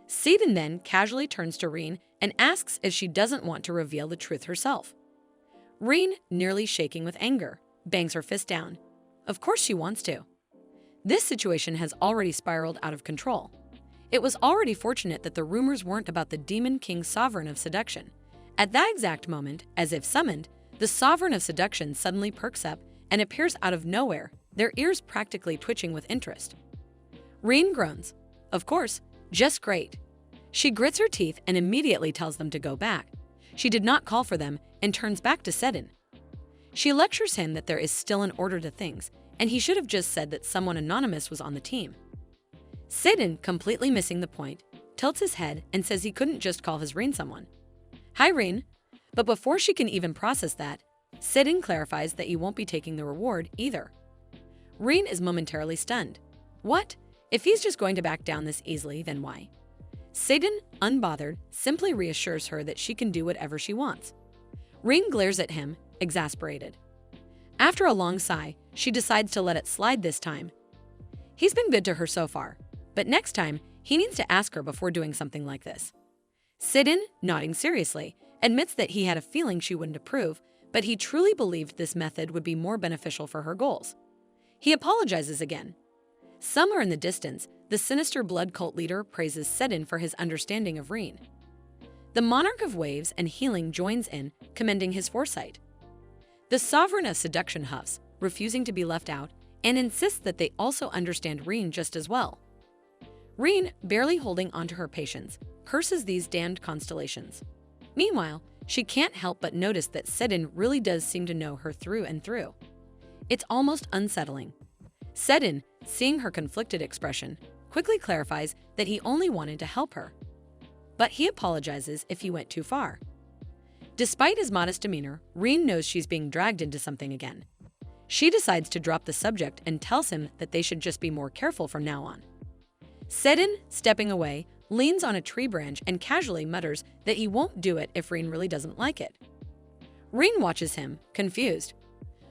Sedin then casually turns to Rein and asks if she doesn't want to reveal the truth herself. Rein, nearly shaking with anger, bangs her fist down. Of course she wants to. This situation has already spiraled out of control. It was already fortunate that the rumors weren't about the Demon King Sovereign of Seduction. At that exact moment, as if summoned, the Sovereign of Seduction suddenly perks up and appears out of nowhere, their ears practically twitching with interest. Rein groans. Of course, just great. She grits her teeth and immediately tells them to go back. She did not call for them and turns back to Sedin. She lectures him that there is still an order to things, and he should have just said that someone anonymous was on the team. Sedin, completely missing the point, tilts his head and says he couldn't just call his Rein someone. Hi, Rein. But before she can even process that, Sedin clarifies that he won't be taking the reward either. Rein is momentarily stunned. What? If he's just going to back down this easily, then why? Sedin, unbothered, simply reassures her that she can do whatever she wants. Rein glares at him, exasperated. After a long sigh, she decides to let it slide this time. He's been good to her so far, but next time, he needs to ask her before doing something like this. Sedin, nodding seriously, admits that he had a feeling she wouldn't approve, but he truly believed this method would be more beneficial for her goals. He apologizes again. Somewhere in the distance, the sinister blood cult leader praises Sedin for his understanding of Rein. The Monarch of Waves and Healing joins in, commending his foresight. The Sovereign of Seduction huffs, refusing to be left out, and insists that they also understand Rein just as well. Rein, barely holding onto her patience, curses these damned constellations. Meanwhile, she can't help but notice that Sedin really does seem to know her through and through. It's almost unsettling. Sedin, seeing her conflicted expression, quickly clarifies that he only wanted to help her. But he apologizes if he went too far. Despite his modest demeanor, Rein knows she's being dragged into something again. She decides to drop the subject and tells him that they should just be more careful from now on. Sedin, stepping away, leans on a tree branch and casually mutters that he won't do it if Rein really doesn't like it. Rein watches him, confused.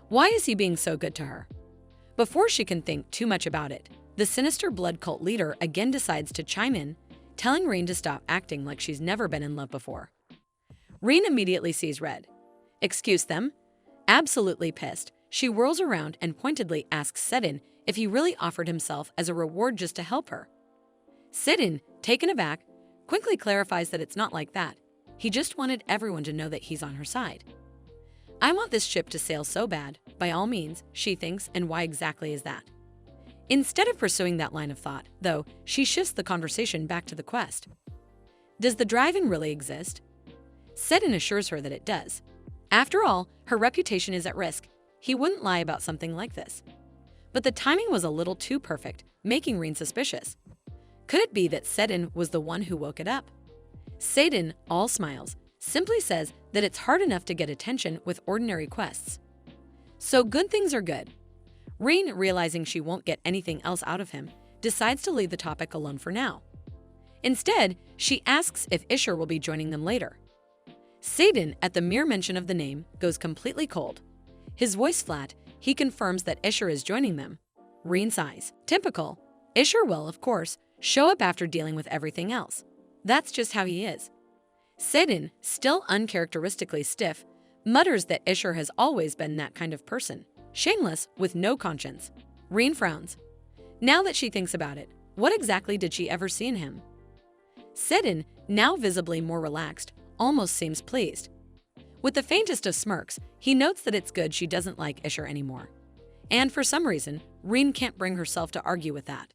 Why is he being so good to her? Before she can think too much about it, the sinister blood cult leader again decides to chime in, telling Rein to stop acting like she's never been in love before. Rein immediately sees red. Excuse them? Absolutely pissed, she whirls around and pointedly asks Sedin if he really offered himself as a reward just to help her. Sedin, taken aback, quickly clarifies that it's not like that. He just wanted everyone to know that he's on her side. I want this ship to sail so bad, by all means, she thinks, and why exactly is that? Instead of pursuing that line of thought, though, she shifts the conversation back to the quest. Does the dragon really exist? Sedin assures her that it does. After all, her reputation is at risk. He wouldn't lie about something like this. But the timing was a little too perfect, making Rein suspicious. Could it be that Sedin was the one who woke it up? Sedin, all smiles, simply says that it's hard enough to get attention with ordinary quests. So good things are good. Rein, realizing she won't get anything else out of him, decides to leave the topic alone for now. Instead, she asks if Isher will be joining them later. Sedin, at the mere mention of the name, goes completely cold. His voice flat, he confirms that Isher is joining them. Rein sighs. Typical. Isher will, of course, show up after dealing with everything else. That's just how he is. Sedin, still uncharacteristically stiff, mutters that Isher has always been that kind of person. Shameless, with no conscience. Rein frowns. Now that she thinks about it, what exactly did she ever see in him? Sedin, now visibly more relaxed, almost seems pleased. With the faintest of smirks, he notes that it's good she doesn't like Isher anymore. And for some reason, Rein can't bring herself to argue with that.